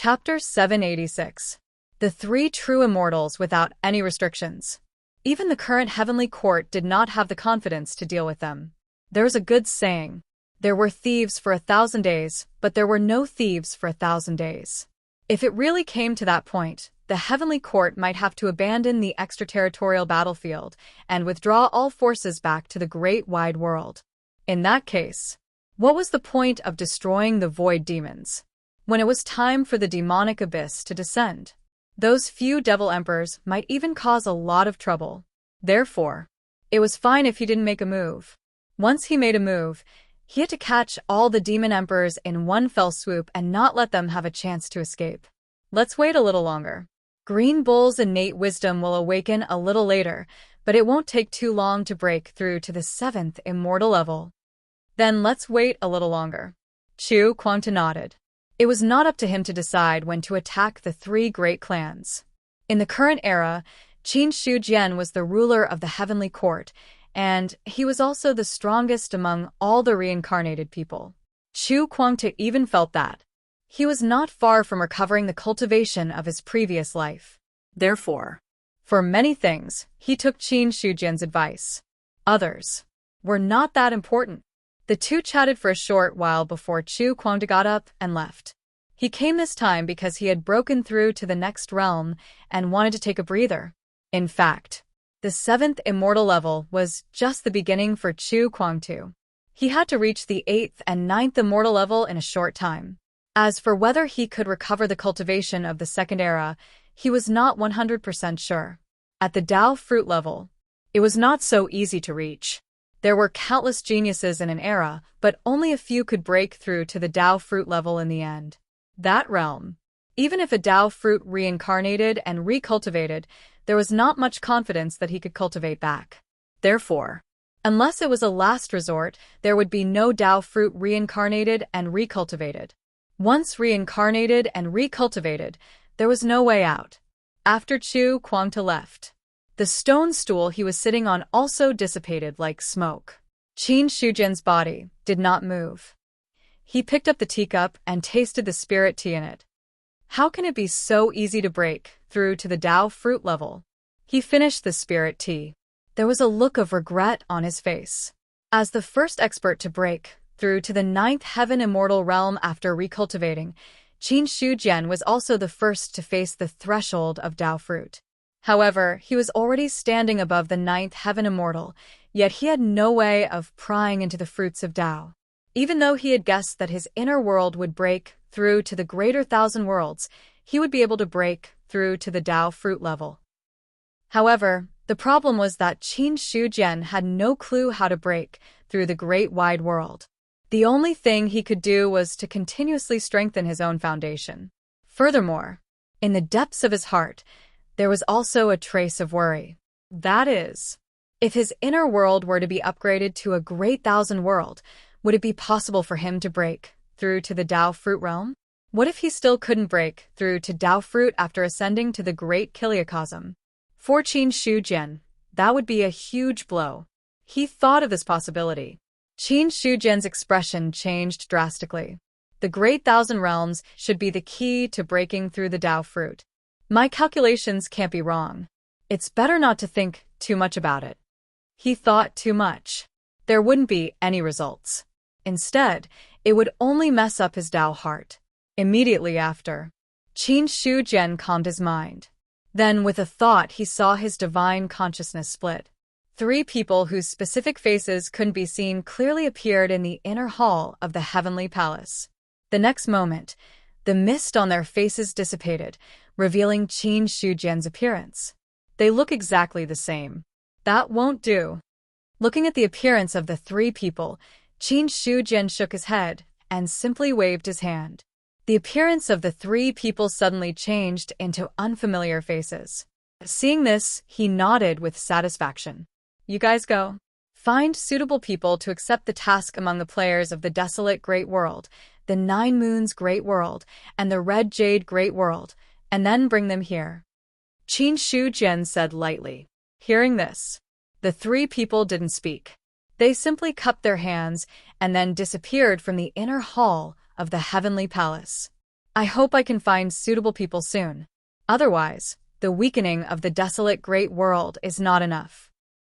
Chapter 786. The Three True Immortals Without Any Restrictions. Even the current heavenly court did not have the confidence to deal with them. There's a good saying. There were thieves for 1,000 days, but there were no thieves for 1,000 days. If it really came to that point, the heavenly court might have to abandon the extraterritorial battlefield and withdraw all forces back to the great wide world. In that case, what was the point of destroying the void demons? When it was time for the demonic abyss to descend, those few devil emperors might even cause a lot of trouble. Therefore, it was fine if he didn't make a move. Once he made a move, he had to catch all the demon emperors in one fell swoop and not let them have a chance to escape. Let's wait a little longer. Green Bull's innate wisdom will awaken a little later, but it won't take too long to break through to the 7th immortal level. Then let's wait a little longer. Chu Kuangta nodded. It was not up to him to decide when to attack the three great clans. In the current era, Qin Shujian was the ruler of the heavenly court, and he was also the strongest among all the reincarnated people. Chu Kuangta even felt that. He was not far from recovering the cultivation of his previous life. Therefore, for many things, he took Qin Shujian's advice. Others were not that important. The two chatted for a short while before Chu Kuangta got up and left. He came this time because he had broken through to the next realm and wanted to take a breather. In fact, the 7th immortal level was just the beginning for Chu Kuangta. He had to reach the 8th and 9th immortal level in a short time. As for whether he could recover the cultivation of the second era, he was not 100% sure. At the Dao fruit level, it was not so easy to reach. There were countless geniuses in an era, but only a few could break through to the Dao fruit level in the end. That realm. Even if a Dao fruit reincarnated and recultivated, there was not much confidence that he could cultivate back. Therefore, unless it was a last resort, there would be no Dao fruit reincarnated and recultivated. Once reincarnated and recultivated, there was no way out. After Chu Kuangta left, the stone stool he was sitting on also dissipated like smoke. Qin Shujian's body did not move. He picked up the teacup and tasted the spirit tea in it. How can it be so easy to break through to the Dao fruit level? He finished the spirit tea. There was a look of regret on his face. As the first expert to break through to the 9th heaven immortal realm after recultivating, Qin Shujian was also the first to face the threshold of Dao fruit. However, he was already standing above the 9th heaven immortal, yet he had no way of prying into the fruits of Dao. Even though he had guessed that his inner world would break through to the greater 1,000 worlds, he would be able to break through to the Dao fruit level. However, the problem was that Qin Shujian had no clue how to break through the great wide world. The only thing he could do was to continuously strengthen his own foundation. Furthermore, in the depths of his heart, there was also a trace of worry. That is, if his inner world were to be upgraded to a great 1,000 world, would it be possible for him to break through to the Dao fruit realm? What if he still couldn't break through to Dao fruit after ascending to the great Kiliacosm? For Qin Shujian, that would be a huge blow. He thought of this possibility. Qin Shujian's expression changed drastically. The great 1,000 realms should be the key to breaking through the Dao fruit. My calculations can't be wrong. It's better not to think too much about it. He thought too much. There wouldn't be any results. Instead, it would only mess up his Dao heart. Immediately after, Qin Shujian calmed his mind. Then, with a thought, he saw his divine consciousness split. Three people whose specific faces couldn't be seen clearly appeared in the inner hall of the heavenly palace. The next moment, the mist on their faces dissipated, revealing Qin Shujian's appearance. They look exactly the same. That won't do. Looking at the appearance of the three people, Qin Shujian shook his head and simply waved his hand. The appearance of the three people suddenly changed into unfamiliar faces. Seeing this, he nodded with satisfaction. You guys go. Find suitable people to accept the task among the players of the Desolate Great World, the Nine Moons Great World, and the Red Jade Great World, and then bring them here. Qin Shujian said lightly. Hearing this, the three people didn't speak. They simply cupped their hands and then disappeared from the inner hall of the heavenly palace. I hope I can find suitable people soon. Otherwise, the weakening of the desolate great world is not enough.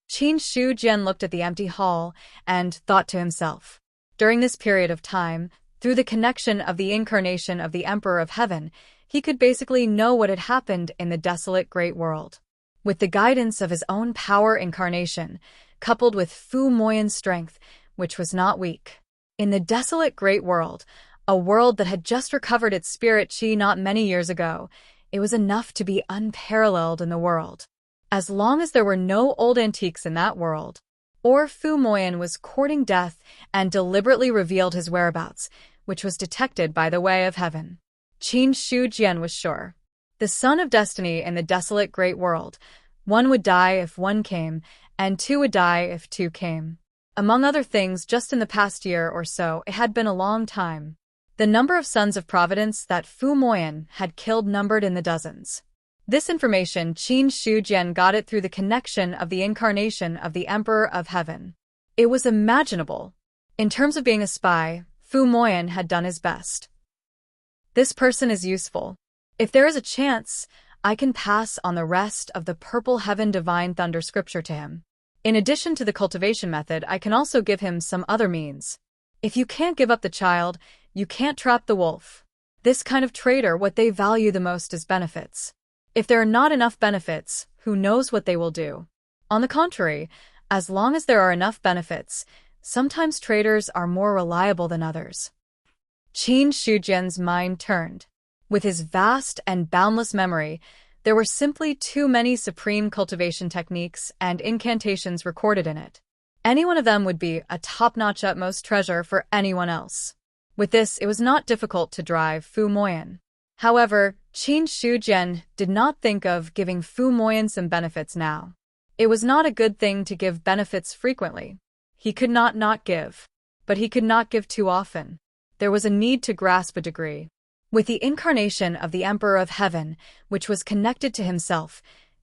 Qin Shu Jian looked at the empty hall and thought to himself. During this period of time, through the connection of the incarnation of the Emperor of Heaven, he could basically know what had happened in the desolate great world. With the guidance of his own power incarnation, coupled with Fu Moyan's strength, which was not weak. In the desolate great world, a world that had just recovered its spirit chi not many years ago, it was enough to be unparalleled in the world. As long as there were no old antiques in that world, or Fu Moyan was courting death and deliberately revealed his whereabouts, which was detected by the way of heaven. Qin Shu Jian was sure. The son of destiny in the desolate great world, one would die if one came, and two would die if two came. Among other things, just in the past year or so, it had been a long time. The number of sons of Providence that Fu Moyan had killed numbered in the dozens. This information Qin Shu Jian got it through the connection of the incarnation of the Emperor of Heaven. It was imaginable. In terms of being a spy, Fu Moyan had done his best. This person is useful. If there is a chance, I can pass on the rest of the Purple Heaven Divine Thunder scripture to him. In addition to the cultivation method, I can also give him some other means. If you can't give up the child, you can't trap the wolf. This kind of trader, what they value the most is benefits. If there are not enough benefits, who knows what they will do? On the contrary, as long as there are enough benefits, sometimes traders are more reliable than others. Qin Shu Jian's mind turned. With his vast and boundless memory, there were simply too many supreme cultivation techniques and incantations recorded in it. Any one of them would be a top-notch utmost treasure for anyone else. With this, it was not difficult to drive Fu Moyan. However, Qin Shu Jian did not think of giving Fu Moyan some benefits now. It was not a good thing to give benefits frequently. He could not give. But he could not give too often. There was a need to grasp a degree. With the incarnation of the Emperor of Heaven, which was connected to himself,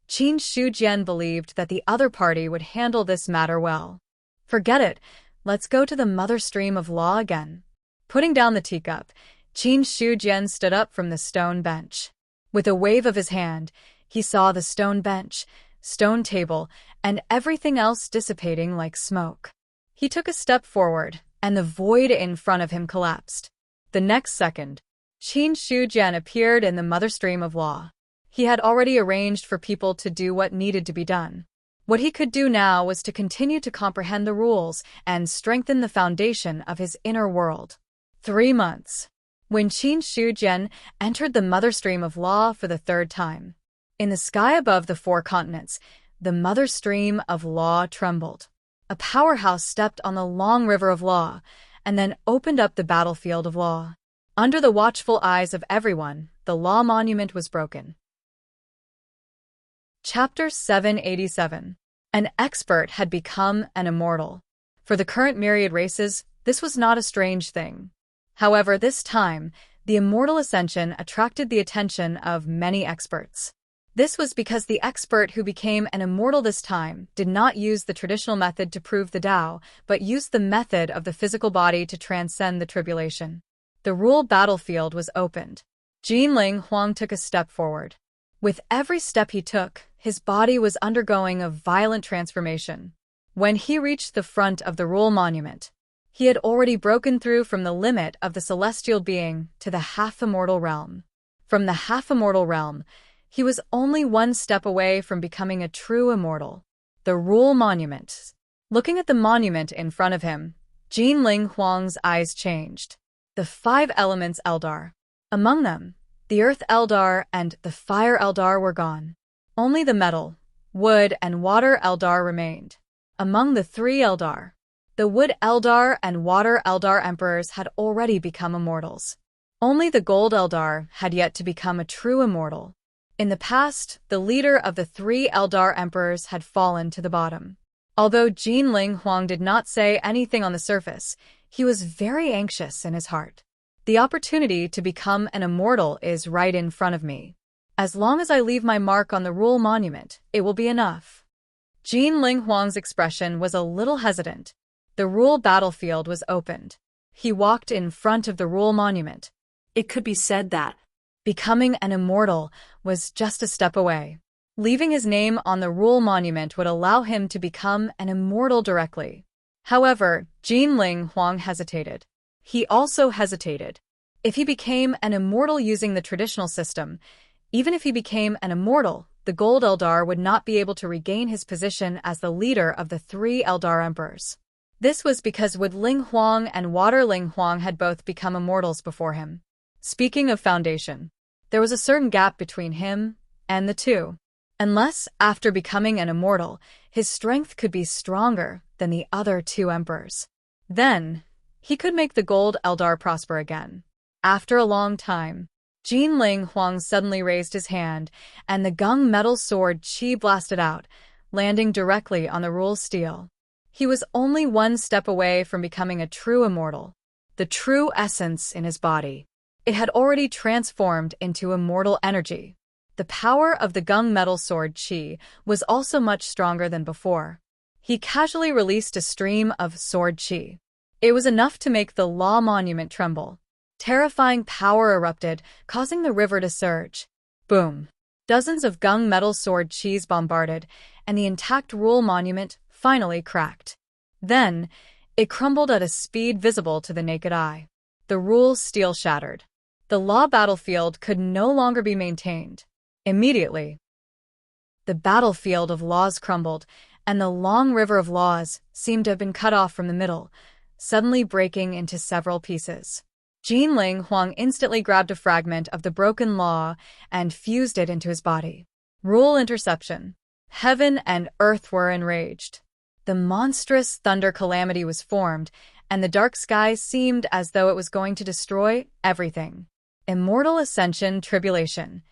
Qin Shu Jian believed that the other party would handle this matter well. Forget it, let's go to the mother stream of law again. Putting down the teacup, Qin Shu Jian stood up from the stone bench. With a wave of his hand, he saw the stone bench, stone table, and everything else dissipating like smoke. He took a step forward, and the void in front of him collapsed. The next second, Qin Shu Jian appeared in the mother stream of law. He had already arranged for people to do what needed to be done. What he could do now was to continue to comprehend the rules and strengthen the foundation of his inner world. 3 months. When Qin Shu Jian entered the mother stream of law for the third time. In the sky above the 4 continents, the mother stream of law trembled. A powerhouse stepped on the long river of law, and then opened up the battlefield of law. Under the watchful eyes of everyone, the law monument was broken. Chapter 787. An expert had become an immortal. For the current myriad races, this was not a strange thing. However, this time, the immortal ascension attracted the attention of many experts. This was because the expert who became an immortal this time did not use the traditional method to prove the Tao, but used the method of the physical body to transcend the tribulation. The rule battlefield was opened. Jinling Huang took a step forward. With every step he took, his body was undergoing a violent transformation. When he reached the front of the rule monument, he had already broken through from the limit of the celestial being to the half-immortal realm. From the half-immortal realm, he was only 1 step away from becoming a true immortal. The rule monument. Looking at the monument in front of him, Jinling Huang's eyes changed. The 5 elements Eldar. Among them, the earth Eldar and the fire Eldar were gone. Only the metal, wood, and water Eldar remained. Among the 3 Eldar, the wood Eldar and water Eldar emperors had already become immortals. Only the gold Eldar had yet to become a true immortal. In the past, the leader of the 3 Eldar emperors had fallen to the bottom. Although Jinling Huang did not say anything on the surface, he was very anxious in his heart. The opportunity to become an immortal is right in front of me. As long as I leave my mark on the rule monument, it will be enough. Jinling Huang's expression was a little hesitant. The rule battlefield was opened. He walked in front of the rule monument. It could be said that becoming an immortal was just a step away. Leaving his name on the rule monument would allow him to become an immortal directly. However, Jinling Huang hesitated. He also hesitated. If he became an immortal using the traditional system, even if he became an immortal, the Gold Eldar would not be able to regain his position as the leader of the three Eldar Emperors. This was because Wood Ling Huang and Water Ling Huang had both become immortals before him. Speaking of foundation, there was a certain gap between him and the two. Unless, after becoming an immortal, his strength could be stronger than the other two emperors. Then, he could make the Gold Eldar prosper again. After a long time, Jinling Huang suddenly raised his hand, and the gung metal sword Qi blasted out, landing directly on the rule steel. He was only one step away from becoming a true immortal. The true essence in his body. It had already transformed into immortal energy. The power of the gung metal sword Qi was also much stronger than before. He casually released a stream of sword Qi. It was enough to make the law monument tremble. Terrifying power erupted, causing the river to surge. Boom! Dozens of gung metal sword Qis bombarded, and the intact rule monument finally cracked. Then, it crumbled at a speed visible to the naked eye. The rule steel shattered. The law battlefield could no longer be maintained. Immediately, the battlefield of laws crumbled, and the long river of laws seemed to have been cut off from the middle, suddenly breaking into several pieces. Jinling Huang instantly grabbed a fragment of the broken law and fused it into his body. Rule interception. Heaven and earth were enraged. The monstrous thunder calamity was formed, and the dark sky seemed as though it was going to destroy everything. Immortal Ascension Tribulation.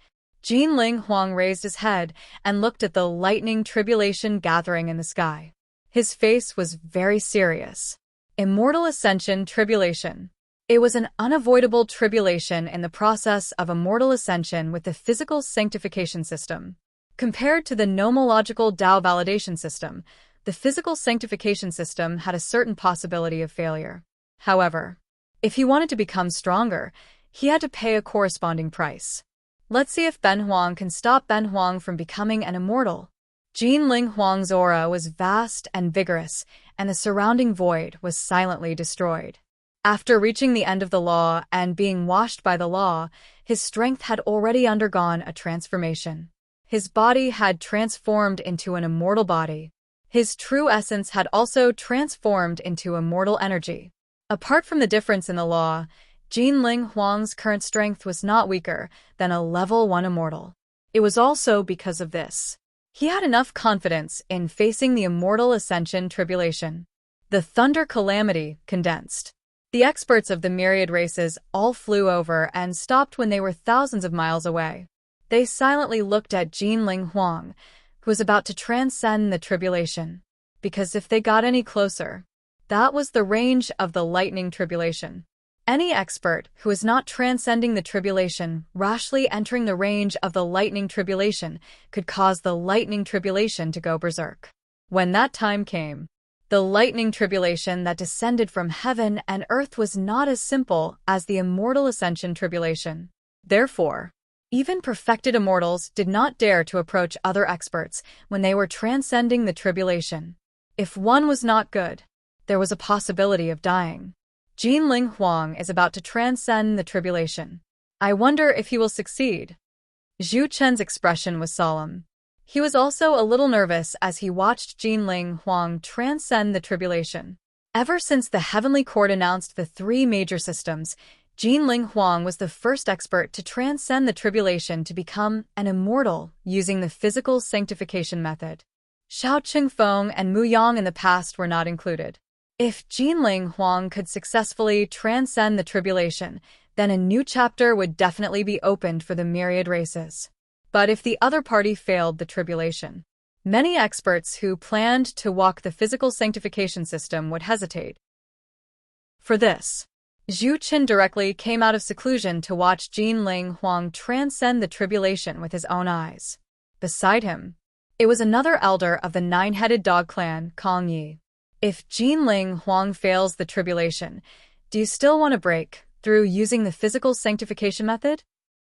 Jinling Huang raised his head and looked at the lightning tribulation gathering in the sky. His face was very serious. Immortal Ascension Tribulation. It was an unavoidable tribulation in the process of immortal ascension with the physical sanctification system. Compared to the nomological Tao validation system, the physical sanctification system had a certain possibility of failure. However, if he wanted to become stronger, he had to pay a corresponding price. Let's see if Ben Huang can stop Ben Huang from becoming an immortal. Jinling Huang's aura was vast and vigorous, and the surrounding void was silently destroyed. After reaching the end of the law and being washed by the law, his strength had already undergone a transformation. His body had transformed into an immortal body. His true essence had also transformed into immortal energy. Apart from the difference in the law, Jinling Huang's current strength was not weaker than a level 1 immortal. It was also because of this. He had enough confidence in facing the immortal ascension tribulation. The thunder calamity condensed. The experts of the myriad races all flew over and stopped when they were thousands of miles away. They silently looked at Jinling Huang, who was about to transcend the tribulation. Because if they got any closer, that was the range of the lightning tribulation. Any expert who is not transcending the tribulation, rashly entering the range of the lightning tribulation, could cause the lightning tribulation to go berserk. When that time came, the lightning tribulation that descended from heaven and earth was not as simple as the immortal ascension tribulation. Therefore, even perfected immortals did not dare to approach other experts when they were transcending the tribulation. If one was not good, there was a possibility of dying. Jinling Huang is about to transcend the tribulation. I wonder if he will succeed. Zhu Chen's expression was solemn. He was also a little nervous as he watched Jinling Huang transcend the tribulation. Ever since the Heavenly Court announced the 3 major systems, Jinling Huang was the first expert to transcend the tribulation to become an immortal using the physical sanctification method. Xiao Qingfeng and Mu Yang in the past were not included. If Jinling Huang could successfully transcend the tribulation, then a new chapter would definitely be opened for the myriad races. But if the other party failed the tribulation, many experts who planned to walk the physical sanctification system would hesitate. For this, Zhu Qin directly came out of seclusion to watch Jinling Huang transcend the tribulation with his own eyes. Beside him, it was another elder of the 9-headed dog clan, Kong Yi. If Jinling Huang fails the tribulation, do you still want to break through using the physical sanctification method?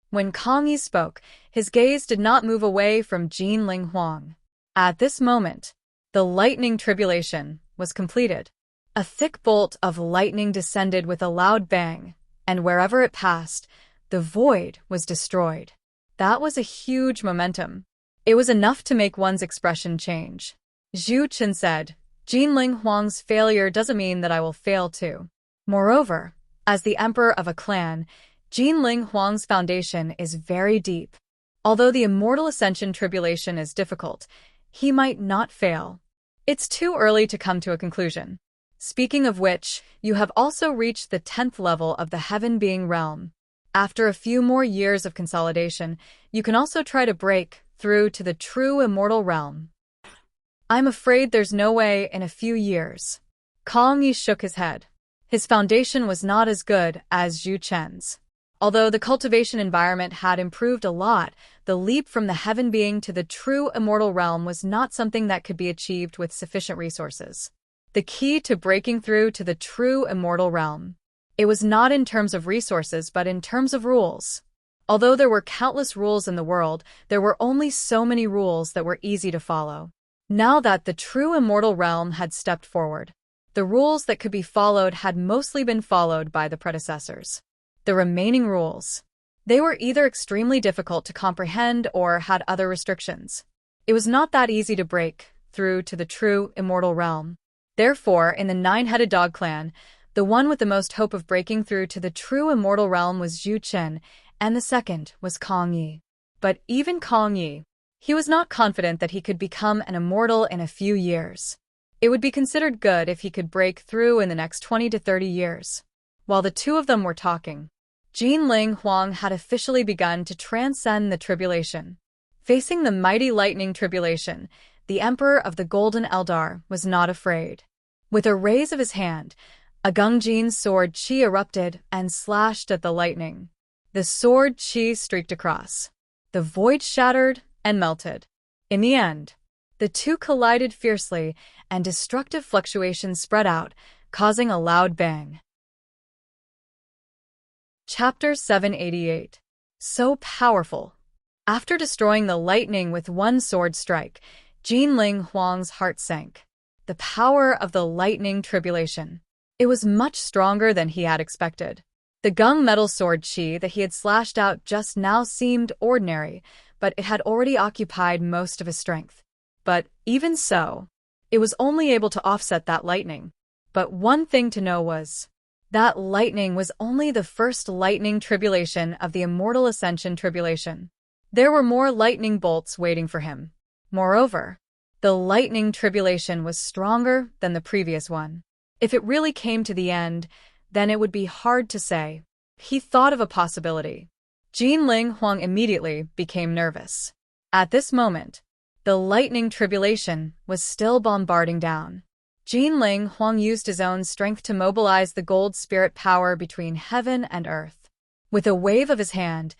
When Kang Yi spoke, his gaze did not move away from Jin Ling Huang. At this moment, the lightning tribulation was completed. A thick bolt of lightning descended with a loud bang, and wherever it passed, the void was destroyed. That was a huge momentum. It was enough to make one's expression change. Zhu Chen said, Jin Ling Huang's failure doesn't mean that I will fail too. Moreover, as the emperor of a clan, Jin Ling Huang's foundation is very deep. Although the immortal ascension tribulation is difficult, he might not fail. It's too early to come to a conclusion. Speaking of which, you have also reached the 10th level of the Heaven Being realm. After a few more years of consolidation, you can also try to break through to the true immortal realm. I'm afraid there's no way in a few years. Kang Yi shook his head. His foundation was not as good as Zhu Chen's. Although the cultivation environment had improved a lot, the leap from the Heaven Being to the true immortal realm was not something that could be achieved with sufficient resources. The key to breaking through to the true immortal realm. It was not in terms of resources but in terms of rules. Although there were countless rules in the world, there were only so many rules that were easy to follow. Now that the true immortal realm had stepped forward, the rules that could be followed had mostly been followed by the predecessors. The remaining rules. They were either extremely difficult to comprehend or had other restrictions. It was not that easy to break through to the true immortal realm. Therefore, in the nine-headed dog clan, the one with the most hope of breaking through to the true immortal realm was Zhu Chen, and the second was Kang Yi. But even Kang Yi, he was not confident that he could become an immortal in a few years. It would be considered good if he could break through in the next 20 to 30 years. While the two of them were talking, Jin Ling Huang had officially begun to transcend the tribulation. Facing the mighty lightning tribulation, the Emperor of the Golden Eldar was not afraid. With a raise of his hand, a Gungjin's sword chi erupted and slashed at the lightning. The sword chi streaked across. The void shattered and melted. In the end, the two collided fiercely, and destructive fluctuations spread out, causing a loud bang. Chapter 788. So powerful. After destroying the lightning with one sword strike, Jin Ling Huang's heart sank. The power of the lightning tribulation. It was much stronger than he had expected. The gung metal sword chi that he had slashed out just now seemed ordinary, but it had already occupied most of his strength. But even so, it was only able to offset that lightning. But one thing to know was, that lightning was only the first lightning tribulation of the immortal ascension tribulation. There were more lightning bolts waiting for him. Moreover, the lightning tribulation was stronger than the previous one. If it really came to the end, then it would be hard to say. He thought of a possibility. Jin Ling Huang immediately became nervous. At this moment, the lightning tribulation was still bombarding down. Jin Ling Huang used his own strength to mobilize the gold spirit power between heaven and earth. With a wave of his hand,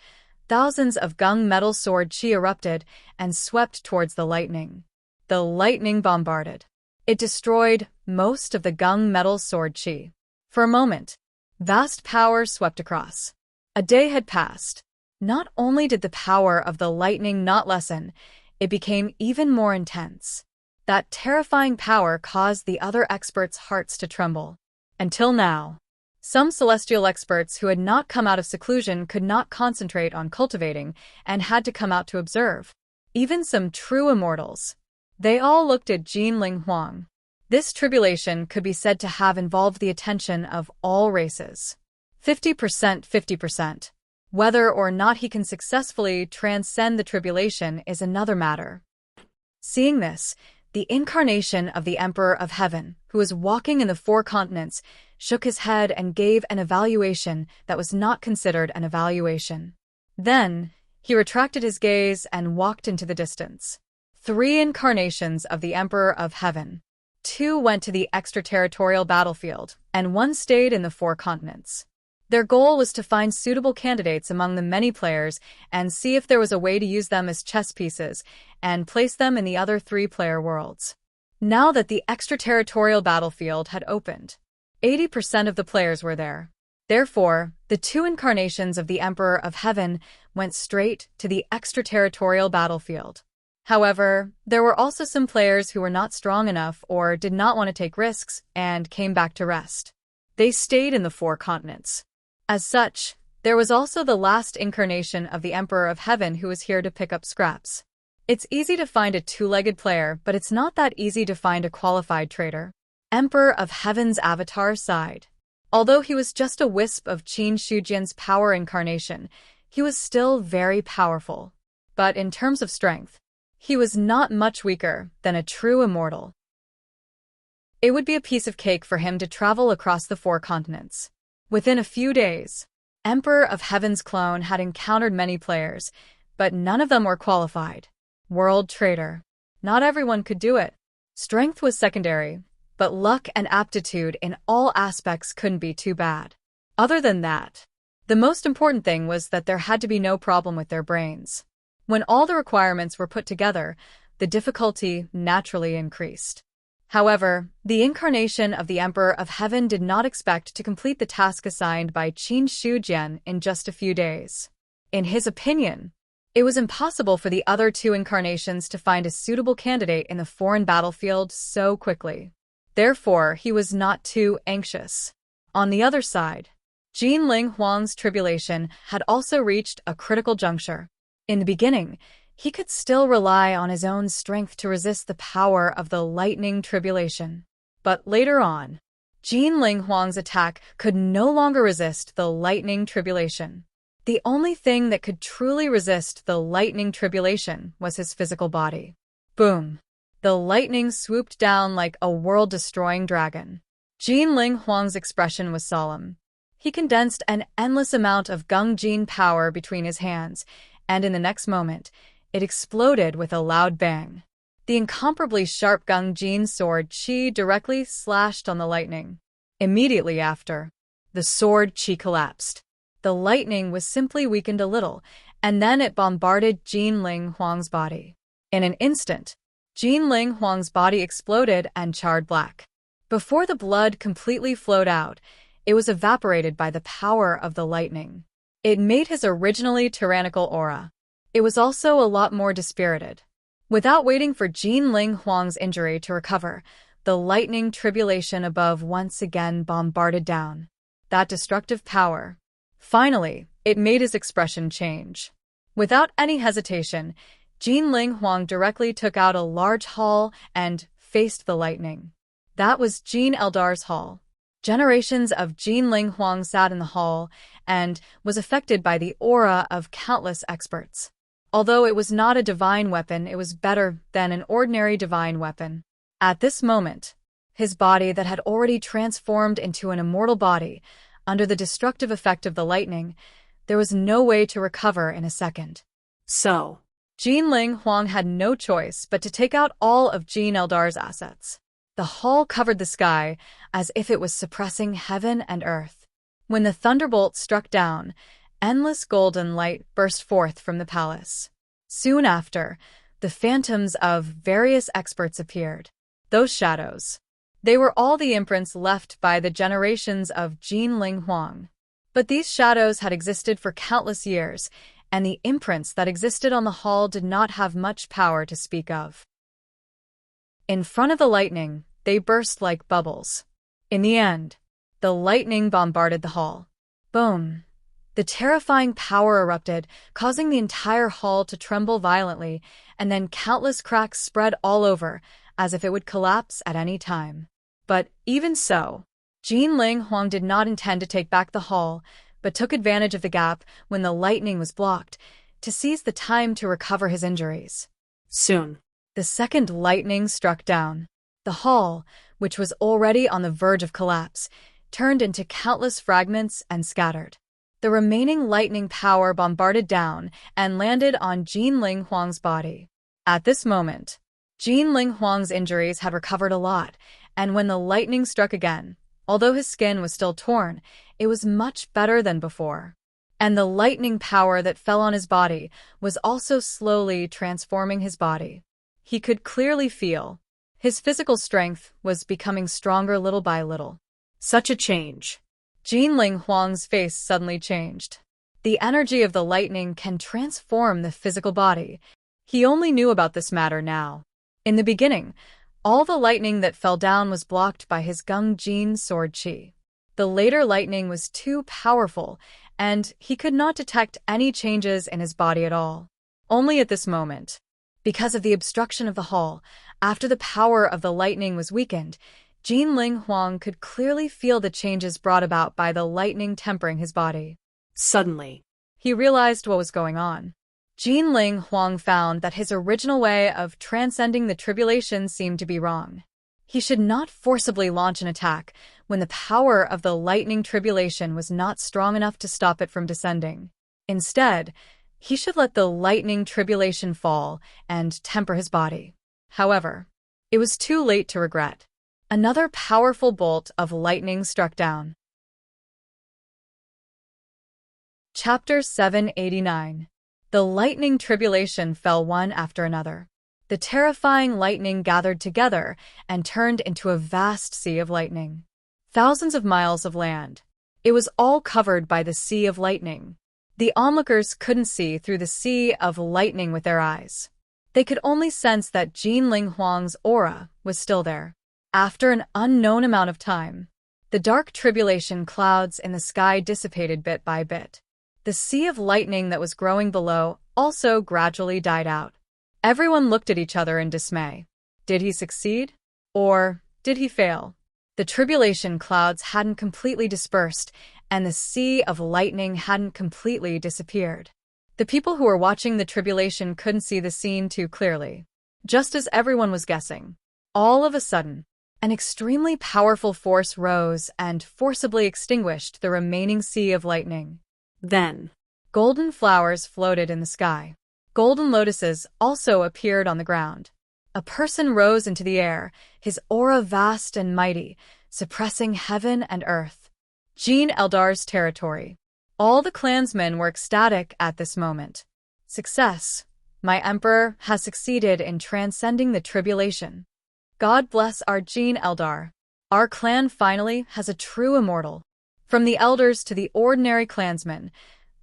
thousands of gung metal sword chi erupted and swept towards the lightning. The lightning bombarded. It destroyed most of the gung metal sword chi. For a moment, vast power swept across. A day had passed. Not only did the power of the lightning not lessen, it became even more intense. That terrifying power caused the other experts' hearts to tremble. Until now, some celestial experts who had not come out of seclusion could not concentrate on cultivating and had to come out to observe. Even some true immortals. They all looked at Jin Ling Huang. This tribulation could be said to have involved the attention of all races. 50%, 50%. Whether or not he can successfully transcend the tribulation is another matter. Seeing this, the incarnation of the Emperor of Heaven, who was walking in the four continents, shook his head and gave an evaluation that was not considered an evaluation. Then, he retracted his gaze and walked into the distance. 3 incarnations of the Emperor of Heaven. 2 went to the extraterritorial battlefield, and 1 stayed in the 4 continents. Their goal was to find suitable candidates among the many players and see if there was a way to use them as chess pieces and place them in the other 3-player worlds. Now that the extraterritorial battlefield had opened, 80% of the players were there. Therefore, the two incarnations of the Emperor of Heaven went straight to the extraterritorial battlefield. However, there were also some players who were not strong enough or did not want to take risks and came back to rest. They stayed in the four continents. As such, there was also the last incarnation of the Emperor of Heaven who was here to pick up scraps. It's easy to find a two-legged player, but it's not that easy to find a qualified trader. Emperor of Heaven's avatar sighed. Although he was just a wisp of Qin Shujian's power incarnation, he was still very powerful. But in terms of strength, he was not much weaker than a true immortal. It would be a piece of cake for him to travel across the four continents. Within a few days, Emperor of Heaven's clone had encountered many players, but none of them were qualified. World Trader. Not everyone could do it. Strength was secondary, but luck and aptitude in all aspects couldn't be too bad. Other than that, the most important thing was that there had to be no problem with their brains. When all the requirements were put together, the difficulty naturally increased. However, the incarnation of the Emperor of Heaven did not expect to complete the task assigned by Qin Shujian in just a few days. In his opinion, it was impossible for the other two incarnations to find a suitable candidate in the foreign battlefield so quickly. Therefore, he was not too anxious. On the other side, Jin Ling Huang's tribulation had also reached a critical juncture. In the beginning, he could still rely on his own strength to resist the power of the lightning tribulation. But later on, Jin Ling Huang's attack could no longer resist the lightning tribulation. The only thing that could truly resist the lightning tribulation was his physical body. Boom! The lightning swooped down like a world-destroying dragon. Jin Ling Huang's expression was solemn. He condensed an endless amount of Gung Jin power between his hands, and in the next moment, it exploded with a loud bang. The incomparably sharp Gung Jin sword Qi directly slashed on the lightning. Immediately after, the sword Qi collapsed. The lightning was simply weakened a little, and then it bombarded Jin Ling Huang's body. In an instant, Jin Ling Huang's body exploded and charred black. Before the blood completely flowed out, it was evaporated by the power of the lightning. It made his originally tyrannical aura. It was also a lot more dispirited. Without waiting for Jin Ling Huang's injury to recover, the lightning tribulation above once again bombarded down. That destructive power. Finally, it made his expression change. Without any hesitation, Jin Ling Huang directly took out a large haul and faced the lightning. That was Jin Eldar's hall. Generations of Jin Ling Huang sat in the hall and was affected by the aura of countless experts. Although it was not a divine weapon, it was better than an ordinary divine weapon. At this moment, his body that had already transformed into an immortal body, under the destructive effect of the lightning, there was no way to recover in a second. So, Jin Ling Huang had no choice but to take out all of Jin Eldar's assets. The hall covered the sky as if it was suppressing heaven and earth. When the thunderbolt struck down, endless golden light burst forth from the palace. Soon after, the phantoms of various experts appeared. Those shadows. They were all the imprints left by the generations of Jin Ling Huang. But these shadows had existed for countless years, and the imprints that existed on the hall did not have much power to speak of. In front of the lightning, they burst like bubbles. In the end, the lightning bombarded the hall. Boom! The terrifying power erupted, causing the entire hall to tremble violently, and then countless cracks spread all over, as if it would collapse at any time. But even so, Jin Ling Huang did not intend to take back the hall, but took advantage of the gap when the lightning was blocked to seize the time to recover his injuries. Soon, the second lightning struck down. The hall, which was already on the verge of collapse, turned into countless fragments and scattered. The remaining lightning power bombarded down and landed on Jin Ling Huang's body. At this moment, Jin Ling Huang's injuries had recovered a lot, and when the lightning struck again, although his skin was still torn, it was much better than before. And the lightning power that fell on his body was also slowly transforming his body. He could clearly feel his physical strength was becoming stronger little by little. Such a change. Jinling Huang's face suddenly changed. The energy of the lightning can transform the physical body. He only knew about this matter now. In the beginning, all the lightning that fell down was blocked by his Gung Jin sword qi. The later lightning was too powerful, and he could not detect any changes in his body at all. Only at this moment, because of the obstruction of the hall, after the power of the lightning was weakened, Jinling Huang could clearly feel the changes brought about by the lightning tempering his body. Suddenly, he realized what was going on. Jinling Huang found that his original way of transcending the tribulation seemed to be wrong. He should not forcibly launch an attack when the power of the lightning tribulation was not strong enough to stop it from descending. Instead, he should let the lightning tribulation fall and temper his body. However, it was too late to regret. Another powerful bolt of lightning struck down. Chapter 789. The lightning tribulation fell one after another. The terrifying lightning gathered together and turned into a vast sea of lightning. Thousands of miles of land. It was all covered by the sea of lightning. The onlookers couldn't see through the sea of lightning with their eyes. They could only sense that Jinling Huang's aura was still there. After an unknown amount of time, the dark tribulation clouds in the sky dissipated bit by bit. The sea of lightning that was growing below also gradually died out. Everyone looked at each other in dismay. Did he succeed? Or did he fail? The tribulation clouds hadn't completely dispersed, and the sea of lightning hadn't completely disappeared. The people who were watching the tribulation couldn't see the scene too clearly. Just as everyone was guessing, all of a sudden, an extremely powerful force rose and forcibly extinguished the remaining sea of lightning. Then, golden flowers floated in the sky. Golden lotuses also appeared on the ground. A person rose into the air, his aura vast and mighty, suppressing heaven and earth. Jean Eldar's territory. All the clansmen were ecstatic at this moment. Success. My emperor has succeeded in transcending the tribulation. God bless our Jean Eldar. Our clan finally has a true immortal. From the elders to the ordinary clansmen,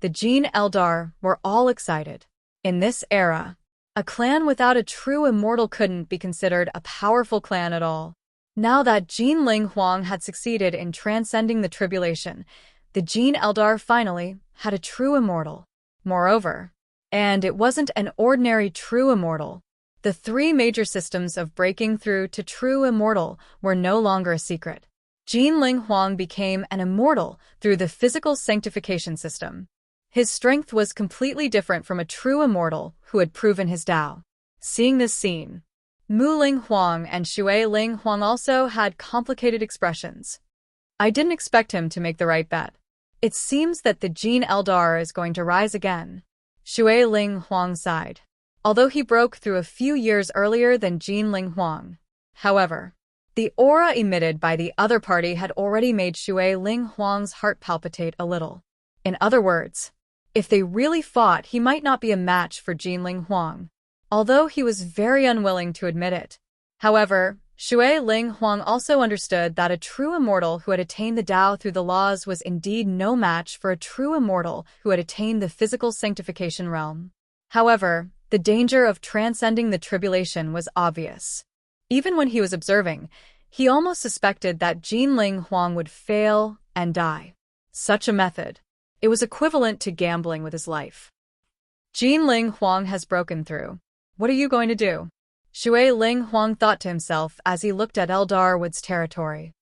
the Jean Eldar were all excited. In this era, a clan without a true immortal couldn't be considered a powerful clan at all. Now that Jinling Huang had succeeded in transcending the tribulation, the Jean Eldar finally had a true immortal. Moreover, and it wasn't an ordinary true immortal. The three major systems of breaking through to true immortal were no longer a secret. Jinling Huang became an immortal through the physical sanctification system. His strength was completely different from a true immortal who had proven his Tao. Seeing this scene, Mu Ling Huang and Shui Ling Huang also had complicated expressions. I didn't expect him to make the right bet. It seems that the Jean Eldar is going to rise again. Shui Ling Huang sighed. Although he broke through a few years earlier than Jinling Huang. However, the aura emitted by the other party had already made Shui Ling Huang's heart palpitate a little. In other words, if they really fought, he might not be a match for Jinling Huang, although he was very unwilling to admit it. However, Shui Ling Huang also understood that a true immortal who had attained the Tao through the laws was indeed no match for a true immortal who had attained the physical sanctification realm. However, the danger of transcending the tribulation was obvious. Even when he was observing, he almost suspected that Jinling Huang would fail and die. Such a method. It was equivalent to gambling with his life. Jinling Huang has broken through. What are you going to do? Shui Ling Huang thought to himself as he looked at Eldar Wood's territory.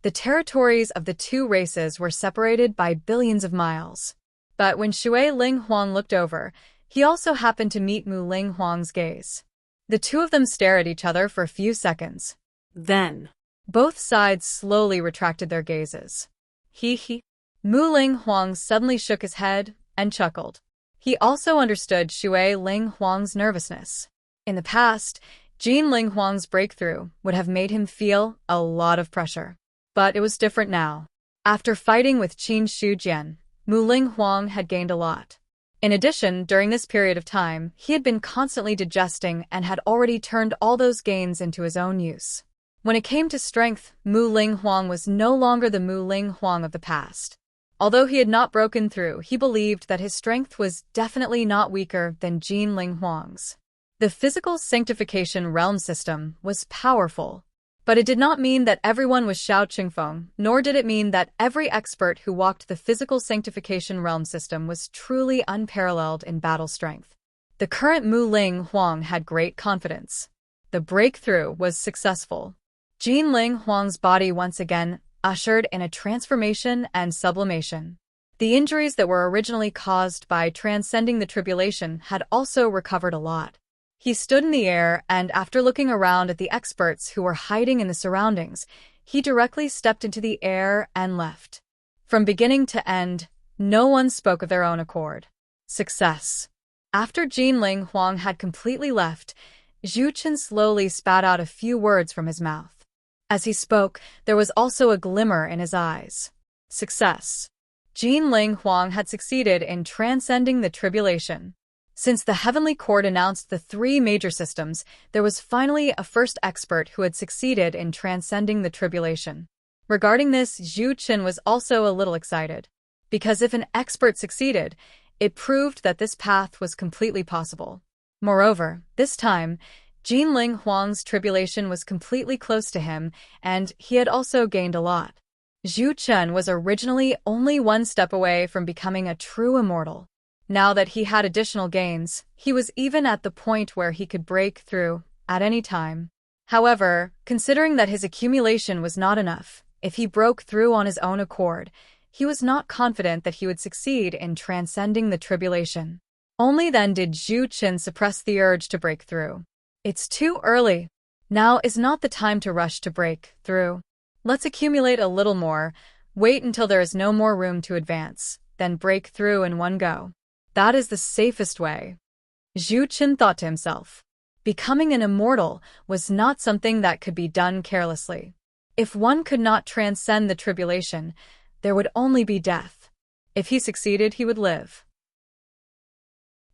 The territories of the two races were separated by billions of miles. But when Shui Ling Huang looked over, he also happened to meet Mu Ling Huang's gaze. The two of them stared at each other for a few seconds. Then, both sides slowly retracted their gazes. He. Mu Ling Huang suddenly shook his head and chuckled. He also understood Shui Ling Huang's nervousness. In the past, Jinling Huang's breakthrough would have made him feel a lot of pressure. But it was different now. After fighting with Qin Shujian, Mu Ling Huang had gained a lot. In addition, during this period of time, he had been constantly digesting and had already turned all those gains into his own use. When it came to strength, Mu Ling Huang was no longer the Mu Ling Huang of the past. Although he had not broken through, he believed that his strength was definitely not weaker than Jin Ling Huang's. The physical sanctification realm system was powerful, but it did not mean that everyone was Xiao Qingfeng, nor did it mean that every expert who walked the physical sanctification realm system was truly unparalleled in battle strength. The current Mu Ling Huang had great confidence. The breakthrough was successful. Jin Ling Huang's body once again ushered in a transformation and sublimation. The injuries that were originally caused by transcending the tribulation had also recovered a lot. He stood in the air and, after looking around at the experts who were hiding in the surroundings, he directly stepped into the air and left. From beginning to end, no one spoke of their own accord. Success. After Jin Ling Huang had completely left, Zhu Chen slowly spat out a few words from his mouth. As he spoke, there was also a glimmer in his eyes. Success. Jin Ling Huang had succeeded in transcending the tribulation. Since the Heavenly Court announced the 3 major systems, there was finally a first expert who had succeeded in transcending the tribulation. Regarding this, Zhu Chen was also a little excited. Because if an expert succeeded, it proved that this path was completely possible. Moreover, this time, Jin Ling Huang's tribulation was completely close to him, and he had also gained a lot. Zhu Chen was originally only one step away from becoming a true immortal. Now that he had additional gains, he was even at the point where he could break through at any time. However, considering that his accumulation was not enough, if he broke through on his own accord, he was not confident that he would succeed in transcending the tribulation. Only then did Zhu Chen suppress the urge to break through. It's too early. Now is not the time to rush to break through. Let's accumulate a little more, wait until there is no more room to advance, then break through in one go. That is the safest way. Zhu Chen thought to himself. Becoming an immortal was not something that could be done carelessly. If one could not transcend the tribulation, there would only be death. If he succeeded, he would live.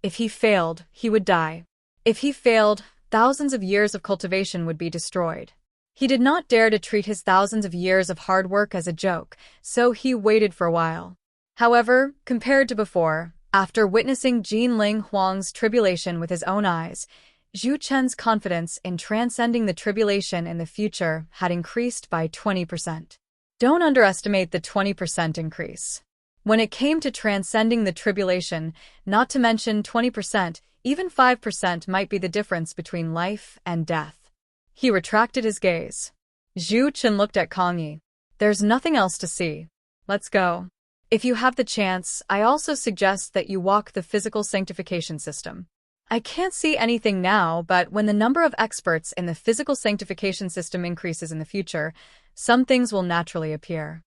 If he failed, he would die. If he failed, thousands of years of cultivation would be destroyed. He did not dare to treat his thousands of years of hard work as a joke, so he waited for a while. However, compared to before, after witnessing Jin Ling Huang's tribulation with his own eyes, Zhu Chen's confidence in transcending the tribulation in the future had increased by 20%. Don't underestimate the 20% increase. When it came to transcending the tribulation, not to mention 20%, even 5% might be the difference between life and death. He retracted his gaze. Zhu Chen looked at Kang Yi. There's nothing else to see. Let's go. If you have the chance, I also suggest that you walk the physical sanctification system. I can't see anything now, but when the number of experts in the physical sanctification system increases in the future, some things will naturally appear.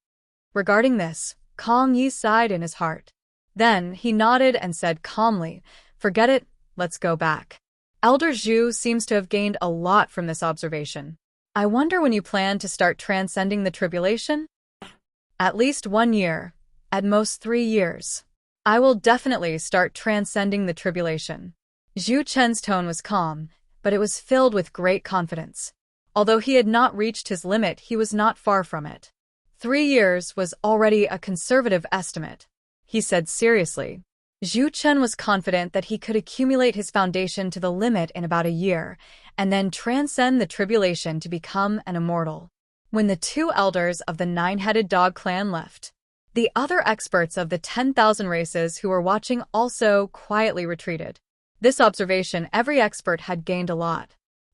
Regarding this, Kang Yi sighed in his heart. Then he nodded and said calmly, Forget it, let's go back. Elder Zhu seems to have gained a lot from this observation. I wonder when you plan to start transcending the tribulation? At least 1 year, at most 3 years. I will definitely start transcending the tribulation. Zhu Chen's tone was calm, but it was filled with great confidence. Although he had not reached his limit, he was not far from it. 3 years was already a conservative estimate. He said seriously. Zhu Chen was confident that he could accumulate his foundation to the limit in about a year, and then transcend the tribulation to become an immortal. When the 2 elders of the 9-headed dog clan left, the other experts of the 10,000 races who were watching also quietly retreated. This observation, every expert had gained a lot.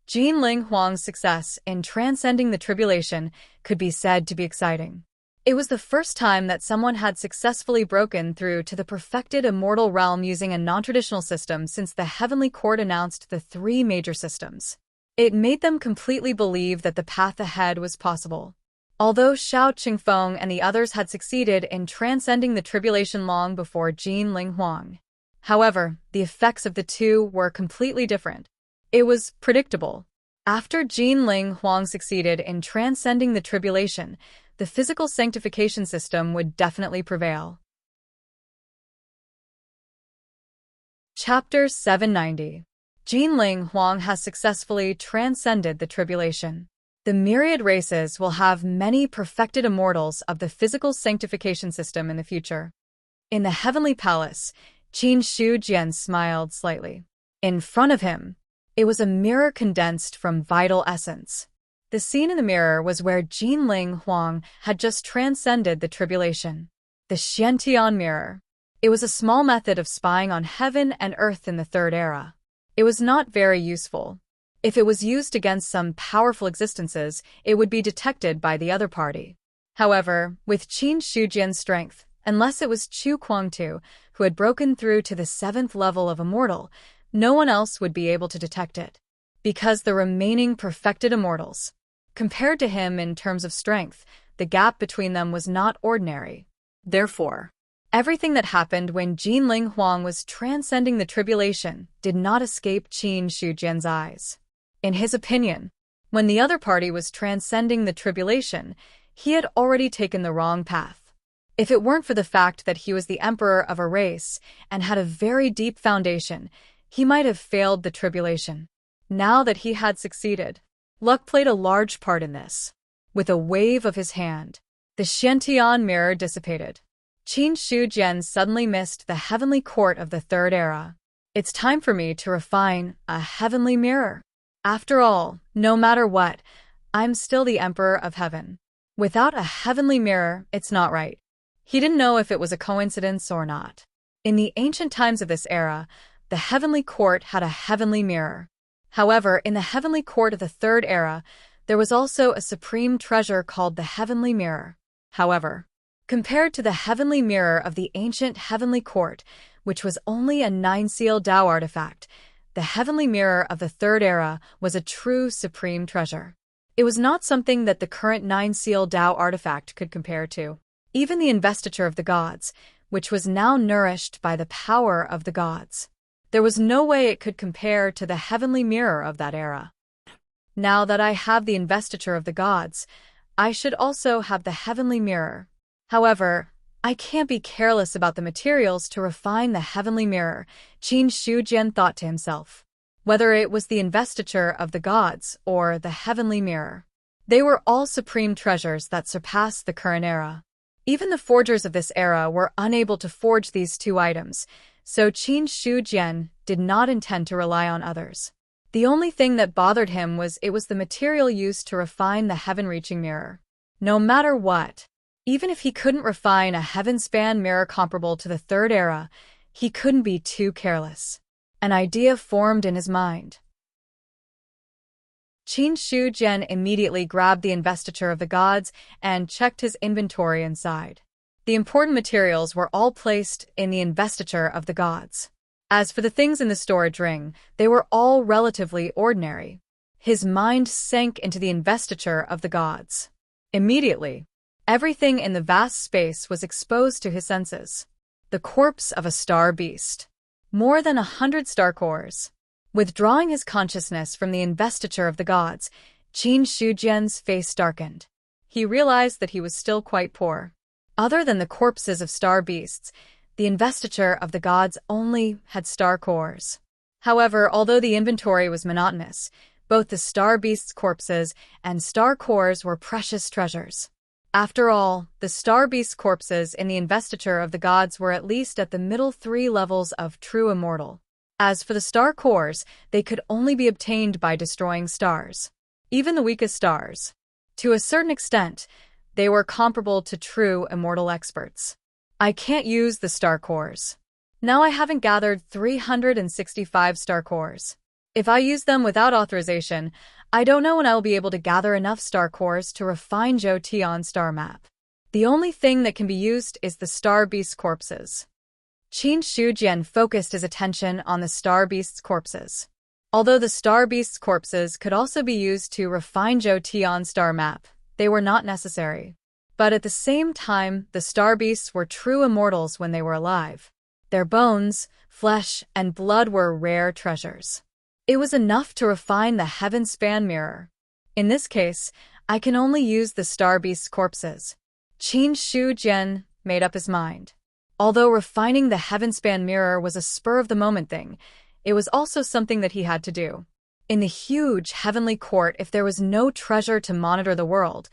Jin Ling Huang's success in transcending the tribulation could be said to be exciting. It was the first time that someone had successfully broken through to the perfected immortal realm using a non-traditional system since the Heavenly Court announced the 3 major systems. It made them completely believe that the path ahead was possible. Although Xiao Qingfeng and the others had succeeded in transcending the tribulation long before Jin Ling Huang. However, the effects of the 2 were completely different. It was predictable. After Jin Ling Huang succeeded in transcending the tribulation, the physical sanctification system would definitely prevail. Chapter 790. Jin Ling Huang has successfully transcended the tribulation. The myriad races will have many perfected immortals of the physical sanctification system in the future. In the heavenly palace, Qin Shu Jian smiled slightly. In front of him, it was a mirror condensed from vital essence. The scene in the mirror was where Jinling Huang had just transcended the tribulation. The Xiantian mirror. It was a small method of spying on heaven and earth in the Third Era. It was not very useful. If it was used against some powerful existences, it would be detected by the other party. However, with Qin Shujian's strength, unless it was Chu Kuangtu, who had broken through to the 7th level of immortal, no one else would be able to detect it. Because the remaining perfected immortals, compared to him in terms of strength, the gap between them was not ordinary. Therefore, everything that happened when Jinling Huang was transcending the tribulation did not escape Qin Shujian's eyes. In his opinion, when the other party was transcending the tribulation, he had already taken the wrong path. If it weren't for the fact that he was the emperor of a race and had a very deep foundation, he might have failed the tribulation. Now that he had succeeded, luck played a large part in this. With a wave of his hand, the Xiantian mirror dissipated. Qin Shujian suddenly missed the heavenly court of the Third Era. It's time for me to refine a heavenly mirror. After all, no matter what, I'm still the Emperor of Heaven. Without a heavenly mirror, it's not right. He didn't know if it was a coincidence or not. In the ancient times of this era, the heavenly court had a heavenly mirror. However, in the heavenly court of the Third Era, there was also a supreme treasure called the heavenly mirror. However, compared to the heavenly mirror of the ancient heavenly court, which was only a 9-seal Dao artifact, the heavenly mirror of the Third Era was a true supreme treasure. It was not something that the current 9-seal Dao artifact could compare to. Even the investiture of the gods, which was now nourished by the power of the gods. There was no way it could compare to the heavenly mirror of that era. Now that I have the investiture of the gods, I should also have the heavenly mirror. However, I can't be careless about the materials to refine the heavenly mirror, Qin Shujian thought to himself. Whether it was the investiture of the gods or the heavenly mirror, they were all supreme treasures that surpassed the current era. Even the forgers of this era were unable to forge these two items, so Qin Shujian did not intend to rely on others. The only thing that bothered him was the material used to refine the heaven-reaching mirror. No matter what, even if he couldn't refine a heaven-span mirror comparable to the Third Era, he couldn't be too careless. An idea formed in his mind. Qin Shujian immediately grabbed the investiture of the gods and checked his inventory inside. The important materials were all placed in the investiture of the gods. As for the things in the storage ring, they were all relatively ordinary. His mind sank into the investiture of the gods. Immediately, everything in the vast space was exposed to his senses. The corpse of a star beast. More than 100 star cores. Withdrawing his consciousness from the investiture of the gods, Qin Shujian's face darkened. He realized that he was still quite poor. Other than the corpses of star beasts, the investiture of the gods only had star cores. However, although the inventory was monotonous, both the star beasts' corpses and star cores were precious treasures. After all, the star beast corpses in the investiture of the gods were at least at the middle 3 levels of true immortal. As for the star cores, they could only be obtained by destroying stars. Even the weakest stars. To a certain extent, they were comparable to true immortal experts. I can't use the star cores. Now I haven't gathered 365 star cores. If I use them without authorization, I don't know when I will be able to gather enough star cores to refine Zhou Tian's star map. The only thing that can be used is the star beast corpses. Qin Shujian focused his attention on the star beast's corpses. Although the star beast's corpses could also be used to refine Zhou Tian's star map, they were not necessary. But at the same time, the star beasts were true immortals when they were alive. Their bones, flesh, and blood were rare treasures. It was enough to refine the heaven-span mirror. In this case, I can only use the star beast's corpses. Qin Shujian made up his mind. Although refining the heaven-span mirror was a spur-of-the-moment thing, it was also something that he had to do. In the huge heavenly court, if there was no treasure to monitor the world,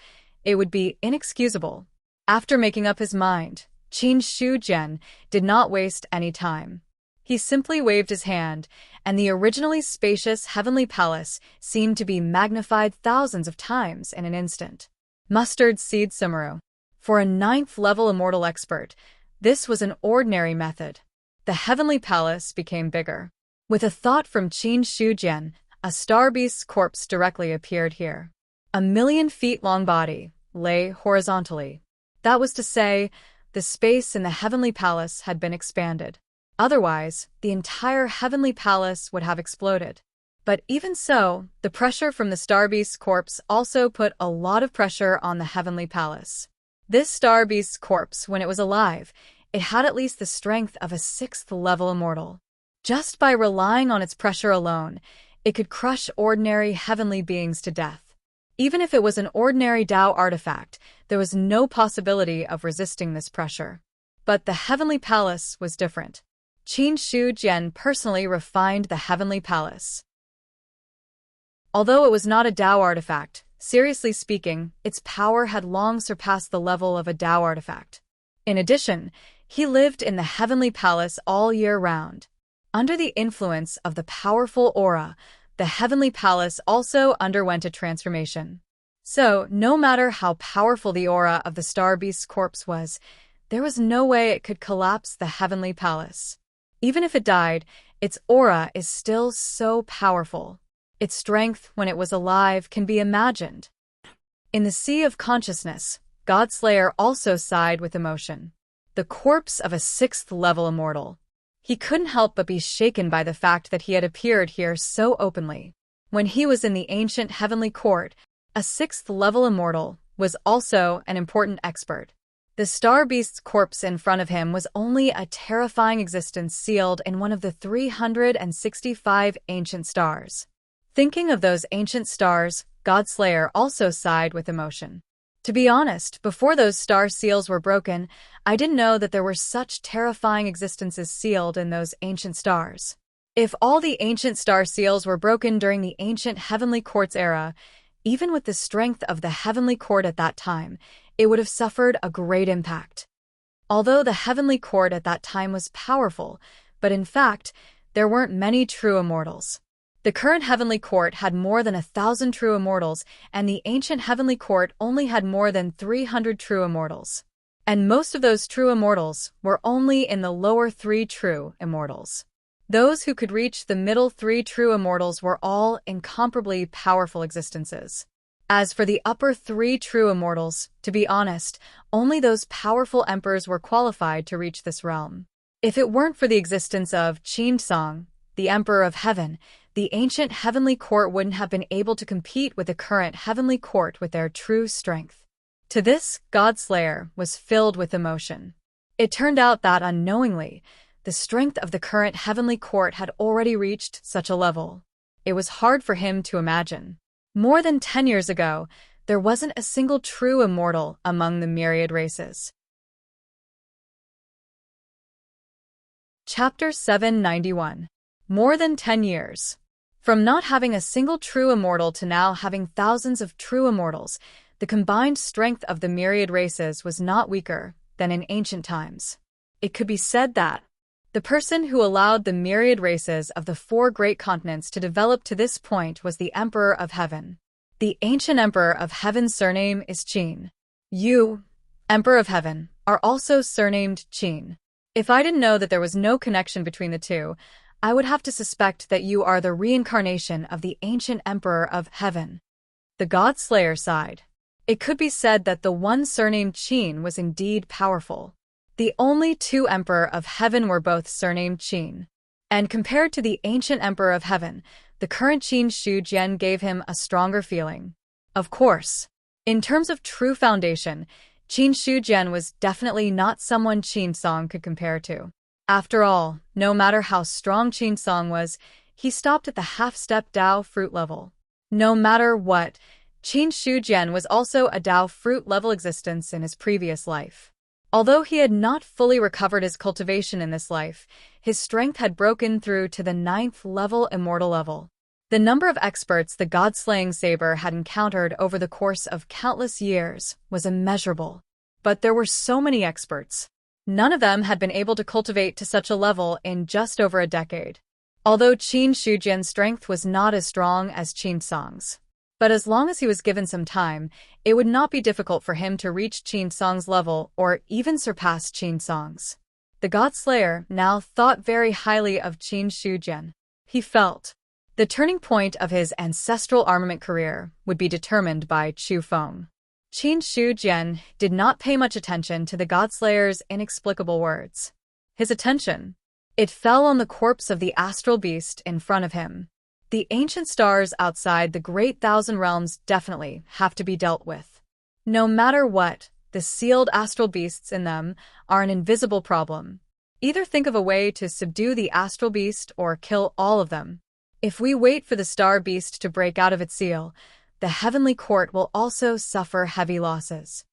it would be inexcusable. After making up his mind, Qin Shujian did not waste any time. He simply waved his hand, and the originally spacious heavenly palace seemed to be magnified thousands of times in an instant. Mustard seed sumaru. For a 9th-level immortal expert, this was an ordinary method. The heavenly palace became bigger. With a thought from Qin Shujian, a star beast's corpse directly appeared here. A 1,000,000-feet-long body lay horizontally. That was to say, the space in the heavenly palace had been expanded. Otherwise, the entire heavenly palace would have exploded. But even so, the pressure from the star beast's corpse also put a lot of pressure on the heavenly palace. This star beast's corpse, when it was alive, it had at least the strength of a 6th-level immortal. Just by relying on its pressure alone, it could crush ordinary heavenly beings to death. Even if it was an ordinary Tao artifact, there was no possibility of resisting this pressure. But the heavenly palace was different. Qin Shujian personally refined the heavenly palace. Although it was not a Tao artifact, seriously speaking, its power had long surpassed the level of a Tao artifact. In addition, he lived in the heavenly palace all year round. Under the influence of the powerful aura, the heavenly palace also underwent a transformation. So, no matter how powerful the aura of the star beast's corpse was, there was no way it could collapse the heavenly palace. Even if it died, its aura is still so powerful. Its strength when it was alive can be imagined. In the sea of consciousness, Godslayer also sighed with emotion. The corpse of a 6th-level immortal. He couldn't help but be shaken by the fact that he had appeared here so openly. When he was in the ancient heavenly court, a 6th-level immortal was also an important expert. The star beast's corpse in front of him was only a terrifying existence sealed in one of the 365 ancient stars. Thinking of those ancient stars, Godslayer also sighed with emotion. To be honest, before those star seals were broken, I didn't know that there were such terrifying existences sealed in those ancient stars. If all the ancient star seals were broken during the ancient heavenly court's era, even with the strength of the heavenly court at that time, it would have suffered a great impact. Although the heavenly court at that time was powerful, but in fact, there weren't many true immortals. The current heavenly court had more than 1,000 true immortals, and the ancient heavenly court only had more than 300 true immortals. And most of those true immortals were only in the lower 3 true immortals. Those who could reach the middle 3 true immortals were all incomparably powerful existences. As for the upper 3 true immortals, to be honest, only those powerful emperors were qualified to reach this realm. If it weren't for the existence of Qin Song, the Emperor of Heaven, the ancient heavenly court wouldn't have been able to compete with the current heavenly court with their true strength. To this, Godslayer was filled with emotion. It turned out that unknowingly, the strength of the current heavenly court had already reached such a level. It was hard for him to imagine. More than 10 years ago, there wasn't a single true immortal among the myriad races. Chapter 791. More than 10 years. From not having a single true immortal to now having thousands of true immortals, the combined strength of the myriad races was not weaker than in ancient times. It could be said that the person who allowed the myriad races of the 4 great continents to develop to this point was the Emperor of Heaven. The ancient Emperor of Heaven's surname is Qin. You, Emperor of Heaven, are also surnamed Qin. If I didn't know that there was no connection between the two, I would have to suspect that you are the reincarnation of the ancient Emperor of Heaven. The Godslayer sighed. It could be said that the one surnamed Qin was indeed powerful. The only 2 Emperor of Heaven were both surnamed Qin. And compared to the ancient Emperor of Heaven, the current Qin Shujian gave him a stronger feeling. Of course, in terms of true foundation, Qin Shujian was definitely not someone Qin Song could compare to. After all, no matter how strong Qin Song was, he stopped at the half-step Dao fruit level. No matter what, Qin Shujian was also a Dao fruit level existence in his previous life. Although he had not fully recovered his cultivation in this life, his strength had broken through to the 9th level immortal level. The number of experts the god-slaying saber had encountered over the course of countless years was immeasurable. But there were so many experts. None of them had been able to cultivate to such a level in just over a decade. Although Qin Shujian's strength was not as strong as Qin Song's. But as long as he was given some time, it would not be difficult for him to reach Qin Song's level or even surpass Qin Song's. The God Slayer now thought very highly of Qin Shujian. He felt the turning point of his ancestral armament career would be determined by Chu Feng. Qin Shujian did not pay much attention to the God Slayer's inexplicable words. His attention, it fell on the corpse of the astral beast in front of him. The ancient stars outside the Great Thousand Realms definitely have to be dealt with. No matter what, the sealed astral beasts in them are an invisible problem. Either think of a way to subdue the astral beast or kill all of them. If we wait for the star beast to break out of its seal, the heavenly court will also suffer heavy losses.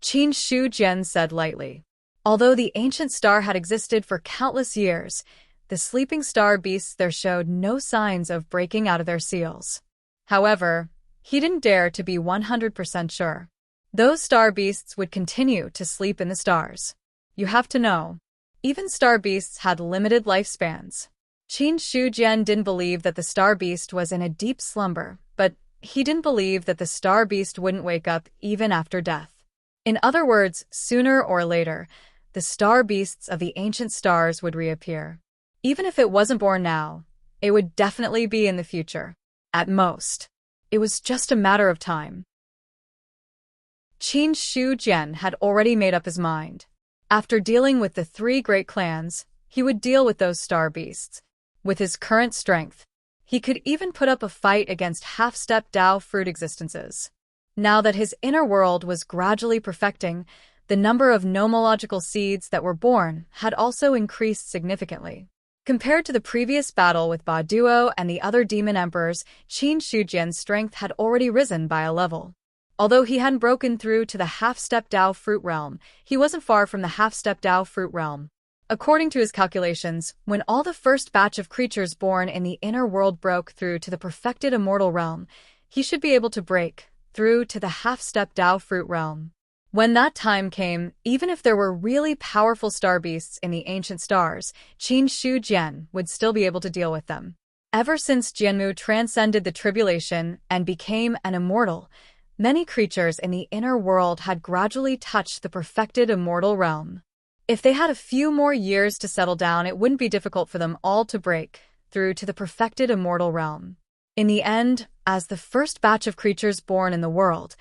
Qin Shujian said lightly. Although the ancient star had existed for countless years, the sleeping star beasts there showed no signs of breaking out of their seals. However, he didn't dare to be 100% sure. Those star beasts would continue to sleep in the stars. You have to know, even star beasts had limited lifespans. Qin Shujian didn't believe that the star beast was in a deep slumber, but he didn't believe that the star beast wouldn't wake up even after death. In other words, sooner or later, the star beasts of the ancient stars would reappear. Even if it wasn't born now, it would definitely be in the future. At most, it was just a matter of time. Qin Shujian had already made up his mind. After dealing with the three great clans, he would deal with those star beasts. With his current strength, he could even put up a fight against half-step Dao fruit existences. Now that his inner world was gradually perfecting, the number of nomological seeds that were born had also increased significantly. Compared to the previous battle with Ba Duo and the other demon emperors, Qin Shujian's strength had already risen by a level. Although he hadn't broken through to the half-step Dao fruit realm, he wasn't far from the half-step Dao fruit realm. According to his calculations, when all the first batch of creatures born in the inner world broke through to the perfected immortal realm, he should be able to break through to the half-step Dao fruit realm. When that time came, even if there were really powerful star beasts in the ancient stars, Qin Shujian would still be able to deal with them. Ever since Jianmu transcended the tribulation and became an immortal, many creatures in the inner world had gradually touched the perfected immortal realm. If they had a few more years to settle down, it wouldn't be difficult for them all to break through to the perfected immortal realm. In the end, as the first batch of creatures born in the world,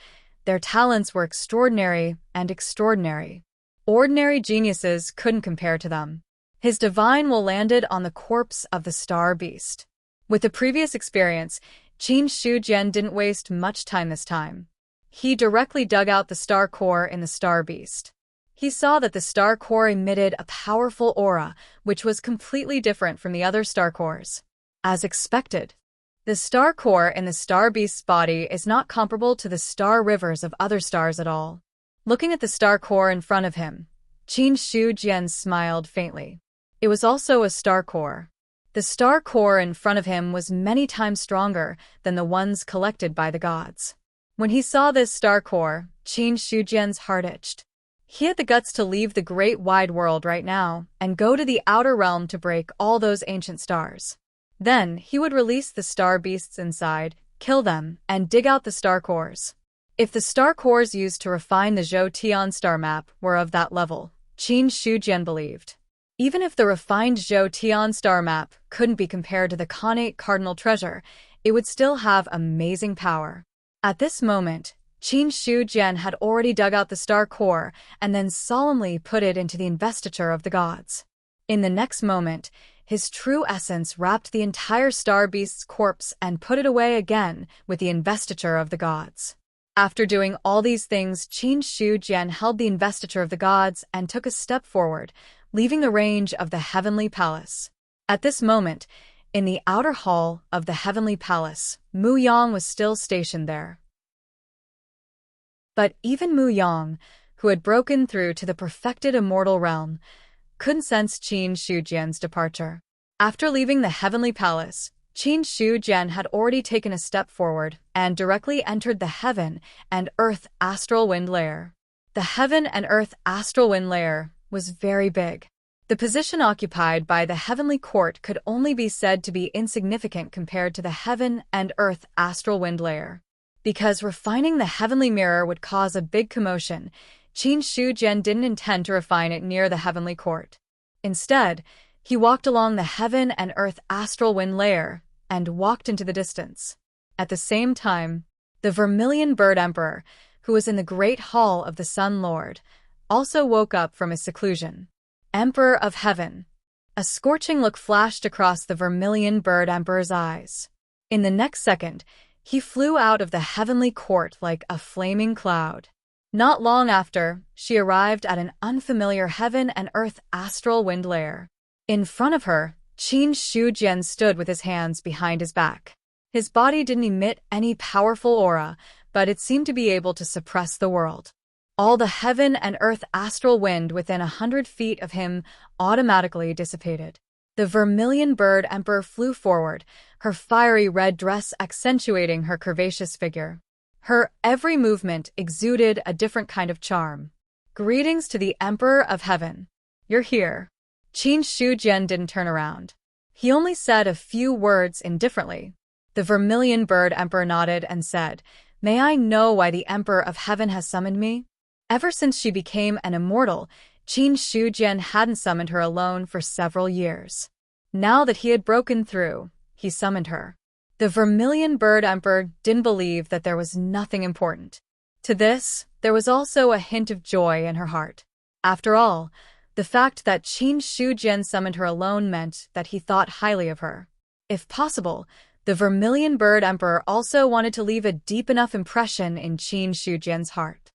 their talents were extraordinary and extraordinary. Ordinary geniuses couldn't compare to them. His divine will landed on the corpse of the star beast. With the previous experience, Qin Shujian didn't waste much time this time. He directly dug out the star core in the star beast. He saw that the star core emitted a powerful aura, which was completely different from the other star cores. As expected, the star core in the star beast's body is not comparable to the star rivers of other stars at all. Looking at the star core in front of him, Qin Shujian smiled faintly. It was also a star core. The star core in front of him was many times stronger than the ones collected by the gods. When he saw this star core, Qin Shujian's heart itched. He had the guts to leave the great wide world right now and go to the outer realm to break all those ancient stars. Then he would release the star beasts inside, kill them, and dig out the star cores. If the star cores used to refine the Zhou Tian star map were of that level, Qin Shujian believed. Even if the refined Zhou Tian star map couldn't be compared to the Khanate Cardinal Treasure, it would still have amazing power. At this moment, Qin Shujian had already dug out the star core and then solemnly put it into the investiture of the gods. In the next moment, his true essence wrapped the entire star beast's corpse and put it away again with the investiture of the gods. After doing all these things, Qin Shujian held the investiture of the gods and took a step forward, leaving the range of the heavenly palace. At this moment, in the outer hall of the heavenly palace, Mu Yang was still stationed there. But even Mu Yang, who had broken through to the perfected immortal realm, couldn't sense Qin Shujian's departure. After leaving the heavenly palace, Qin Shu Jian had already taken a step forward and directly entered the heaven and earth astral wind layer. The heaven and earth astral wind layer was very big. The position occupied by the heavenly court could only be said to be insignificant compared to the heaven and earth astral wind layer. Because refining the heavenly mirror would cause a big commotion, Qin Shu Jian didn't intend to refine it near the heavenly court. Instead, he walked along the heaven and earth astral wind layer and walked into the distance. At the same time, the Vermilion Bird Emperor, who was in the Great Hall of the Sun Lord, also woke up from his seclusion. Emperor of Heaven. A scorching look flashed across the Vermilion Bird Emperor's eyes. In the next second, he flew out of the heavenly court like a flaming cloud. Not long after, she arrived at an unfamiliar heaven and earth astral wind layer. In front of her, Qin Shu Jian stood with his hands behind his back. His body didn't emit any powerful aura, but it seemed to be able to suppress the world. All the heaven and earth astral wind within 100 feet of him automatically dissipated. The Vermilion Bird Emperor flew forward, her fiery red dress accentuating her curvaceous figure. Her every movement exuded a different kind of charm. Greetings to the Emperor of Heaven. You're here. Qin Shu Jian didn't turn around. He only said a few words indifferently. The Vermilion Bird Emperor nodded and said, "May I know why the Emperor of Heaven has summoned me?" Ever since she became an immortal, Qin Shu Jian hadn't summoned her alone for several years. Now that he had broken through, he summoned her. The Vermilion Bird Emperor didn't believe that there was nothing important. To this, there was also a hint of joy in her heart. After all, the fact that Qin Shu Jian summoned her alone meant that he thought highly of her. If possible, the Vermilion Bird Emperor also wanted to leave a deep enough impression in Qin Shu Jian's heart.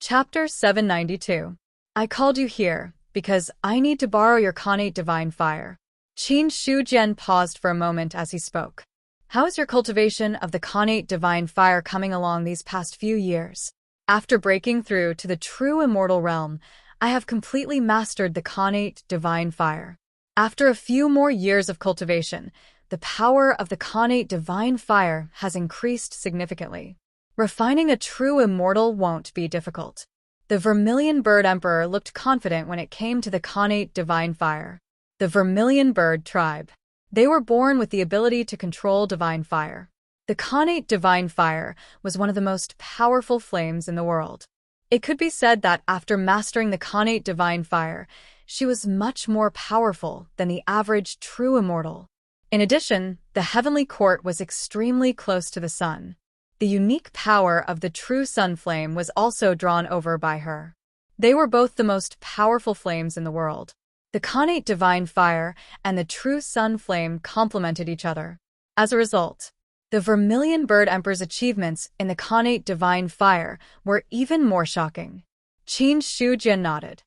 Chapter 792. I called you here because I need to borrow your connate divine fire. Qin Shu Jian paused for a moment as he spoke. How is your cultivation of the connate divine fire coming along these past few years? After breaking through to the true immortal realm, I have completely mastered the connate divine fire. After a few more years of cultivation, the power of the connate divine fire has increased significantly. Refining a true immortal won't be difficult. The Vermilion Bird Emperor looked confident when it came to the connate divine fire. The Vermilion Bird Tribe. They were born with the ability to control divine fire. The connate divine fire was one of the most powerful flames in the world. It could be said that after mastering the connate divine fire, she was much more powerful than the average true immortal. In addition, the heavenly court was extremely close to the sun. The unique power of the true sun flame was also drawn over by her. They were both the most powerful flames in the world. The connate divine fire and the true sun flame complemented each other. As a result, the Vermilion Bird Emperor's achievements in the connate divine fire were even more shocking. Qin Shu Jian nodded.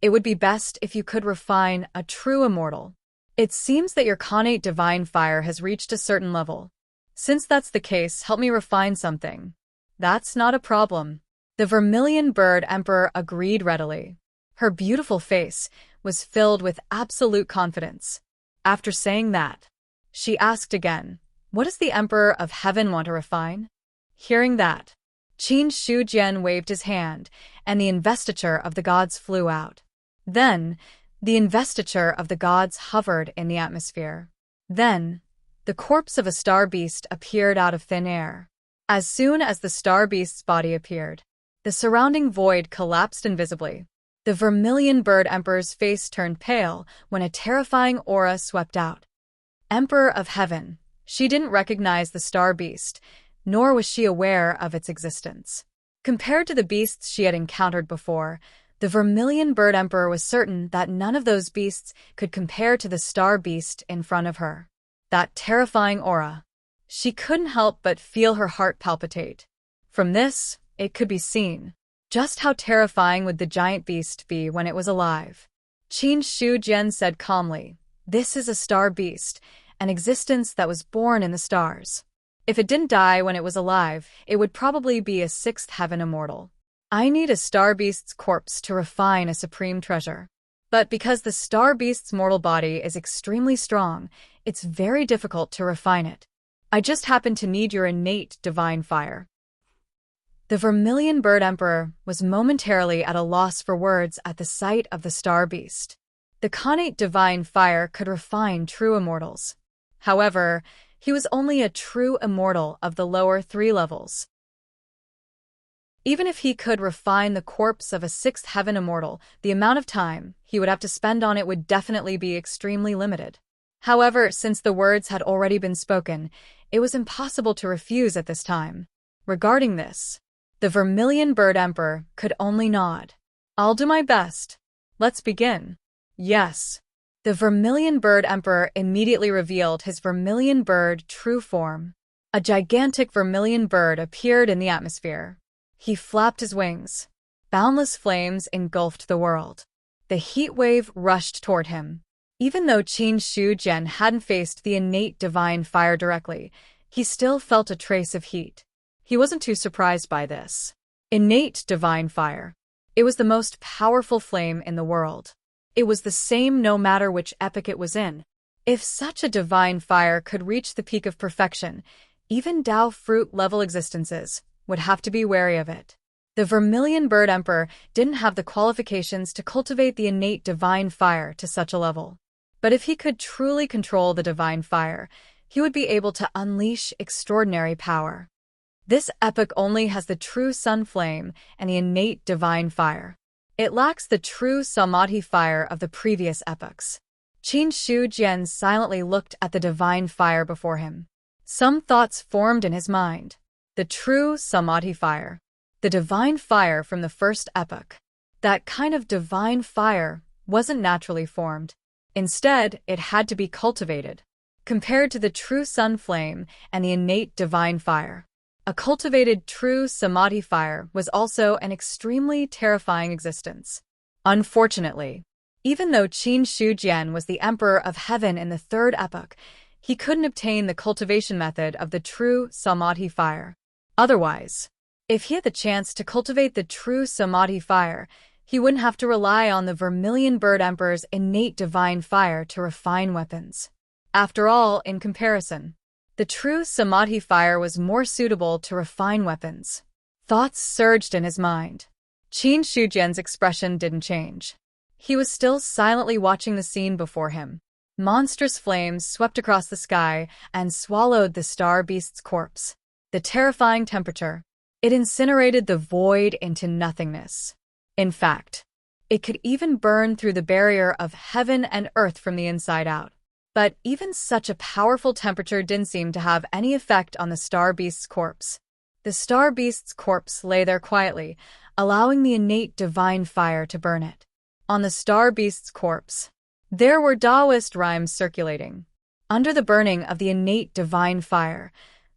It would be best if you could refine a true immortal. It seems that your connate divine fire has reached a certain level. Since that's the case, help me refine something. That's not a problem. The Vermilion Bird Emperor agreed readily. Her beautiful face was filled with absolute confidence. After saying that, she asked again, "What does the Emperor of Heaven want to refine?" Hearing that, Qin Shu Jian waved his hand, and the investiture of the gods flew out. Then, the investiture of the gods hovered in the atmosphere. Then, the corpse of a star beast appeared out of thin air. As soon as the star beast's body appeared, the surrounding void collapsed invisibly. The Vermilion Bird Emperor's face turned pale when a terrifying aura swept out. Emperor of Heaven. She didn't recognize the star beast, nor was she aware of its existence. Compared to the beasts she had encountered before, the Vermilion Bird Emperor was certain that none of those beasts could compare to the star beast in front of her. That terrifying aura. She couldn't help but feel her heart palpitate. From this, it could be seen just how terrifying would the giant beast be when it was alive. Qin Shu Jian said calmly, "This is a star beast, an existence that was born in the stars. If it didn't die when it was alive, it would probably be a sixth heaven immortal. I need a star beast's corpse to refine a supreme treasure." But because the star beast's mortal body is extremely strong, it's very difficult to refine it. I just happen to need your innate divine fire. The Vermilion Bird Emperor was momentarily at a loss for words at the sight of the star beast. The connate divine fire could refine true immortals. However, he was only a true immortal of the lower 3 levels. Even if he could refine the corpse of a 6th heaven immortal, the amount of time he would have to spend on it would definitely be extremely limited. However, since the words had already been spoken, it was impossible to refuse at this time. Regarding this, the Vermilion Bird Emperor could only nod. I'll do my best. Let's begin. Yes. The Vermilion Bird Emperor immediately revealed his vermilion bird true form. A gigantic vermilion bird appeared in the atmosphere. He flapped his wings. Boundless flames engulfed the world. The heat wave rushed toward him. Even though Qin Shu Jian hadn't faced the innate divine fire directly, he still felt a trace of heat. He wasn't too surprised by this. Innate divine fire. It was the most powerful flame in the world. It was the same no matter which epoch it was in. If such a divine fire could reach the peak of perfection, even Dao fruit-level existences would have to be wary of it. The Vermilion Bird Emperor didn't have the qualifications to cultivate the innate divine fire to such a level. But if he could truly control the divine fire, he would be able to unleash extraordinary power. This epoch only has the true sun flame and the innate divine fire. It lacks the true samadhi fire of the previous epochs. Qin Shu Jian silently looked at the divine fire before him. Some thoughts formed in his mind. The true samadhi fire. The divine fire from the first epoch. That kind of divine fire wasn't naturally formed. Instead, it had to be cultivated. Compared to the true sun flame and the innate divine fire, a cultivated true samadhi fire was also an extremely terrifying existence. Unfortunately, even though Qin Shu Jian was the emperor of heaven in the 3rd epoch, he couldn't obtain the cultivation method of the true samadhi fire. Otherwise, if he had the chance to cultivate the true samadhi fire, he wouldn't have to rely on the Vermilion Bird Emperor's innate divine fire to refine weapons. After all, in comparison, the true samadhi fire was more suitable to refine weapons. Thoughts surged in his mind. Qin Shu Jian's expression didn't change. He was still silently watching the scene before him. Monstrous flames swept across the sky and swallowed the star beast's corpse. The terrifying temperature. It incinerated the void into nothingness. In fact, it could even burn through the barrier of heaven and earth from the inside out. But even such a powerful temperature didn't seem to have any effect on the star beast's corpse. The star beast's corpse lay there quietly, allowing the innate divine fire to burn it. On the star beast's corpse, there were Taoist rhymes circulating. Under the burning of the innate divine fire,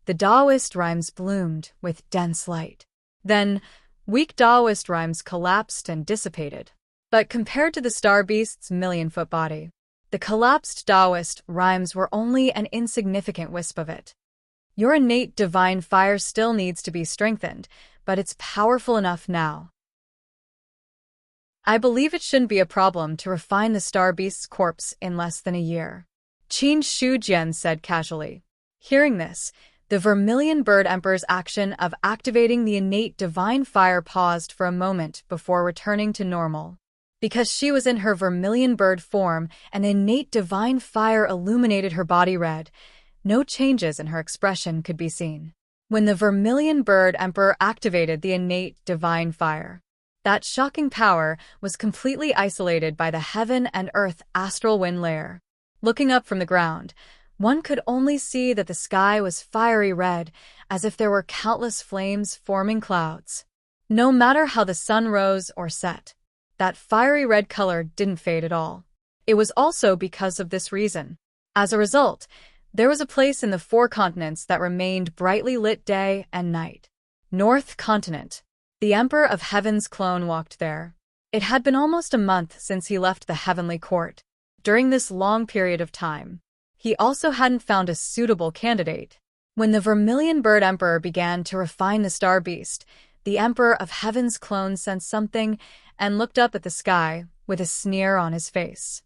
the Taoist rhymes bloomed with dense light. Then, weak Taoist rhymes collapsed and dissipated. But compared to the star beast's million-foot body, the collapsed Taoist rhymes were only an insignificant wisp of it. Your innate divine fire still needs to be strengthened, but it's powerful enough now. I believe it shouldn't be a problem to refine the star beast's corpse in less than a year, Qin Shu Jian said casually. Hearing this, the Vermilion Bird Emperor's action of activating the innate divine fire paused for a moment before returning to normal. Because she was in her vermilion bird form and the innate divine fire illuminated her body red, no changes in her expression could be seen. When the Vermilion Bird Emperor activated the innate divine fire, that shocking power was completely isolated by the heaven and earth astral wind layer. Looking up from the ground, one could only see that the sky was fiery red, as if there were countless flames forming clouds. No matter how the sun rose or set, that fiery red color didn't fade at all. It was also because of this reason. As a result, there was a place in the 4 continents that remained brightly lit day and night. North Continent. The Emperor of Heaven's clone walked there. It had been almost a month since he left the heavenly court. During this long period of time, he also hadn't found a suitable candidate. When the Vermilion Bird Emperor began to refine the star beast, the Emperor of Heaven's clone sensed something and looked up at the sky with a sneer on his face.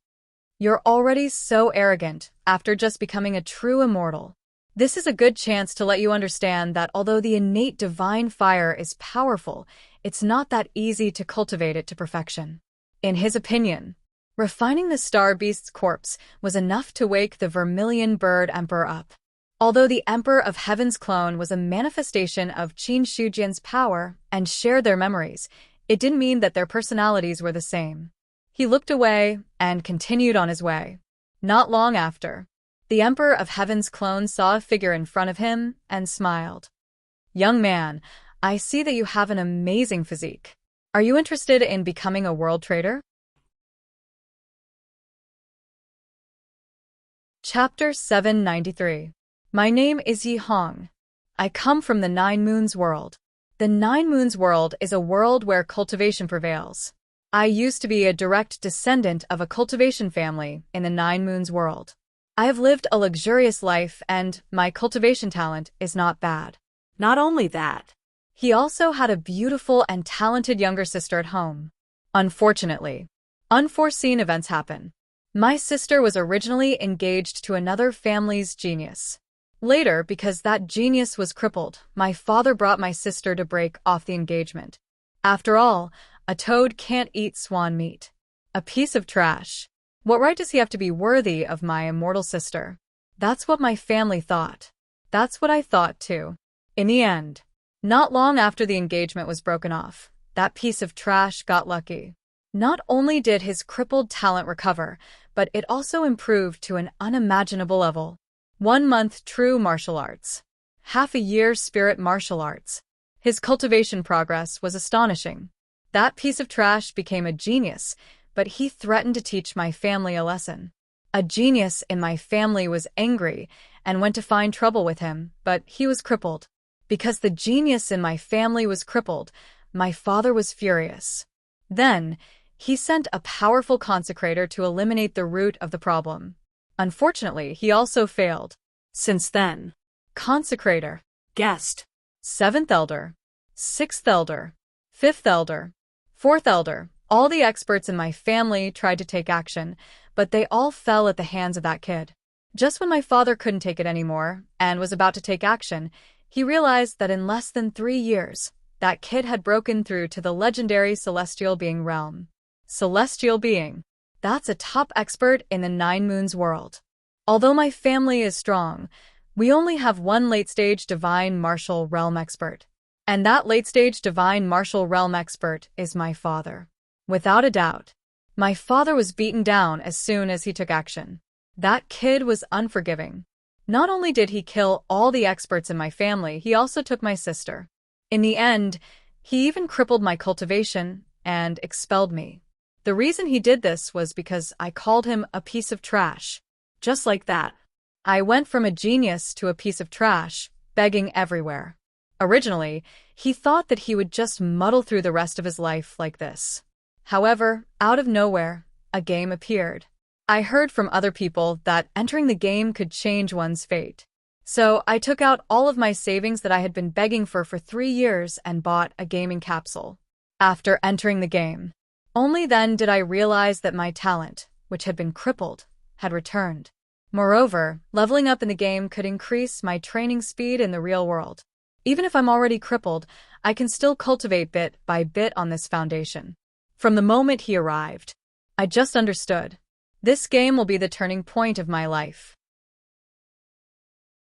"You're already so arrogant after just becoming a true immortal. This is a good chance to let you understand that although the innate divine fire is powerful, it's not that easy to cultivate it to perfection." In his opinion, refining the star beast's corpse was enough to wake the vermilion bird emperor up. Although the Emperor of Heaven's clone was a manifestation of Qin Shujian's power and shared their memories, it didn't mean that their personalities were the same. He looked away and continued on his way. Not long after, the Emperor of Heaven's clone saw a figure in front of him and smiled. "Young man, I see that you have an amazing physique. Are you interested in becoming a world trader?" Chapter 793. My name is Yi Hong. I come from the Nine Moons world. The Nine Moons world is a world where cultivation prevails. I used to be a direct descendant of a cultivation family in the Nine Moons world. I have lived a luxurious life and my cultivation talent is not bad. Not only that, He also had a beautiful and talented younger sister at home. Unfortunately, unforeseen events happen. My sister was originally engaged to another family's genius. Later, because that genius was crippled, my father brought my sister to break off the engagement. After all, a toad can't eat swan meat. A piece of trash. What right does he have to be worthy of my immortal sister? That's what my family thought. That's what I thought too. In the end, not long after the engagement was broken off, that piece of trash got lucky. Not only did his crippled talent recover, but it also improved to an unimaginable level. 1 month true martial arts. Half a year spirit martial arts. His cultivation progress was astonishing. That piece of trash became a genius, but he threatened to teach my family a lesson. A genius in my family was angry and went to find trouble with him, but he was crippled. Because the genius in my family was crippled, my father was furious. Then, he sent a powerful consecrator to eliminate the root of the problem. Unfortunately, he also failed. Since then, Consecrator, guest, 7th Elder, 6th Elder, 5th Elder, 4th Elder, all the experts in my family tried to take action, but they all fell at the hands of that kid. Just when my father couldn't take it anymore and was about to take action, he realized that in less than 3 years, that kid had broken through to the legendary Celestial Being realm. Celestial Being. That's a top expert in the Nine Moons world. Although my family is strong, we only have one late-stage Divine Martial Realm expert. And that late-stage Divine Martial Realm expert is my father. Without a doubt, my father was beaten down as soon as he took action. That kid was unforgiving. Not only did he kill all the experts in my family, he also took my sister. In the end, he even crippled my cultivation and expelled me. The reason he did this was because I called him a piece of trash. Just like that, I went from a genius to a piece of trash, begging everywhere. Originally, he thought that he would just muddle through the rest of his life like this. However, out of nowhere, a game appeared. I heard from other people that entering the game could change one's fate. So I took out all of my savings that I had been begging for 3 years and bought a gaming capsule. After entering the game, only then did I realize that my talent, which had been crippled, had returned. Moreover, leveling up in the game could increase my training speed in the real world. Even if I'm already crippled, I can still cultivate bit by bit on this foundation. From the moment he arrived, I just understood. This game will be the turning point of my life.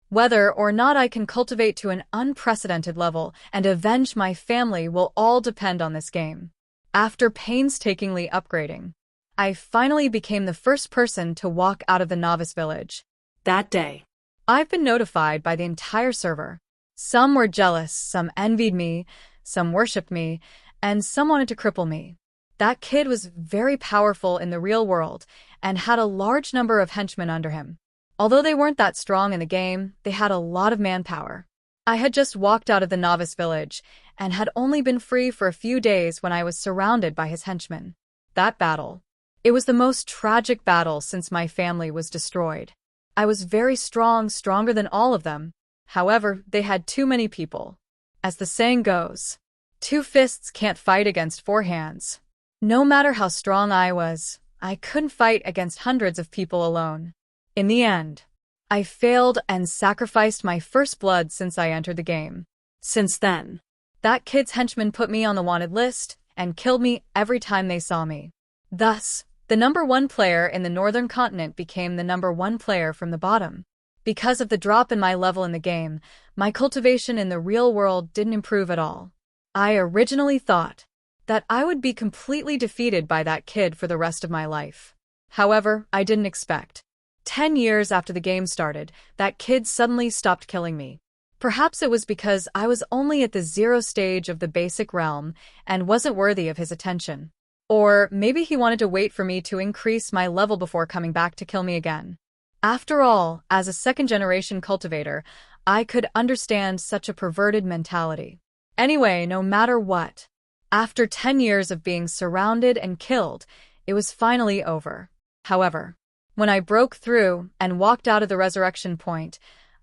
Whether or not I can cultivate to an unprecedented level and avenge my family will all depend on this game. After painstakingly upgrading, I finally became the first person to walk out of the novice village. That day, I've been notified by the entire server. Some were jealous, some envied me, some worshipped me, and some wanted to cripple me. That kid was very powerful in the real world and had a large number of henchmen under him. Although they weren't that strong in the game, they had a lot of manpower. I had just walked out of the novice village and had only been free for a few days when I was surrounded by his henchmen. That battle. It was the most tragic battle since my family was destroyed. I was very strong, stronger than all of them. However, they had too many people. As the saying goes, 2 fists can't fight against 4 hands. No matter how strong I was, I couldn't fight against hundreds of people alone. In the end, I failed and sacrificed my first blood since I entered the game. Since then, That kid's henchmen put me on the wanted list and killed me every time they saw me. Thus, the #1 player in the northern continent became the #1 player from the bottom. Because of the drop in my level in the game, my cultivation in the real world didn't improve at all. I originally thought that I would be completely defeated by that kid for the rest of my life. However, I didn't expect. 10 years after the game started, that kid suddenly stopped killing me. Perhaps it was because I was only at the 0 stage of the basic realm and wasn't worthy of his attention. Or maybe he wanted to wait for me to increase my level before coming back to kill me again. After all, as a second-generation cultivator, I could understand such a perverted mentality. Anyway, no matter what, after 10 years of being surrounded and killed, it was finally over. However, when I broke through and walked out of the resurrection point,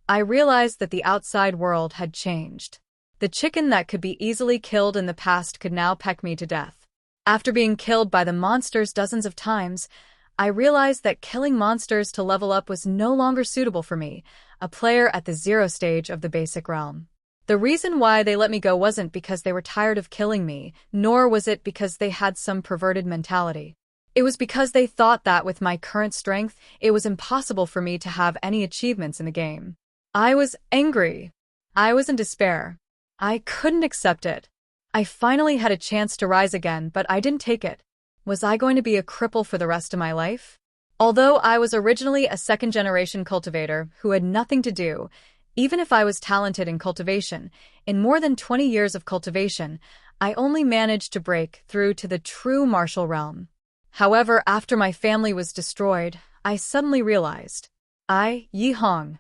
I realized that the outside world had changed. The chicken that could be easily killed in the past could now peck me to death. After being killed by the monsters dozens of times, I realized that killing monsters to level up was no longer suitable for me, a player at the 0 stage of the basic realm. The reason why they let me go wasn't because they were tired of killing me, nor was it because they had some perverted mentality. It was because they thought that with my current strength, it was impossible for me to have any achievements in the game. I was angry. I was in despair. I couldn't accept it. I finally had a chance to rise again, but I didn't take it. Was I going to be a cripple for the rest of my life? Although I was originally a second-generation cultivator who had nothing to do, even if I was talented in cultivation, in more than 20 years of cultivation, I only managed to break through to the true martial realm. However, after my family was destroyed, I suddenly realized, Yi Hong.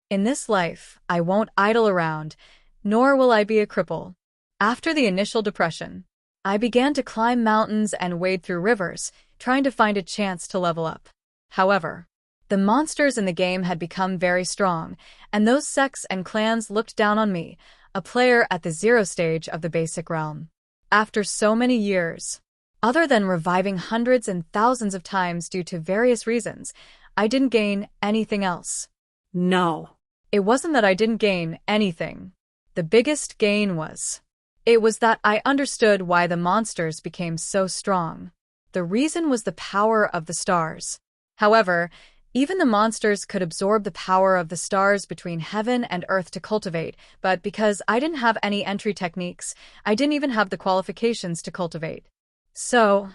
In this life, I won't idle around, nor will I be a cripple. After the initial depression, I began to climb mountains and wade through rivers, trying to find a chance to level up. However, the monsters in the game had become very strong, and those sects and clans looked down on me, a player at the 0 stage of the basic realm. After so many years, other than reviving hundreds and thousands of times due to various reasons, I didn't gain anything else. no. It wasn't that I didn't gain anything. The biggest gain was that I understood why the monsters became so strong. The reason was the power of the stars. However, even the monsters could absorb the power of the stars between heaven and earth to cultivate, but because I didn't have any entry techniques, I didn't even have the qualifications to cultivate. So,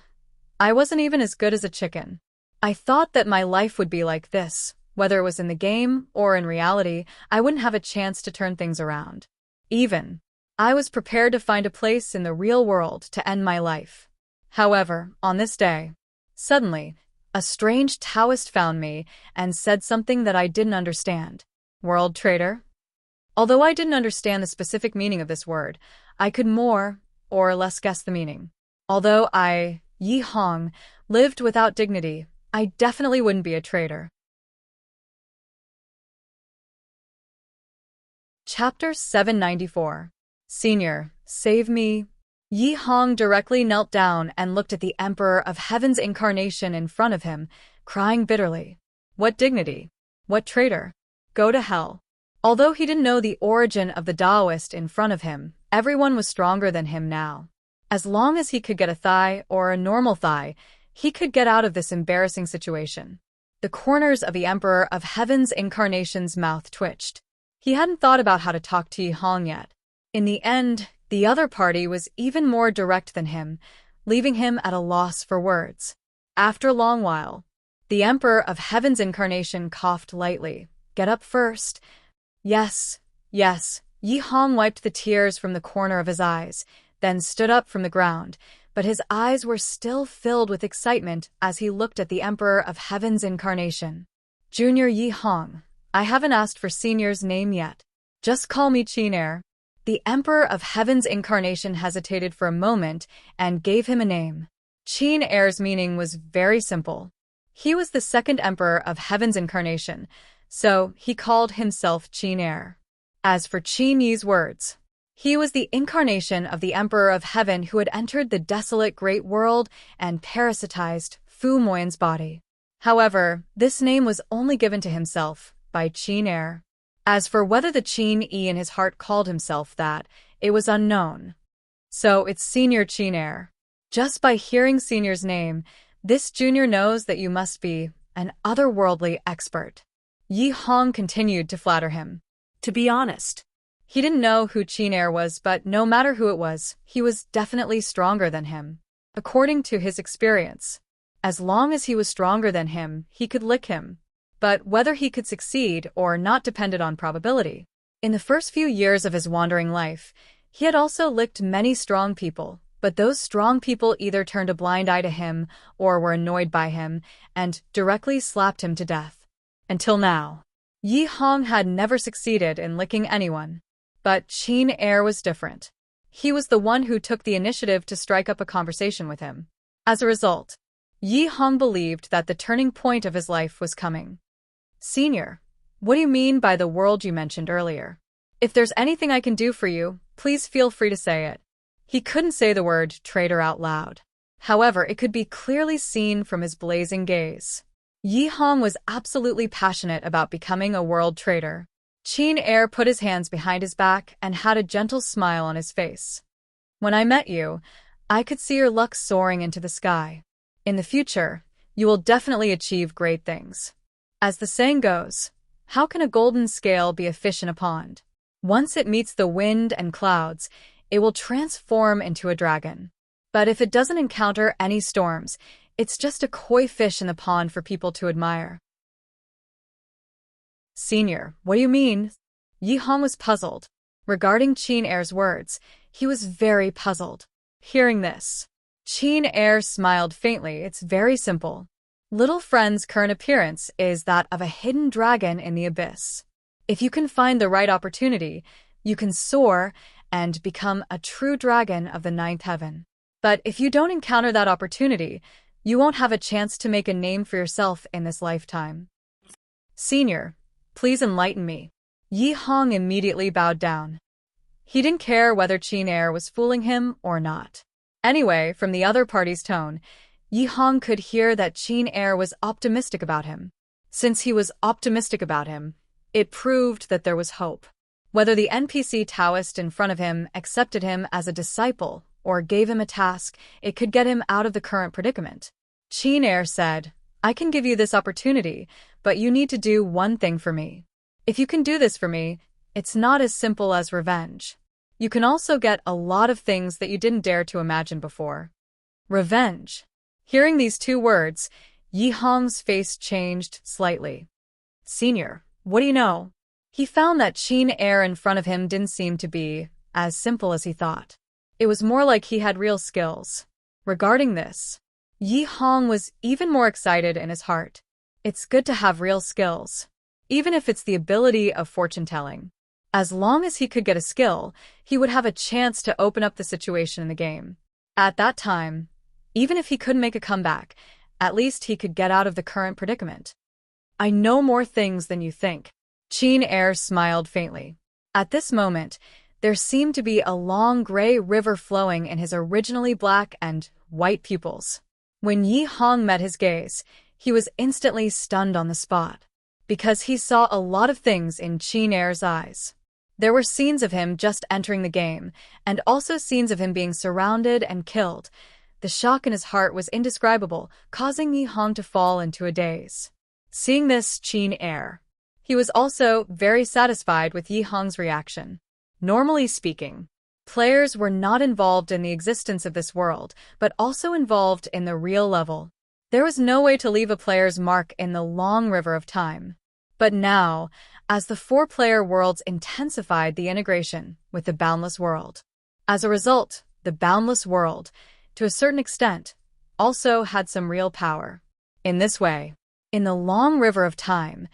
I wasn't even as good as a chicken. I thought that my life would be like this. Whether it was in the game or in reality, I wouldn't have a chance to turn things around. I was prepared to find a place in the real world to end my life. However, on this day, suddenly, a strange Taoist found me and said something that I didn't understand. World Trader? Although I didn't understand the specific meaning of this word, I could more or less guess the meaning. Although Yi Hong, lived without dignity, I definitely wouldn't be a traitor. Chapter 794. Senior, save me. Yi Hong directly knelt down and looked at the Emperor of Heaven's incarnation in front of him, crying bitterly. What dignity? What traitor? Go to hell. Although he didn't know the origin of the Taoist in front of him, everyone was stronger than him now. As long as he could get a thigh or a normal thigh, he could get out of this embarrassing situation. The corners of the Emperor of Heaven's incarnation's mouth twitched. He hadn't thought about how to talk to Yi Hong yet. In the end, the other party was even more direct than him, leaving him at a loss for words. After a long while, the Emperor of Heaven's incarnation coughed lightly. Get up first. Yes. Yi Hong wiped the tears from the corner of his eyes, then stood up from the ground, but his eyes were still filled with excitement as he looked at the Emperor of Heaven's incarnation. Junior Yi Hong, I haven't asked for Senior's name yet. Just call me Qin. The Emperor of Heaven's incarnation hesitated for a moment and gave him a name. Qin's meaning was very simple. He was the second Emperor of Heaven's incarnation, so he called himself Qin. As for Qin Yi's words, He was the incarnation of the Emperor of Heaven who had entered the desolate great world and parasitized Fu Moyan's body. However, this name was only given to himself by Qin Er. As for whether the Qin E in his heart called himself that, it was unknown. So it's Senior Qin Er. Just by hearing Senior's name, this junior knows that you must be an otherworldly expert. Yi Hong continued to flatter him. To be honest, He didn't know who Qin Er was, but no matter who it was, he was definitely stronger than him. According to his experience, as long as he was stronger than him, he could lick him. But whether he could succeed or not depended on probability. In the first few years of his wandering life, he had also licked many strong people, but those strong people either turned a blind eye to him or were annoyed by him and directly slapped him to death. Until now, Yi Hong had never succeeded in licking anyone. But Qin Er was different. He was the one who took the initiative to strike up a conversation with him. As a result, Yi Hong believed that the turning point of his life was coming. Senior, what do you mean by the world you mentioned earlier? If there's anything I can do for you, please feel free to say it. He couldn't say the word traitor out loud. However, it could be clearly seen from his blazing gaze. Yi Hong was absolutely passionate about becoming a world trader. Qin Er put his hands behind his back and had a gentle smile on his face. When I met you, I could see your luck soaring into the sky. In the future, you will definitely achieve great things. As the saying goes, how can a golden scale be a fish in a pond? Once it meets the wind and clouds, it will transform into a dragon. But if it doesn't encounter any storms, it's just a koi fish in the pond for people to admire. Senior, what do you mean? Yi Hong was puzzled. Regarding Qin Er's words, he was very puzzled. Hearing this, Qin Er smiled faintly. It's very simple. Little friend's current appearance is that of a hidden dragon in the abyss. If you can find the right opportunity, you can soar and become a true dragon of the ninth heaven. But if you don't encounter that opportunity, you won't have a chance to make a name for yourself in this lifetime. Senior, please enlighten me. Yi Hong immediately bowed down. He didn't care whether Qin Er was fooling him or not. Anyway, from the other party's tone, Yi Hong could hear that Qin Er was optimistic about him. Since he was optimistic about him, it proved that there was hope. Whether the NPC Taoist in front of him accepted him as a disciple or gave him a task, it could get him out of the current predicament. Qin Er said, I can give you this opportunity, but you need to do one thing for me. If you can do this for me, it's not as simple as revenge. You can also get a lot of things that you didn't dare to imagine before. Revenge. Hearing these two words, Yi Hong's face changed slightly. Senior, what do you know? He found that Qin Er in front of him didn't seem to be as simple as he thought. It was more like he had real skills. Regarding this, Yi Hong was even more excited in his heart. It's good to have real skills, even if it's the ability of fortune-telling. As long as he could get a skill, he would have a chance to open up the situation in the game. At that time, even if he couldn't make a comeback, at least he could get out of the current predicament. I know more things than you think. Qin Er smiled faintly. At this moment, there seemed to be a long gray river flowing in his originally black and white pupils. When Yi Hong met his gaze, he was instantly stunned on the spot, because he saw a lot of things in Qin Er's eyes. There were scenes of him just entering the game, and also scenes of him being surrounded and killed. The shock in his heart was indescribable, causing Yi Hong to fall into a daze. Seeing this, Qin Er, he was also very satisfied with Yi Hong's reaction. Normally speaking, players were not involved in the existence of this world, but also involved in the real level. There was no way to leave a player's mark in the long river of time. But now, as the four-player worlds intensified the integration with the boundless world. As a result, the boundless world, to a certain extent, also had some real power. In this way, in the long river of time,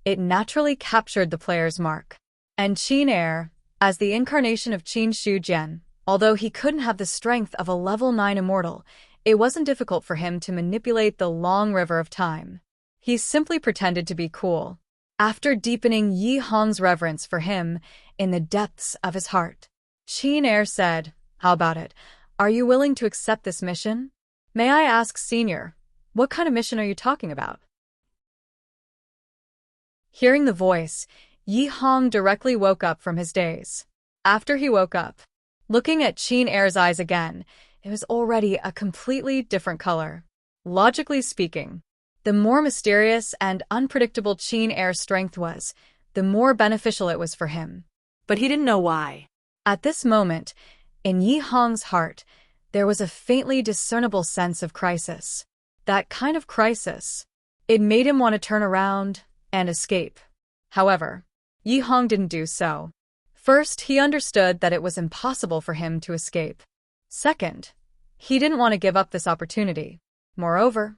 it naturally captured the player's mark. And Qin Er, as the incarnation of Qin Shu Jian, although he couldn't have the strength of a level 9 immortal, it wasn't difficult for him to manipulate the long river of time. He simply pretended to be cool. After deepening Yi Hong's reverence for him in the depths of his heart, Qin Air said, "How about it? Are you willing to accept this mission?" "May I ask, Senior, what kind of mission are you talking about?" Hearing the voice, Yi Hong directly woke up from his daze. After he woke up, looking at Qin Air's eyes again, it was already a completely different color. Logically speaking, the more mysterious and unpredictable Qin Air's strength was, the more beneficial it was for him. But he didn't know why. At this moment, in Yi Hong's heart, there was a faintly discernible sense of crisis. That kind of crisis. It made him want to turn around and escape. However, Yi Hong didn't do so. First, he understood that it was impossible for him to escape. Second, he didn't want to give up this opportunity. Moreover,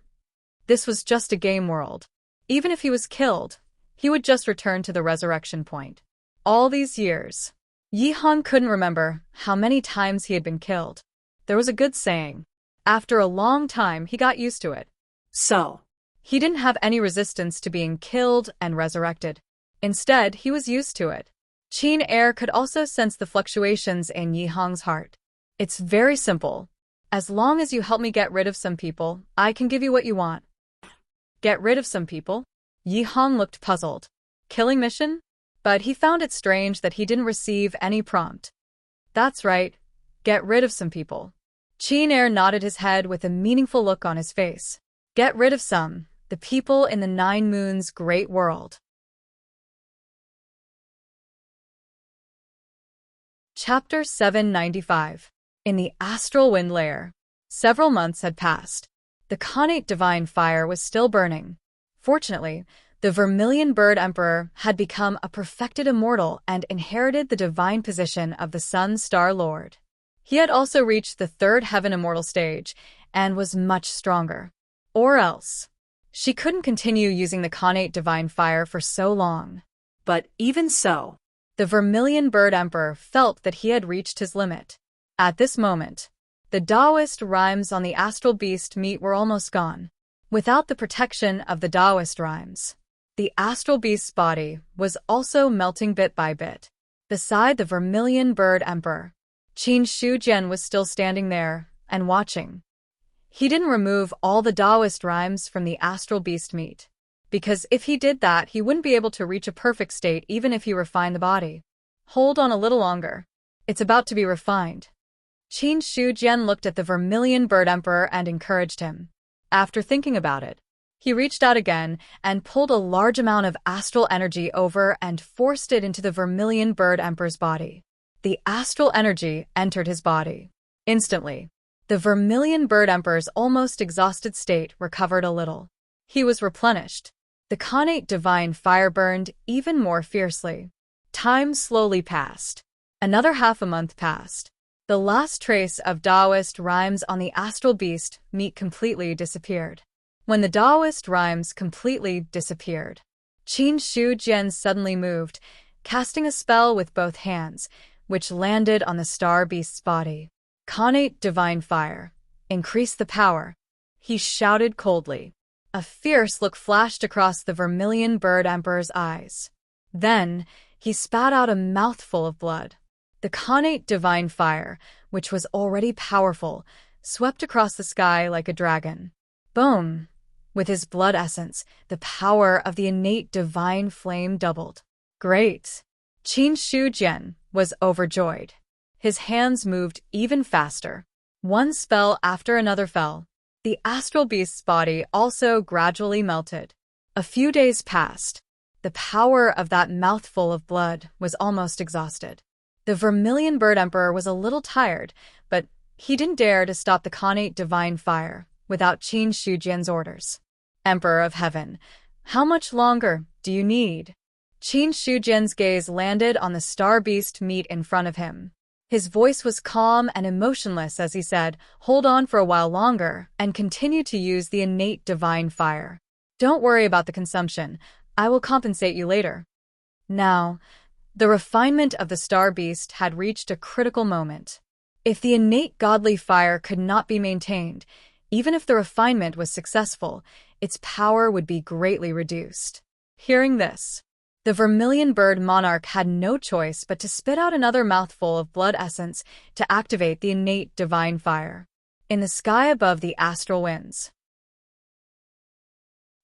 this was just a game world. Even if he was killed, he would just return to the resurrection point. All these years, Yi Hong couldn't remember how many times he had been killed. There was a good saying. After a long time, he got used to it. So, he didn't have any resistance to being killed and resurrected. Instead, he was used to it. Qin Air could also sense the fluctuations in Yi Hong's heart. It's very simple. As long as you help me get rid of some people, I can give you what you want. Get rid of some people? Yi Hong looked puzzled. Killing mission? But he found it strange that he didn't receive any prompt. That's right. Get rid of some people. Qin Air nodded his head with a meaningful look on his face. Get rid of some, the people in the Nine Moons' great world. Chapter 795. In the astral wind layer. Several months had passed. The connate divine fire was still burning. Fortunately, the Vermilion Bird Emperor had become a perfected immortal and inherited the divine position of the Sun Star Lord. He had also reached the third heaven immortal stage and was much stronger. Or else, she couldn't continue using the connate divine fire for so long. But even so, the Vermilion Bird Emperor felt that he had reached his limit. At this moment, the Taoist rhymes on the astral beast meat were almost gone. Without the protection of the Taoist rhymes, the astral beast's body was also melting bit by bit. Beside the Vermilion Bird Emperor, Qin Shujian was still standing there and watching. He didn't remove all the Taoist rhymes from the astral beast meat, because if he did that, he wouldn't be able to reach a perfect state even if he refined the body. Hold on a little longer. It's about to be refined. Qin Shujian looked at the Vermilion Bird Emperor and encouraged him. After thinking about it, he reached out again and pulled a large amount of astral energy over and forced it into the Vermilion Bird Emperor's body. The astral energy entered his body. Instantly, the Vermilion Bird Emperor's almost exhausted state recovered a little. He was replenished. The connate divine fire burned even more fiercely. Time slowly passed. Another half a month passed. The last trace of Taoist rhymes on the astral beast meat completely disappeared. When the Taoist rhymes completely disappeared, Qin Shujian suddenly moved, casting a spell with both hands, which landed on the star beast's body. Connate divine fire. Increase the power. He shouted coldly. A fierce look flashed across the Vermilion Bird Emperor's eyes. Then, he spat out a mouthful of blood. The connate divine fire, which was already powerful, swept across the sky like a dragon. Boom! With his blood essence, the power of the innate divine flame doubled. Great! Qin Shujian was overjoyed. His hands moved even faster. One spell after another fell. The astral beast's body also gradually melted. A few days passed. The power of that mouthful of blood was almost exhausted. The Vermilion Bird Emperor was a little tired, but he didn't dare to stop the connate divine fire without Qin Shujian's orders. Emperor of Heaven, how much longer do you need? Qin Shujian's gaze landed on the star beast meat in front of him. His voice was calm and emotionless as he said, hold on for a while longer and continue to use the innate divine fire. Don't worry about the consumption. I will compensate you later. Now, the refinement of the star beast had reached a critical moment. If the innate godly fire could not be maintained, even if the refinement was successful, its power would be greatly reduced. Hearing this, The vermilion bird monarch had no choice but to spit out another mouthful of blood essence to activate the innate divine fire. In the sky above the astral winds.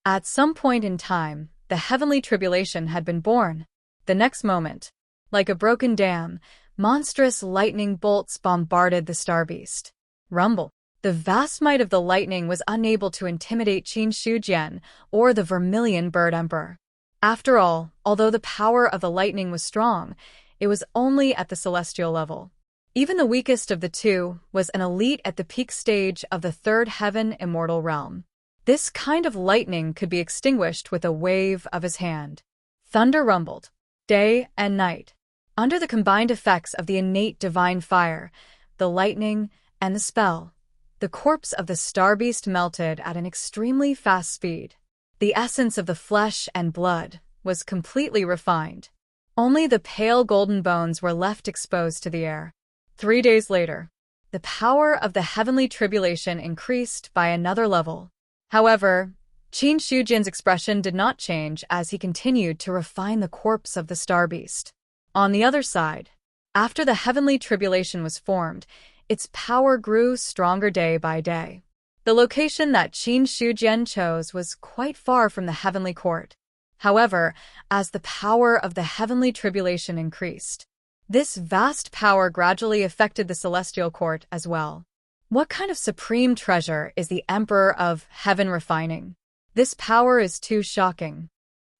At some point in time, the heavenly tribulation had been born. The next moment, like a broken dam, monstrous lightning bolts bombarded the star beast. Rumble. The vast might of the lightning was unable to intimidate Qin Shujian or the vermilion bird emperor. After all, although the power of the lightning was strong, it was only at the celestial level. Even the weakest of the two was an elite at the peak stage of the third heaven immortal realm. This kind of lightning could be extinguished with a wave of his hand. Thunder rumbled, day and night. Under the combined effects of the innate divine fire, the lightning, and the spell, the corpse of the star beast melted at an extremely fast speed. The essence of the flesh and blood was completely refined. Only the pale golden bones were left exposed to the air. 3 days later, the power of the heavenly tribulation increased by another level. However, Qin Shujian's expression did not change as he continued to refine the corpse of the star beast. On the other side, after the heavenly tribulation was formed, its power grew stronger day by day. The location that Qin Shujian chose was quite far from the heavenly court. However, as the power of the heavenly tribulation increased, this vast power gradually affected the celestial court as well. What kind of supreme treasure is the Emperor of Heaven refining? This power is too shocking.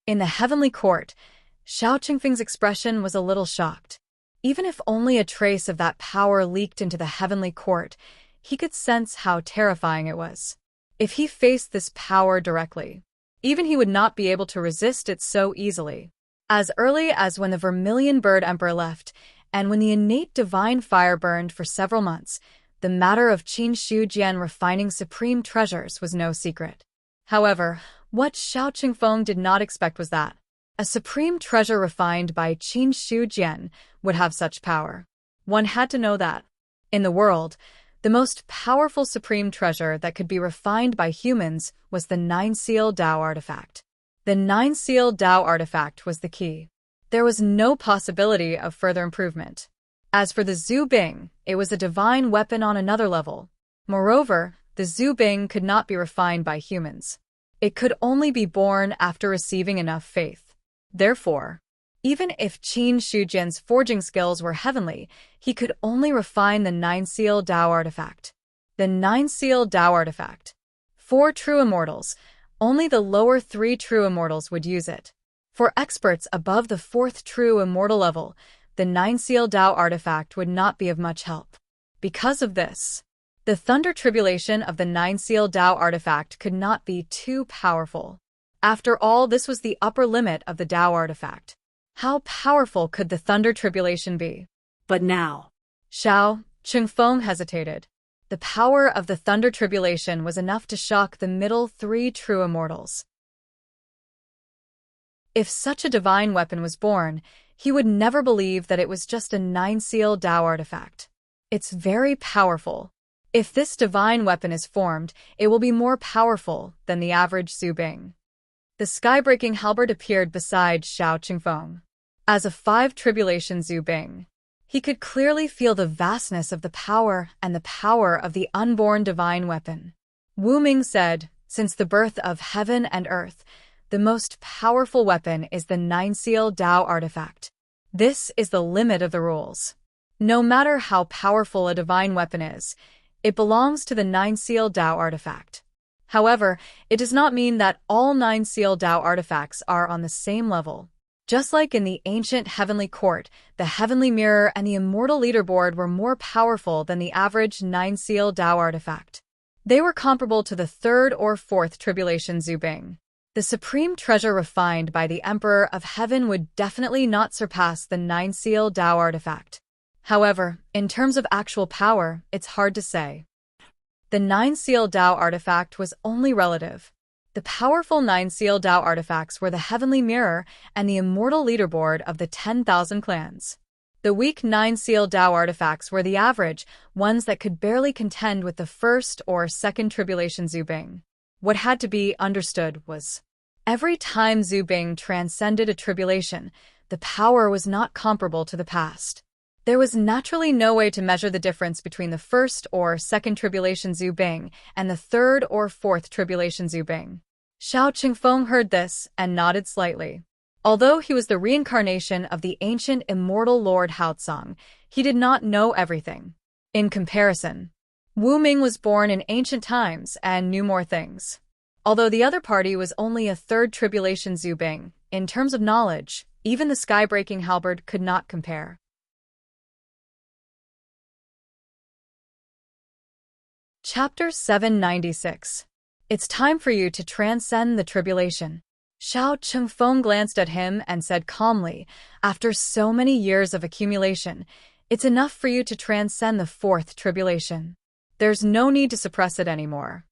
In the heavenly court, Xiao Qingfeng's expression was a little shocked. Even if only a trace of that power leaked into the heavenly court, he could sense how terrifying it was. If he faced this power directly, even he would not be able to resist it so easily. As early as when the vermilion bird emperor left, and when the innate divine fire burned for several months, the matter of Qin Shujian refining supreme treasures was no secret. However, what Xiao Qingfeng did not expect was that a supreme treasure refined by Qin Shujian would have such power. One had to know that, in the world, the most powerful supreme treasure that could be refined by humans was the Nine-Seal Dao artifact. The Nine-Seal Dao artifact was the key. There was no possibility of further improvement. As for the Zhu Bing, it was a divine weapon on another level. Moreover, the Zhu Bing could not be refined by humans. It could only be born after receiving enough faith. Therefore, even if Qin Shujian's forging skills were heavenly, he could only refine the Nine-Seal Dao artifact. The Nine-Seal Dao artifact. 4 true immortals, only the lower 3 true immortals would use it. For experts above the 4th true immortal level, the Nine-Seal Dao artifact would not be of much help. Because of this, the thunder tribulation of the Nine-Seal Dao artifact could not be too powerful. After all, this was the upper limit of the Dao artifact. How powerful could the thunder tribulation be? But now, Xiao Qingfeng hesitated. The power of the thunder tribulation was enough to shock the middle 3 true immortals. If such a divine weapon was born, he would never believe that it was just a Nine-Seal Dao artifact. It's very powerful. If this divine weapon is formed, it will be more powerful than the average Zhu Bing. The sky-breaking halberd appeared beside Xiao Qingfeng. As a 5 tribulation Zhu Bing, he could clearly feel the vastness of the power and the power of the unborn divine weapon. Wu Ming said, since the birth of heaven and earth, the most powerful weapon is the Nine-Seal Dao artifact. This is the limit of the rules. No matter how powerful a divine weapon is, it belongs to the Nine-Seal Dao artifact. However, it does not mean that all Nine-Seal Dao artifacts are on the same level. Just like in the ancient heavenly court, the heavenly mirror and the immortal leaderboard were more powerful than the average Nine-Seal Dao artifact. They were comparable to the 3rd or 4th tribulation Zhu Bing. The supreme treasure refined by the Emperor of Heaven would definitely not surpass the Nine-Seal Dao artifact. However, in terms of actual power, it's hard to say. The Nine-Seal Dao artifact was only relative. The powerful Nine-Seal Dao artifacts were the heavenly mirror and the immortal leaderboard of the 10,000 clans. The weak Nine-Seal Dao artifacts were the average, ones that could barely contend with the 1st or 2nd tribulation Zhu Bing. What had to be understood was, Every time Zhu Bing transcended a tribulation, the power was not comparable to the past. There was naturally no way to measure the difference between the first or second tribulation Zhu Bing and the third or fourth tribulation Zhu Bing. Xiao Qingfeng heard this and nodded slightly. Although he was the reincarnation of the ancient immortal Lord Haozong, he did not know everything. In comparison, Wu Ming was born in ancient times and knew more things. Although the other party was only a third tribulation Zhu Bing, in terms of knowledge, even the sky-breaking halberd could not compare. Chapter 796. It's time for you to transcend the tribulation. Xiao Qingfeng glanced at him and said calmly, after so many years of accumulation, it's enough for you to transcend the fourth tribulation. There's no need to suppress it anymore.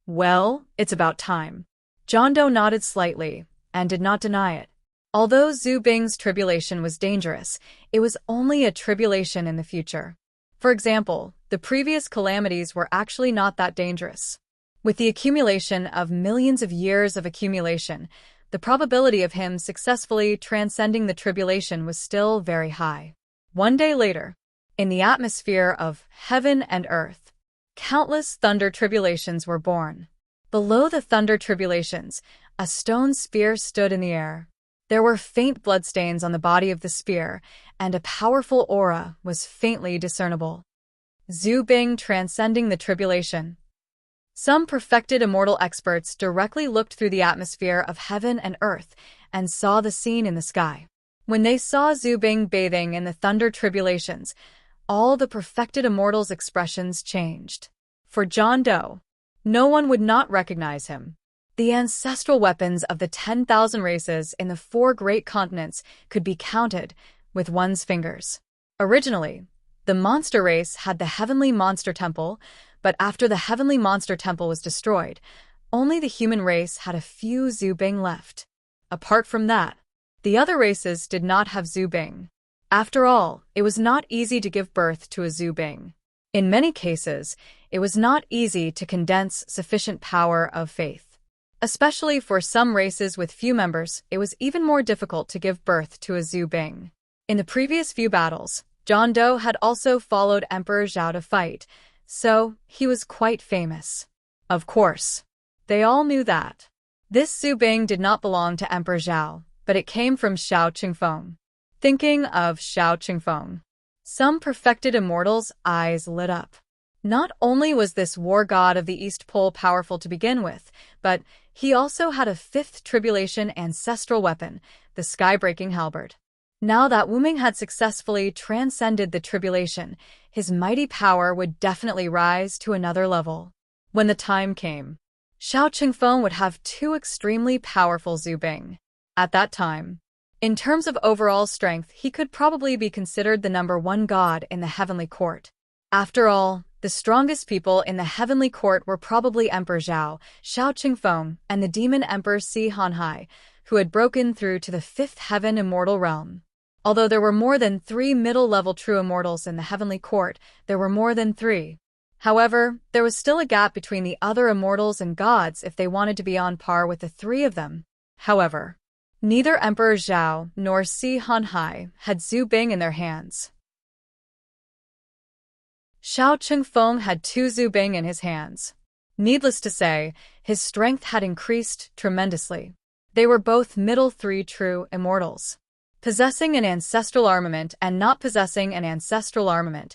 Well, it's about time. John Doe nodded slightly and did not deny it. Although Zhu Bing's tribulation was dangerous, it was only a tribulation in the future. For example, the previous calamities were actually not that dangerous. With the accumulation of millions of years of accumulation, the probability of him successfully transcending the tribulation was still very high. One day later, in the atmosphere of heaven and earth, countless thunder tribulations were born. Below the thunder tribulations, a stone spear stood in the air. There were faint bloodstains on the body of the spear, and a powerful aura was faintly discernible. Zhu Bing transcending the tribulation. Some perfected immortal experts directly looked through the atmosphere of heaven and earth and saw the scene in the sky. When they saw Zhu Bing bathing in the thunder tribulations, all the perfected immortals' expressions changed. For John Doe, no one would not recognize him. The ancestral weapons of the 10,000 races in the 4 great continents could be counted with one's fingers. Originally, the monster race had the Heavenly Monster Temple, but after the Heavenly Monster Temple was destroyed, only the human race had a few Zhu Bing left. Apart from that, the other races did not have Zhu Bing. After all, it was not easy to give birth to a Zhu Bing. In many cases, it was not easy to condense sufficient power of faith. Especially for some races with few members, it was even more difficult to give birth to a Zhu Bing. In the previous few battles, John Doe had also followed Emperor Zhao to fight, so he was quite famous. Of course, they all knew that. This Zhu Bing did not belong to Emperor Zhao, but it came from Xiao Qingfeng. Thinking of Xiao Qingfeng, some perfected immortals' eyes lit up. Not only was this war god of the East Pole powerful to begin with, but he also had a 5th tribulation ancestral weapon, the sky-breaking halberd. Now that Wu Ming had successfully transcended the tribulation, his mighty power would definitely rise to another level. When the time came, Xiao Qingfeng would have 2 extremely powerful Zhu Bing. At that time, in terms of overall strength, he could probably be considered the #1 god in the heavenly court. After all, the strongest people in the heavenly court were probably Emperor Zhao, Xiao Qingfeng, and the demon Emperor Si Hanhai, who had broken through to the 5th heaven immortal realm. Although there were more than 3 middle-level true immortals in the heavenly court, there were more than 3. However, there was still a gap between the other immortals and gods if they wanted to be on par with the 3 of them. However, neither Emperor Zhao nor Si Hanhai had Zhu Bing in their hands. Xiao Qingfeng had 2 Zhu Bing in his hands. Needless to say, his strength had increased tremendously. They were both middle 3 true immortals. Possessing an ancestral armament and not possessing an ancestral armament,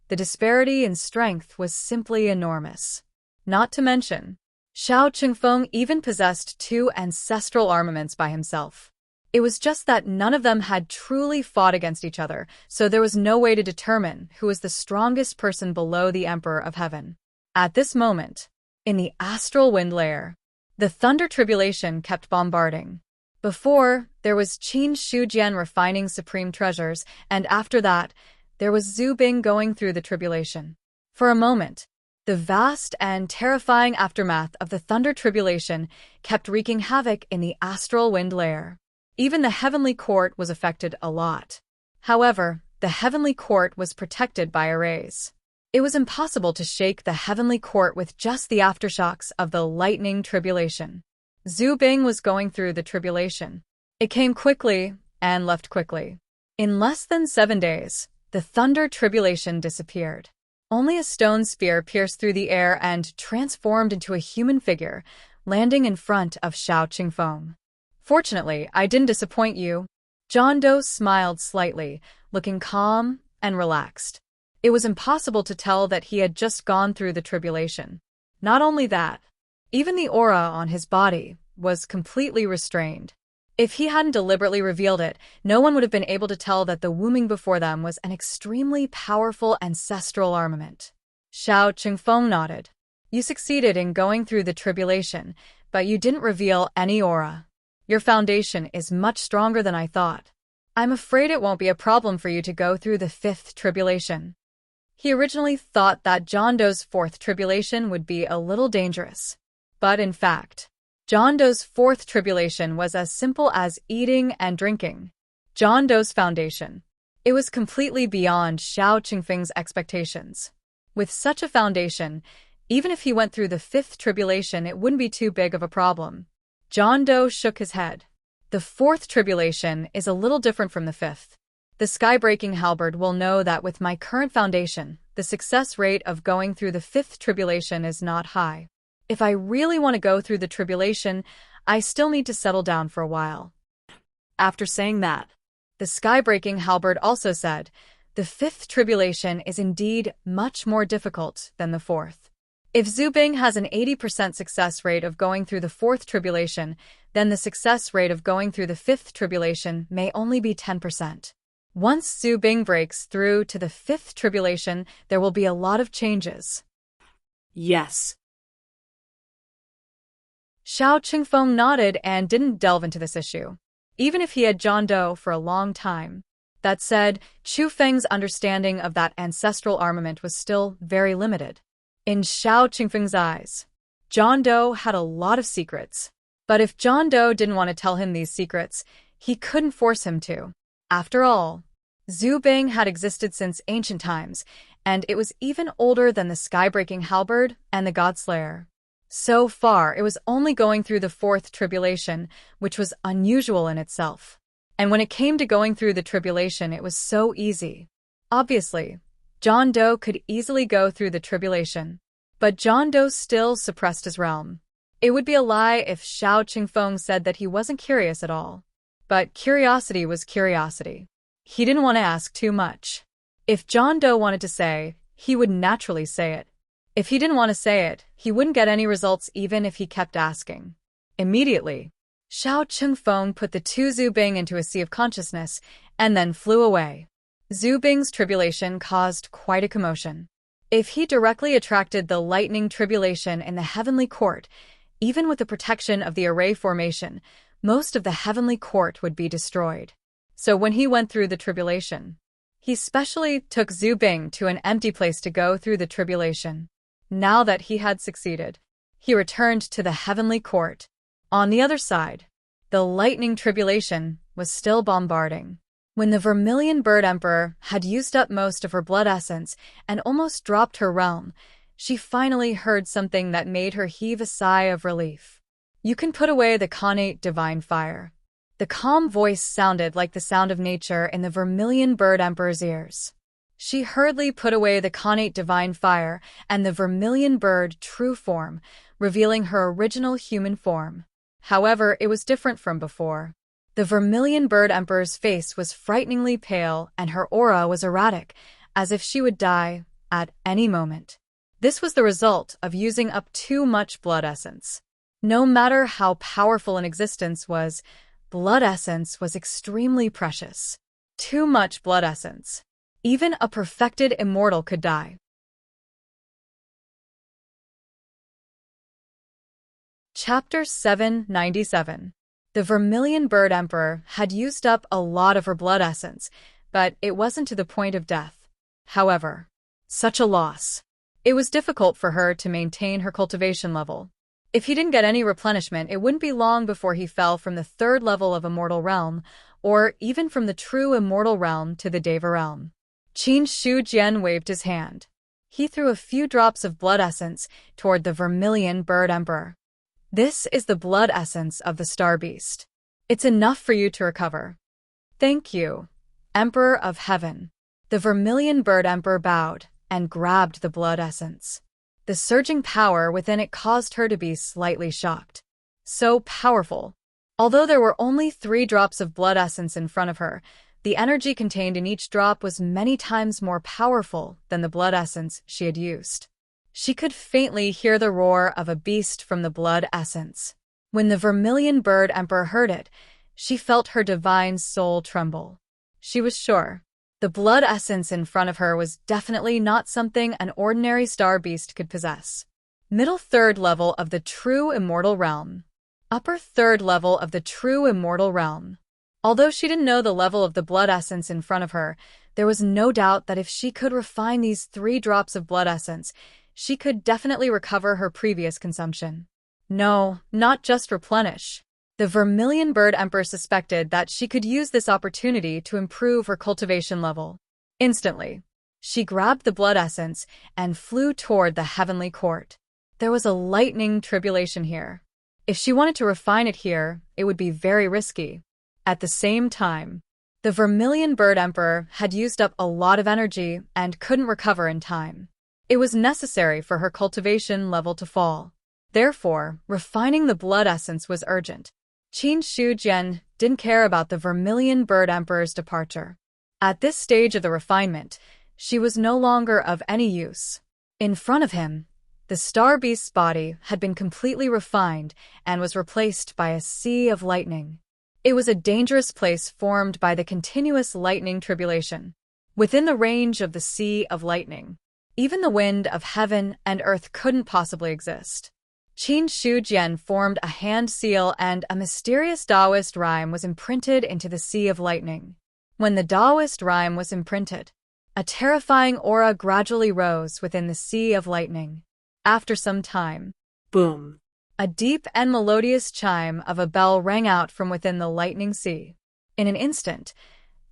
the disparity in strength was simply enormous. Not to mention, Xiao Qingfeng even possessed 2 ancestral armaments by himself. It was just that none of them had truly fought against each other, so there was no way to determine who was the strongest person below the Emperor of Heaven. At this moment, in the astral wind layer, the thunder tribulation kept bombarding. Before, there was Qin Shujian refining supreme treasures, and after that, there was Zhu Bing going through the tribulation. For a moment, the vast and terrifying aftermath of the thunder tribulation kept wreaking havoc in the astral wind layer. Even the heavenly court was affected a lot. However, the heavenly court was protected by arrays. It was impossible to shake the heavenly court with just the aftershocks of the lightning tribulation. Zhu Bing was going through the tribulation. It came quickly and left quickly. In less than 7 days, the thunder tribulation disappeared. Only a stone spear pierced through the air and transformed into a human figure, landing in front of Xiao Qingfeng. Fortunately, I didn't disappoint you. John Doe smiled slightly, looking calm and relaxed. It was impossible to tell that he had just gone through the tribulation. Not only that, even the aura on his body was completely restrained. If he hadn't deliberately revealed it, no one would have been able to tell that the wooming before them was an extremely powerful ancestral armament. Xiao Qingfeng nodded. You succeeded in going through the tribulation, but you didn't reveal any aura. Your foundation is much stronger than I thought. I'm afraid it won't be a problem for you to go through the 5th tribulation. He originally thought that John Doe's 4th tribulation would be a little dangerous. But in fact, John Doe's 4th tribulation was as simple as eating and drinking. John Doe's foundation. It was completely beyond Xiao Qingfeng's expectations. With such a foundation, even if he went through the 5th tribulation, it wouldn't be too big of a problem. John Doe shook his head. The 4th tribulation is a little different from the 5th. The sky-breaking halberd will know that with my current foundation, the success rate of going through the 5th tribulation is not high. If I really want to go through the tribulation, I still need to settle down for a while. After saying that, the sky-breaking halberd also said, the 5th tribulation is indeed much more difficult than the 4th. If Zhu Bing has an 80% success rate of going through the 4th tribulation, then the success rate of going through the 5th tribulation may only be 10%. Once Zhu Bing breaks through to the 5th tribulation, there will be a lot of changes. Yes. Xiao Qingfeng nodded and didn't delve into this issue, even if he had John Doe for a long time. That said, Chu Feng's understanding of that ancestral armament was still very limited. In Xiao Qingfeng's eyes, John Doe had a lot of secrets. But if John Doe didn't want to tell him these secrets, he couldn't force him to. After all, Zhu Bing had existed since ancient times, and it was even older than the sky-breaking halberd and the Godslayer. So far, it was only going through the 4th tribulation, which was unusual in itself. And when it came to going through the tribulation, it was so easy. Obviously, John Doe could easily go through the tribulation, but John Doe still suppressed his realm. It would be a lie if Xiao Qingfeng said that he wasn't curious at all. But curiosity was curiosity. He didn't want to ask too much. If John Doe wanted to say, he would naturally say it. If he didn't want to say it, he wouldn't get any results even if he kept asking. Immediately, Xiao Qingfeng put the 2 Zhu Bing into a sea of consciousness and then flew away. Zhu Bing's tribulation caused quite a commotion. If he directly attracted the lightning tribulation in the heavenly court, even with the protection of the array formation, most of the heavenly court would be destroyed. So when he went through the tribulation, he specially took Zhu Bing to an empty place to go through the tribulation. Now that he had succeeded, he returned to the heavenly court. On the other side, the lightning tribulation was still bombarding. When the Vermilion Bird Emperor had used up most of her blood essence and almost dropped her realm, she finally heard something that made her heave a sigh of relief. You can put away the connate divine fire. The calm voice sounded like the sound of nature in the Vermilion Bird Emperor's ears. She hurriedly put away the connate divine fire and the Vermilion Bird true form, revealing her original human form. However, it was different from before. The Vermilion Bird Emperor's face was frighteningly pale and her aura was erratic, as if she would die at any moment. This was the result of using up too much blood essence. No matter how powerful an existence was, blood essence was extremely precious. Too much blood essence. Even a perfected immortal could die. Chapter 797. The Vermilion Bird Emperor had used up a lot of her blood essence, but it wasn't to the point of death. However, such a loss. It was difficult for her to maintain her cultivation level. If he didn't get any replenishment, it wouldn't be long before he fell from the 3rd level of Immortal Realm, or even from the true Immortal Realm to the Deva Realm. Qin Shu Jian waved his hand. He threw a few drops of blood essence toward the Vermilion Bird Emperor. This is the blood essence of the star beast. It's enough for you to recover. Thank you, Emperor of Heaven. The vermilion bird emperor bowed and grabbed the blood essence. The surging power within it caused her to be slightly shocked. So powerful. Although there were only 3 drops of blood essence in front of her, the energy contained in each drop was many times more powerful than the blood essence she had used. She could faintly hear the roar of a beast from the blood essence. When the vermilion bird emperor heard it, she felt her divine soul tremble. She was sure. The blood essence in front of her was definitely not something an ordinary star beast could possess. Middle 3rd level of the true immortal realm. Upper 3rd level of the true immortal realm. Although she didn't know the level of the blood essence in front of her, there was no doubt that if she could refine these 3 drops of blood essence, she could definitely recover her previous consumption. No, not just replenish. The vermilion bird emperor suspected that she could use this opportunity to improve her cultivation level. Instantly, she grabbed the blood essence and flew toward the heavenly court. There was a lightning tribulation here. If she wanted to refine it here, it would be very risky. At the same time, the vermilion bird emperor had used up a lot of energy and couldn't recover in time. It was necessary for her cultivation level to fall. Therefore, refining the blood essence was urgent. Qin Shujian didn't care about the vermilion bird emperor's departure. At this stage of the refinement, she was no longer of any use. In front of him, the star beast's body had been completely refined and was replaced by a sea of lightning. It was a dangerous place formed by the continuous lightning tribulation. Within the range of the sea of lightning, even the wind of heaven and earth couldn't possibly exist. Qin Shujian formed a hand seal and a mysterious Taoist rhyme was imprinted into the sea of lightning. When the Taoist rhyme was imprinted, a terrifying aura gradually rose within the sea of lightning. After some time, Boom. a deep and melodious chime of a bell rang out from within the lightning sea. In an instant,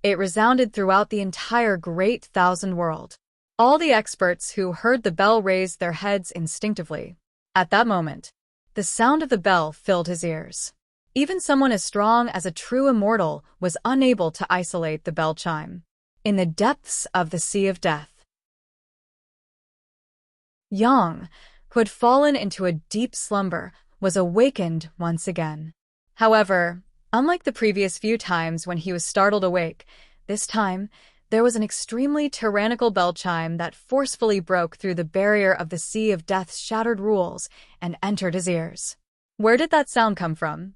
it resounded throughout the entire great thousand world. All the experts who heard the bell raised their heads instinctively. At that moment, the sound of the bell filled his ears. Even someone as strong as a true immortal was unable to isolate the bell chime. In the depths of the sea of death, Yang, who had fallen into a deep slumber, was awakened once again. However, unlike the previous few times when he was startled awake, this time, there was an extremely tyrannical bell chime that forcefully broke through the barrier of the sea of death's shattered rules and entered his ears. Where did that sound come from?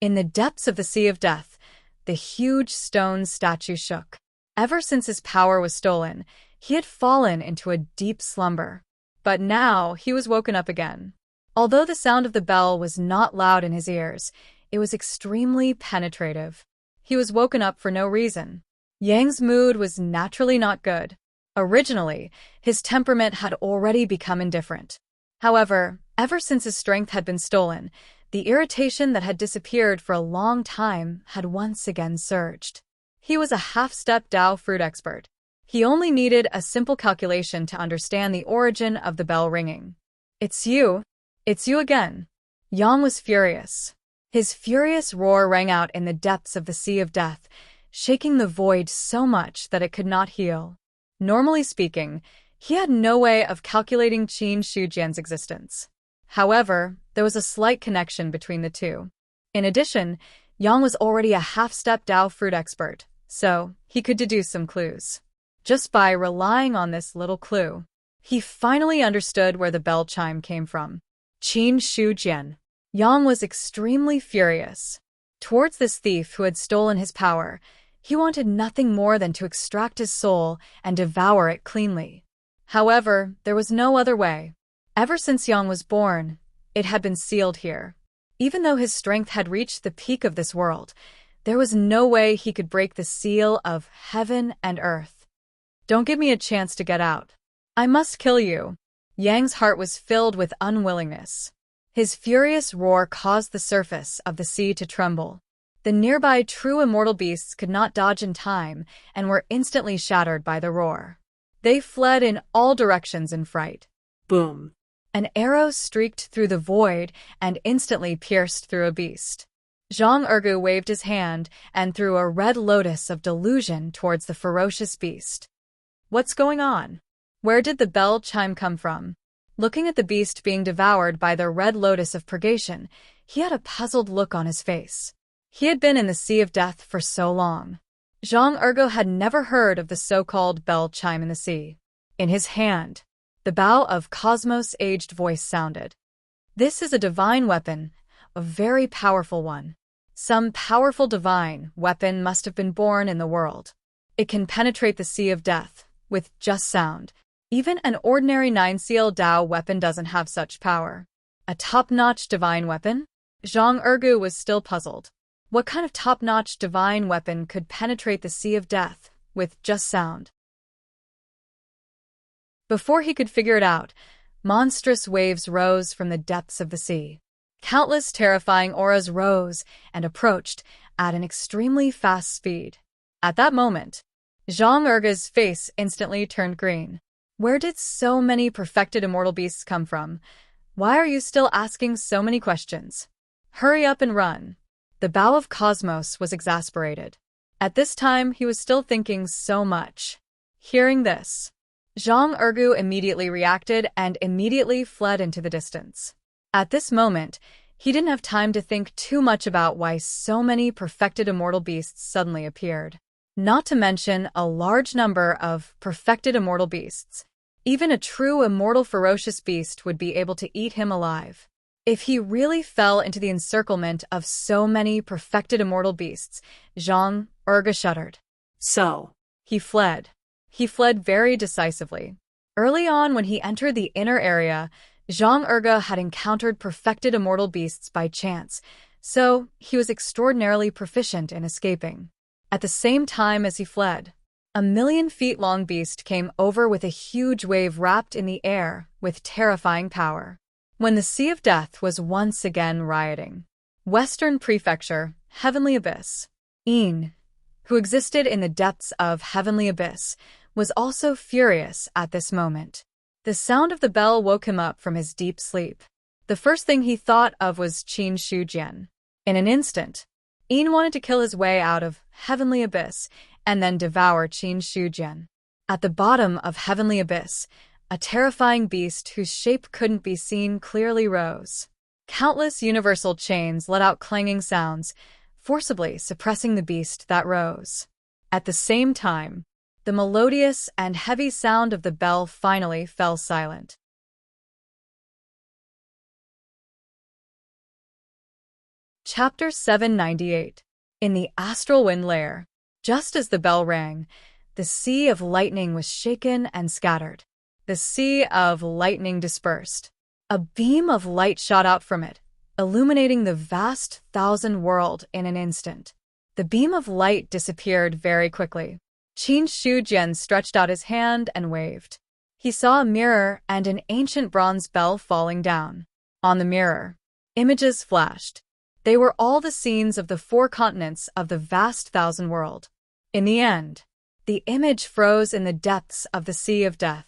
In the depths of the sea of death, the huge stone statue shook. Ever since his power was stolen, he had fallen into a deep slumber. But now he was woken up again. Although the sound of the bell was not loud in his ears, it was extremely penetrative. He was woken up for no reason. Yang's mood was naturally not good. Originally, his temperament had already become indifferent. However, ever since his strength had been stolen, the irritation that had disappeared for a long time had once again surged. He was a half-step Dao fruit expert. He only needed a simple calculation to understand the origin of the bell ringing. It's you again. Yang was furious. His furious roar rang out in the depths of the sea of death, shaking the void so much that it could not heal. Normally speaking, he had no way of calculating Qin Shujian's existence. However, there was a slight connection between the two. In addition, Yang was already a half-step Dao fruit expert, so he could deduce some clues. Just by relying on this little clue, he finally understood where the bell chime came from. Qin Shujian. Yang was extremely furious. Towards this thief who had stolen his power, he wanted nothing more than to extract his soul and devour it cleanly. However, there was no other way. Ever since Yang was born, it had been sealed here. Even though his strength had reached the peak of this world, there was no way he could break the seal of heaven and earth. Don't give me a chance to get out. I must kill you. Yang's heart was filled with unwillingness. His furious roar caused the surface of the sea to tremble. The nearby true immortal beasts could not dodge in time and were instantly shattered by the roar. They fled in all directions in fright. Boom. An arrow streaked through the void and instantly pierced through a beast. Zhang Ergu waved his hand and threw a red lotus of delusion towards the ferocious beast. What's going on? Where did the bell chime come from? Looking at the beast being devoured by the red lotus of purgation, he had a puzzled look on his face. He had been in the Sea of Death for so long. Zhang Ergu had never heard of the so-called bell chime in the sea. In his hand, the bow of Cosmos' aged voice sounded. This is a divine weapon, a very powerful one. Some powerful divine weapon must have been born in the world. It can penetrate the Sea of Death with just sound. Even an ordinary 9-seal Dao weapon doesn't have such power. A top-notch divine weapon? Zhang Ergu was still puzzled. What kind of top-notch divine weapon could penetrate the Sea of Death with just sound? Before he could figure it out, monstrous waves rose from the depths of the sea. Countless terrifying auras rose and approached at an extremely fast speed. At that moment, Zhang Ergu's face instantly turned green. Where did so many perfected immortal beasts come from? Why are you still asking so many questions? Hurry up and run. The bow of Cosmos was exasperated. At this time, he was still thinking so much. Hearing this, Zhang Ergu immediately reacted and immediately fled into the distance. At this moment, he didn't have time to think too much about why so many perfected immortal beasts suddenly appeared. Not to mention a large number of perfected immortal beasts. Even a true immortal ferocious beast would be able to eat him alive. If he really fell into the encirclement of so many perfected immortal beasts, Zhang Ergu shuddered. So, He fled. He fled very decisively. Early on when he entered the inner area, Zhang Ergu had encountered perfected immortal beasts by chance, so he was extraordinarily proficient in escaping. At the same time as he fled, a 1,000,000-feet-long beast came over with a huge wave wrapped in the air with terrifying power. When the Sea of Death was once again rioting, Western Prefecture, Heavenly Abyss, Een, who existed in the depths of Heavenly Abyss, was also furious at this moment. The sound of the bell woke him up from his deep sleep. The first thing he thought of was Qin Shujian. In an instant, Een wanted to kill his way out of Heavenly Abyss and then devour Qin Shujian. At the bottom of Heavenly Abyss, a terrifying beast whose shape couldn't be seen clearly rose. Countless universal chains let out clanging sounds, forcibly suppressing the beast that rose. At the same time, the melodious and heavy sound of the bell finally fell silent. Chapter 798. In the Astral Wind Layer. Just as the bell rang, the sea of lightning was shaken and scattered. The sea of lightning dispersed. A beam of light shot out from it, illuminating the vast 1,000 world in an instant. The beam of light disappeared very quickly. Qin Shujian stretched out his hand and waved. He saw a mirror and an ancient bronze bell falling down. On the mirror, images flashed. They were all the scenes of the 4 continents of the vast 1,000 world. In the end, the image froze in the depths of the Sea of Death.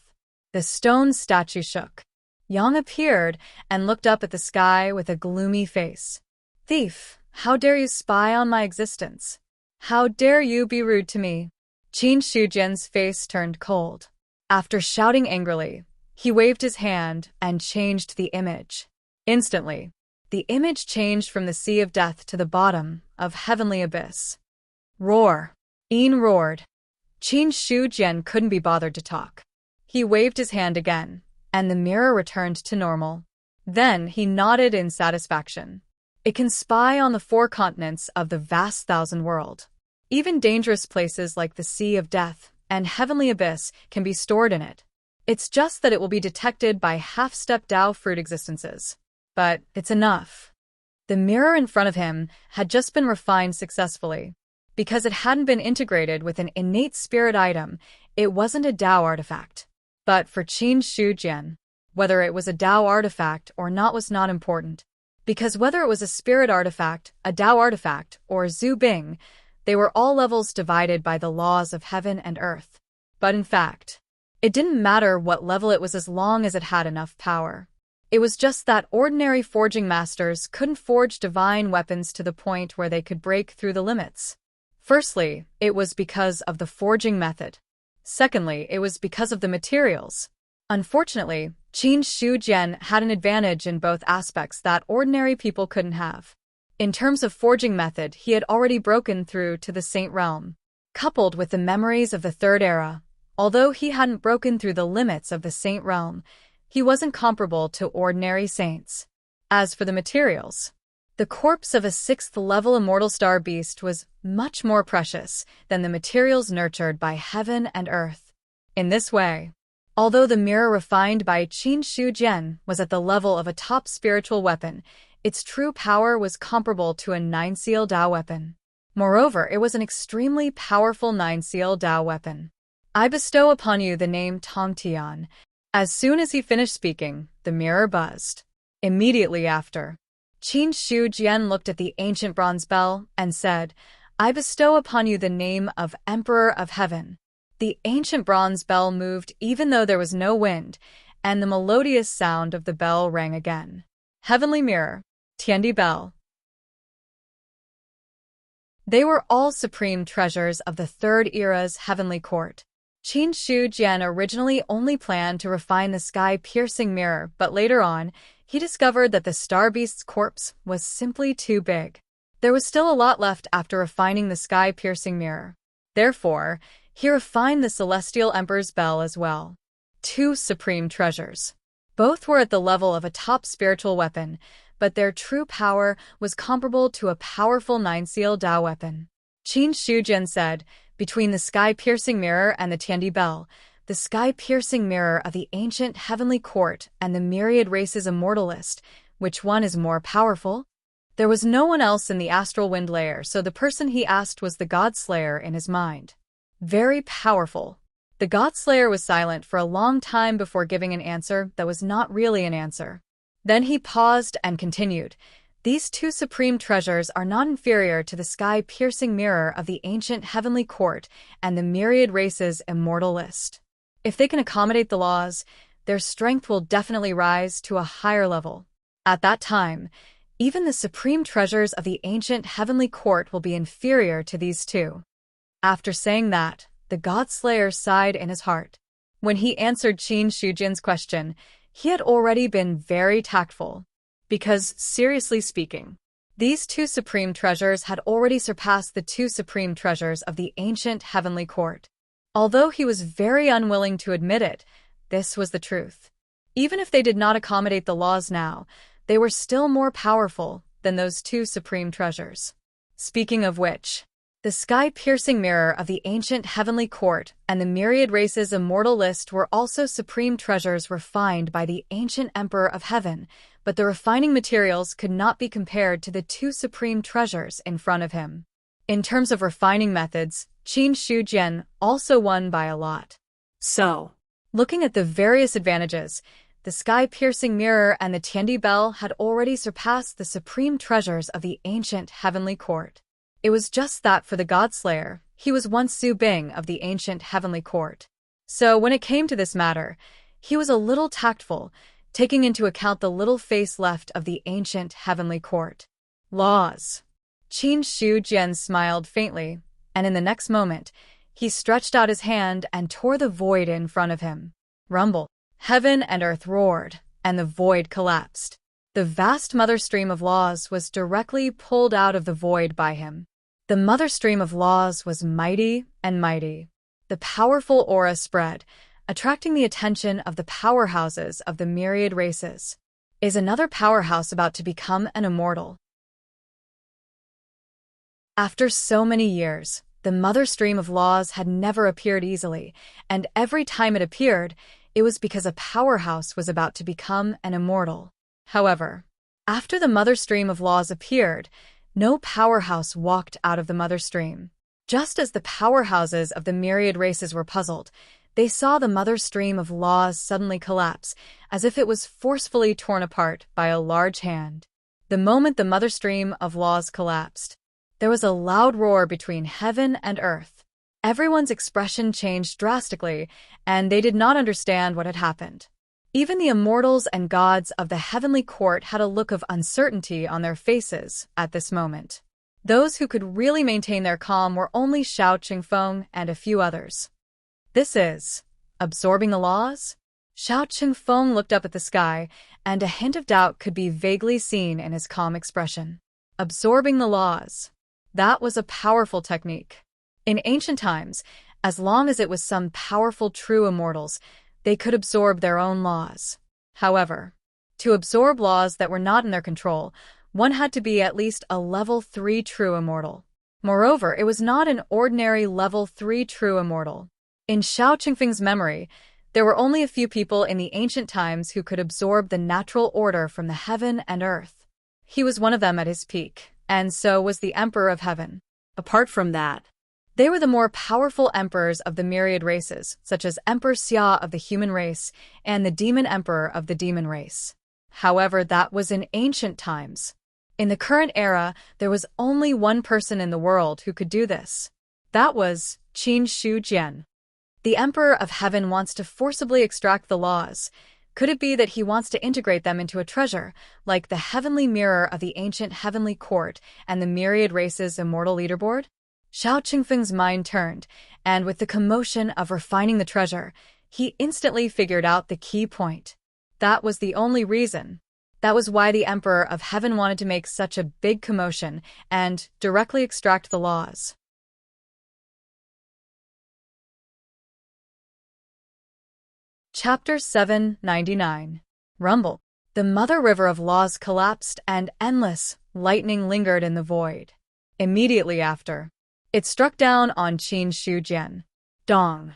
The stone statue shook. Yang appeared and looked up at the sky with a gloomy face. "Thief, how dare you spy on my existence? How dare you be rude to me?" Qin Shujian's face turned cold. After shouting angrily, he waved his hand and changed the image. Instantly, the image changed from the Sea of Death to the bottom of Heavenly Abyss. Roar! Een roared. Qin Shujian couldn't be bothered to talk. He waved his hand again, and the mirror returned to normal. Then he nodded in satisfaction. It can spy on the 4 continents of the vast 1,000 world. Even dangerous places like the Sea of Death and Heavenly Abyss can be stored in it. It's just that it will be detected by half-step Dao fruit existences. But it's enough. The mirror in front of him had just been refined successfully. Because it hadn't been integrated with an innate spirit item, it wasn't a Dao artifact. But for Qin Shujian, whether it was a Dao artifact or not was not important. Because whether it was a spirit artifact, a Dao artifact, or Zhu Bing, they were all levels divided by the laws of heaven and earth. But in fact, it didn't matter what level it was as long as it had enough power. It was just that ordinary forging masters couldn't forge divine weapons to the point where they could break through the limits. Firstly, it was because of the forging method. Secondly, it was because of the materials. Unfortunately, Qin Shujian had an advantage in both aspects that ordinary people couldn't have. In terms of forging method, he had already broken through to the Saint Realm. Coupled with the memories of the Third Era, although he hadn't broken through the limits of the Saint Realm, he wasn't comparable to ordinary saints. As for the materials, the corpse of a 6th-level immortal star beast was much more precious than the materials nurtured by heaven and earth. In this way, although the mirror refined by Qin Shujian was at the level of a top spiritual weapon, its true power was comparable to a 9-seal Dao weapon. Moreover, it was an extremely powerful 9-seal Dao weapon. I bestow upon you the name Tongtian. As soon as he finished speaking, the mirror buzzed. Immediately after, Qin Shujian looked at the ancient bronze bell and said, I bestow upon you the name of Emperor of Heaven. The ancient bronze bell moved even though there was no wind, and the melodious sound of the bell rang again. Heavenly Mirror, Tiandi Bell. They were all supreme treasures of the Third Era's heavenly court. Qin Shujian originally only planned to refine the sky-piercing mirror, but later on, he discovered that the Star Beast's corpse was simply too big. There was still a lot left after refining the sky-piercing mirror. Therefore, he refined the Celestial Emperor's bell as well. 2 supreme treasures. Both were at the level of a top spiritual weapon, but their true power was comparable to a powerful 9-seal Dao weapon. Qin Shujian said, between the sky-piercing mirror and the Tiandi Bell, the sky-piercing mirror of the ancient heavenly court and the myriad races immortalist, which one is more powerful? There was no one else in the astral wind layer, so the person he asked was the God-slayer in his mind. Very powerful. The God-slayer was silent for a long time before giving an answer that was not really an answer. Then he paused and continued, These 2 supreme treasures are not inferior to the sky-piercing mirror of the ancient heavenly court and the myriad races immortal list. If they can accommodate the laws, their strength will definitely rise to a higher level. At that time, even the supreme treasures of the ancient heavenly court will be inferior to these 2. After saying that, the God-slayer sighed in his heart. When he answered Qin Shujian's question, he had already been very tactful. Because, seriously speaking, these 2 supreme treasures had already surpassed the 2 supreme treasures of the ancient heavenly court. Although he was very unwilling to admit it, this was the truth. Even if they did not accommodate the laws now, they were still more powerful than those 2 supreme treasures. Speaking of which, the sky-piercing mirror of the ancient heavenly court and the myriad races immortal list were also supreme treasures refined by the ancient Emperor of Heaven, but the refining materials could not be compared to the 2 supreme treasures in front of him. In terms of refining methods, Qin Shujian also won by a lot. So, looking at the various advantages, the sky-piercing mirror and the Tiandi Bell had already surpassed the supreme treasures of the ancient heavenly court. It was just that for the God-slayer, he was once Su Bing of the ancient heavenly court. So when it came to this matter, he was a little tactful, taking into account the little face left of the ancient heavenly court. Laws. Qin Shujian smiled faintly, and in the next moment, he stretched out his hand and tore the void in front of him. Rumble. Heaven and earth roared, and the void collapsed. The vast mother stream of laws was directly pulled out of the void by him. The mother stream of laws was mighty and mighty. The powerful aura spread, attracting the attention of the powerhouses of the myriad races. Is another powerhouse about to become an immortal? After so many years, the mother stream of laws had never appeared easily, and every time it appeared, it was because a powerhouse was about to become an immortal. However, after the mother stream of laws appeared, no powerhouse walked out of the mother stream. Just as the powerhouses of the myriad races were puzzled, they saw the mother stream of laws suddenly collapse, as if it was forcefully torn apart by a large hand. The moment the mother stream of laws collapsed, there was a loud roar between heaven and earth. Everyone's expression changed drastically, and they did not understand what had happened. Even the immortals and gods of the heavenly court had a look of uncertainty on their faces at this moment. Those who could really maintain their calm were only Xiao Qingfeng and a few others. This is absorbing the laws? Xiao Qingfeng looked up at the sky, and a hint of doubt could be vaguely seen in his calm expression. Absorbing the laws. That was a powerful technique. In ancient times, as long as it was some powerful true immortals, they could absorb their own laws. However, to absorb laws that were not in their control, one had to be at least a level 3 true immortal. Moreover, it was not an ordinary level 3 true immortal. In Xiao Qingfeng's memory, there were only a few people in the ancient times who could absorb the natural order from the heaven and earth. He was one of them at his peak, and so was the Emperor of Heaven. Apart from that, they were the more powerful emperors of the myriad races, such as Emperor Xia of the human race and the Demon Emperor of the demon race. However, that was in ancient times. In the current era, there was only one person in the world who could do this. That was Qin Shi Jian. The Emperor of Heaven wants to forcibly extract the laws. Could it be that he wants to integrate them into a treasure, like the heavenly mirror of the ancient heavenly court and the myriad races immortal leaderboard? Xiao Qingfeng's mind turned, and with the commotion of refining the treasure, he instantly figured out the key point. That was the only reason. That was why the Emperor of Heaven wanted to make such a big commotion and directly extract the laws. Chapter 799. Rumble. The mother river of laws collapsed and endless lightning lingered in the void. Immediately after, it struck down on Qin Shi Jian. Dong.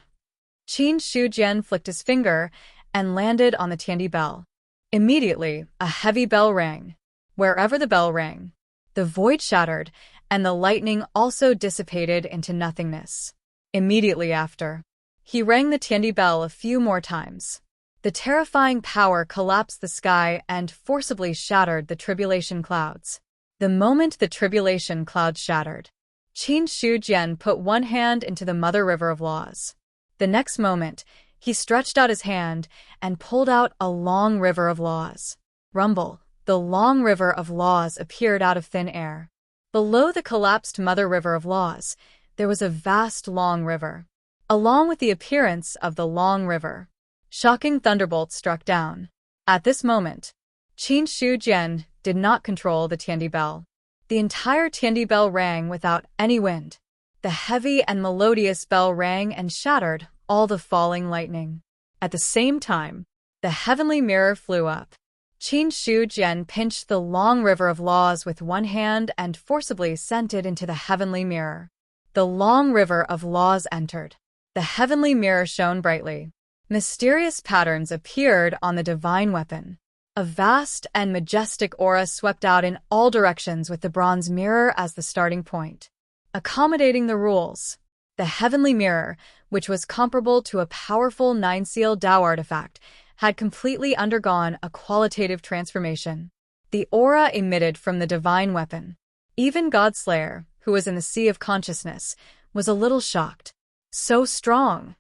Qin Shi Jian flicked his finger and landed on the Tiandi bell. Immediately, a heavy bell rang. Wherever the bell rang, the void shattered, and the lightning also dissipated into nothingness. Immediately after, he rang the Tiandi bell a few more times. The terrifying power collapsed the sky and forcibly shattered the tribulation clouds. The moment the tribulation clouds shattered, Qin Shi Jian put one hand into the mother river of laws. The next moment, he stretched out his hand and pulled out a long river of laws. Rumble. The long river of laws appeared out of thin air. Below the collapsed mother river of laws, there was a vast long river. Along with the appearance of the long river, shocking thunderbolts struck down. At this moment, Qin Shi Jian did not control the Tiandi bell. The entire Tiandi bell rang without any wind. The heavy and melodious bell rang and shattered all the falling lightning. At the same time, the heavenly mirror flew up. Qin Shi Jian pinched the long river of laws with one hand and forcibly sent it into the heavenly mirror. The long river of laws entered. The heavenly mirror shone brightly. Mysterious patterns appeared on the divine weapon. A vast and majestic aura swept out in all directions with the bronze mirror as the starting point. Accommodating the rules, the heavenly mirror, which was comparable to a powerful 9-seal Tao artifact, had completely undergone a qualitative transformation. The aura emitted from the divine weapon. Even Godslayer, who was in the sea of consciousness, was a little shocked. So strong.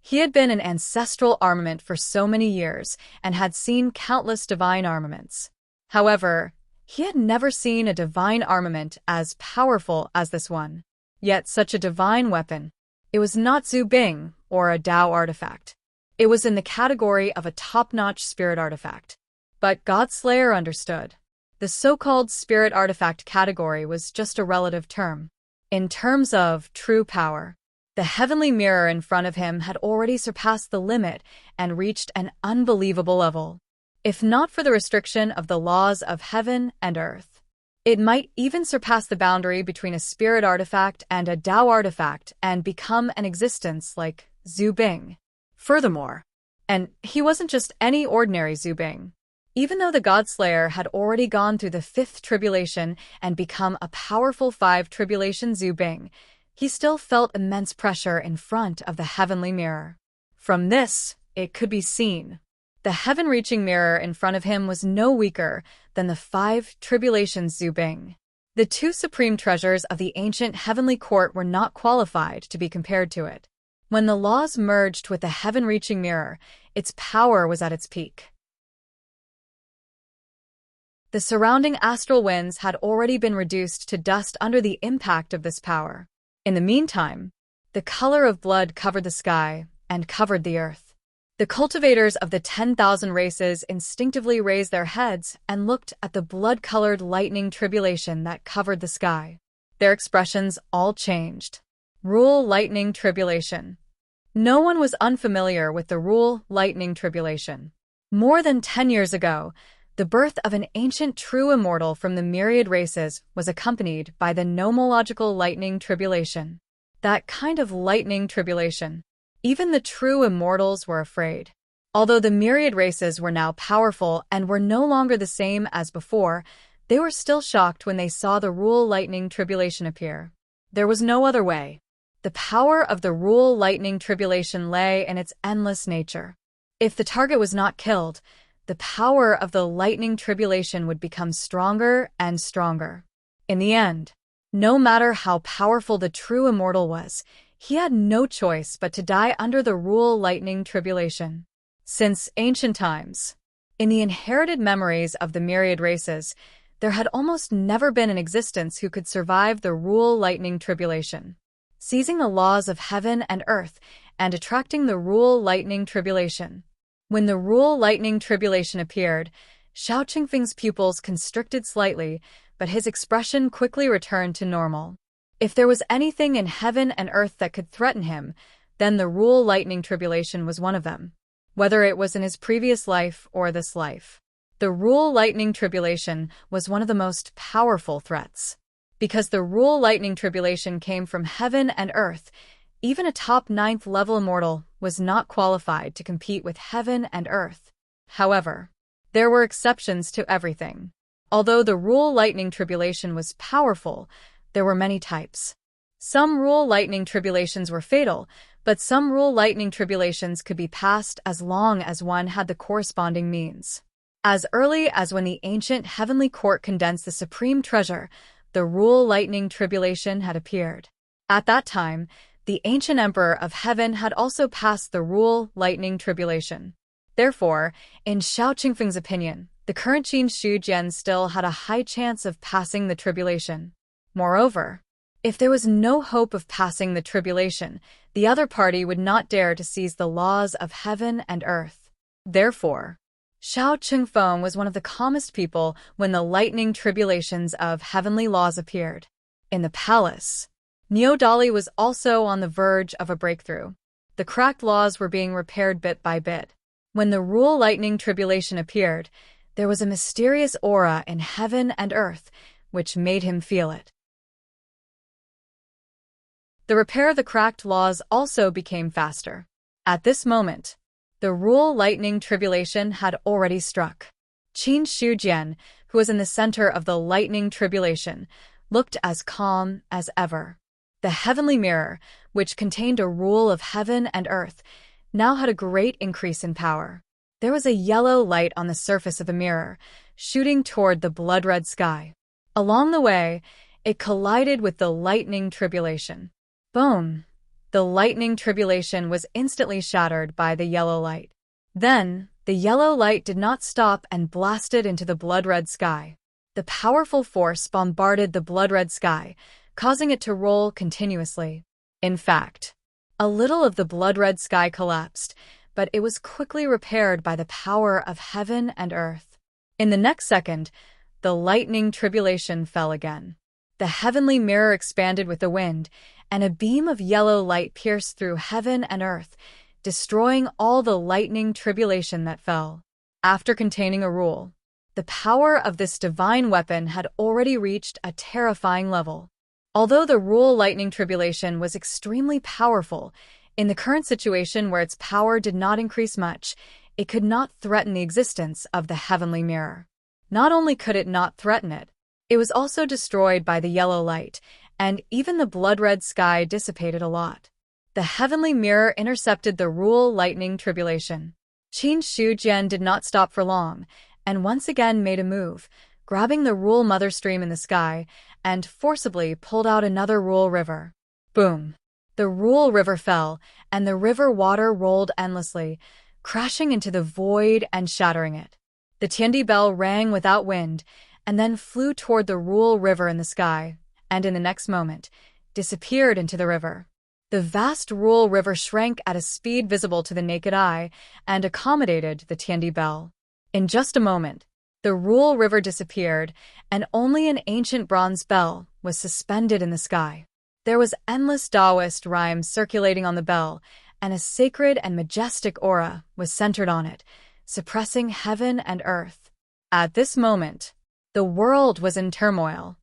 He had been an ancestral armament for so many years and had seen countless divine armaments. However, he had never seen a divine armament as powerful as this one. Yet such a divine weapon. It was not Zhu Bing or a Tao artifact. It was in the category of a top-notch spirit artifact. But Godslayer understood. The so-called spirit artifact category was just a relative term. In terms of true power, the heavenly mirror in front of him had already surpassed the limit and reached an unbelievable level. If not for the restriction of the laws of heaven and earth, it might even surpass the boundary between a spirit artifact and a Tao artifact and become an existence like Zhu Bing. Furthermore, and he wasn't just any ordinary Zhu Bing. Even though the Godslayer had already gone through the 5th tribulation and become a powerful 5 tribulation Zhu Bing, he still felt immense pressure in front of the heavenly mirror. From this, it could be seen. The heaven-reaching mirror in front of him was no weaker than the 5 tribulations Zhu Bing. The 2 supreme treasures of the ancient heavenly court were not qualified to be compared to it. When the laws merged with the heaven-reaching mirror, its power was at its peak. The surrounding astral winds had already been reduced to dust under the impact of this power. In the meantime, the color of blood covered the sky and covered the earth. The cultivators of the 10,000 races instinctively raised their heads and looked at the blood-colored lightning tribulation that covered the sky. Their expressions all changed. Rule lightning tribulation. No one was unfamiliar with the rule lightning tribulation. More than 10 years ago, the birth of an ancient true immortal from the myriad races was accompanied by the nomological lightning tribulation. That kind of lightning tribulation. Even the true immortals were afraid. Although the myriad races were now powerful and were no longer the same as before, they were still shocked when they saw the rule lightning tribulation appear. There was no other way. The power of the rule lightning tribulation lay in its endless nature. If the target was not killed, the power of the lightning tribulation would become stronger and stronger. In the end, no matter how powerful the true immortal was, he had no choice but to die under the rule lightning tribulation. Since ancient times, in the inherited memories of the myriad races, there had almost never been in existence who could survive the rule lightning tribulation. Seizing the laws of heaven and earth and attracting the rule lightning tribulation. When the rule lightning tribulation appeared, Xiao Qingfeng's pupils constricted slightly, but his expression quickly returned to normal. If there was anything in heaven and earth that could threaten him, then the rule lightning tribulation was one of them. Whether it was in his previous life or this life, the rule lightning tribulation was one of the most powerful threats. Because the rule lightning tribulation came from heaven and earth, even a top 9th level immortal was not qualified to compete with heaven and earth. However, there were exceptions to everything. Although the rule lightning tribulation was powerful, there were many types. Some rule lightning tribulations were fatal, but some rule lightning tribulations could be passed as long as one had the corresponding means. As early as when the ancient heavenly court condensed the supreme treasure, the rule lightning tribulation had appeared. At that time, the ancient emperor of heaven had also passed the rule lightning tribulation. Therefore, in Xiao Qingfeng's opinion, the current Qin Shujian still had a high chance of passing the tribulation. Moreover, if there was no hope of passing the tribulation, the other party would not dare to seize the laws of heaven and earth. Therefore, Xiao Qingfeng was one of the calmest people when the lightning tribulations of heavenly laws appeared. In the palace, Niu Dali was also on the verge of a breakthrough. The cracked laws were being repaired bit by bit. When the rule lightning tribulation appeared, there was a mysterious aura in heaven and earth, which made him feel it. The repair of the cracked laws also became faster. At this moment, the rule lightning tribulation had already struck. Qin Shujian, who was in the center of the lightning tribulation, looked as calm as ever. The heavenly mirror, which contained a rule of heaven and earth, now had a great increase in power. There was a yellow light on the surface of the mirror, shooting toward the blood-red sky. Along the way, it collided with the lightning tribulation. Boom! The lightning tribulation was instantly shattered by the yellow light. Then, the yellow light did not stop and blasted into the blood-red sky. The powerful force bombarded the blood-red sky, causing it to roll continuously. In fact, a little of the blood-red sky collapsed, but it was quickly repaired by the power of heaven and earth. In the next second, the lightning tribulation fell again. The heavenly mirror expanded with the wind, and a beam of yellow light pierced through heaven and earth, destroying all the lightning tribulation that fell. After containing a rule, the power of this divine weapon had already reached a terrifying level. Although the rule lightning tribulation was extremely powerful, in the current situation where its power did not increase much, it could not threaten the existence of the heavenly mirror. Not only could it not threaten it, it was also destroyed by the yellow light, and even the blood-red sky dissipated a lot. The heavenly mirror intercepted the rule lightning tribulation. Qin Shujian did not stop for long, and once again made a move, grabbing the rule mother stream in the sky, and forcibly pulled out another rule river. Boom! The Rule River fell, and the river water rolled endlessly, crashing into the void and shattering it. The Tiandi bell rang without wind, and then flew toward the Rule River in the sky, and in the next moment, disappeared into the river. The vast Rule River shrank at a speed visible to the naked eye and accommodated the Tiandi bell. In just a moment, the Rule River disappeared, and only an ancient bronze bell was suspended in the sky. There was endless Taoist rhyme circulating on the bell, and a sacred and majestic aura was centered on it, suppressing heaven and earth. At this moment, the world was in turmoil.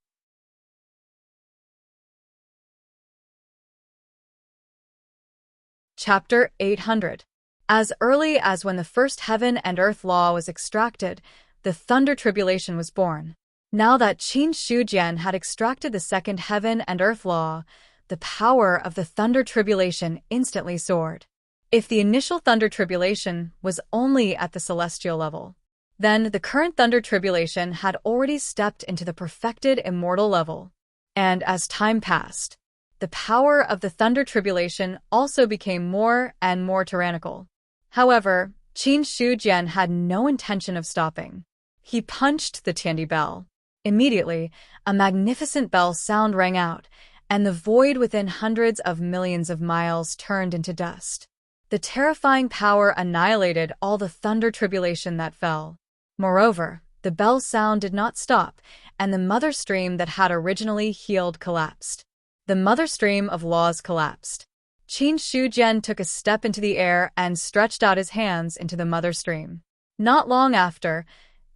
Chapter 800. As early as when the first heaven and earth law was extracted, the thunder tribulation was born. Now that Qin Shujian had extracted the second heaven and earth law, the power of the thunder tribulation instantly soared. If the initial thunder tribulation was only at the celestial level, then the current thunder tribulation had already stepped into the perfected immortal level. And as time passed, the power of the thunder tribulation also became more and more tyrannical. However, Qin Shujian had no intention of stopping. He punched the Tiandi bell. Immediately, a magnificent bell sound rang out, and the void within hundreds of millions of miles turned into dust. The terrifying power annihilated all the thunder tribulation that fell. Moreover, the bell sound did not stop, and the mother stream that had originally healed collapsed. The mother stream of laws collapsed. Qin Shujian took a step into the air and stretched out his hands into the mother stream. Not long after,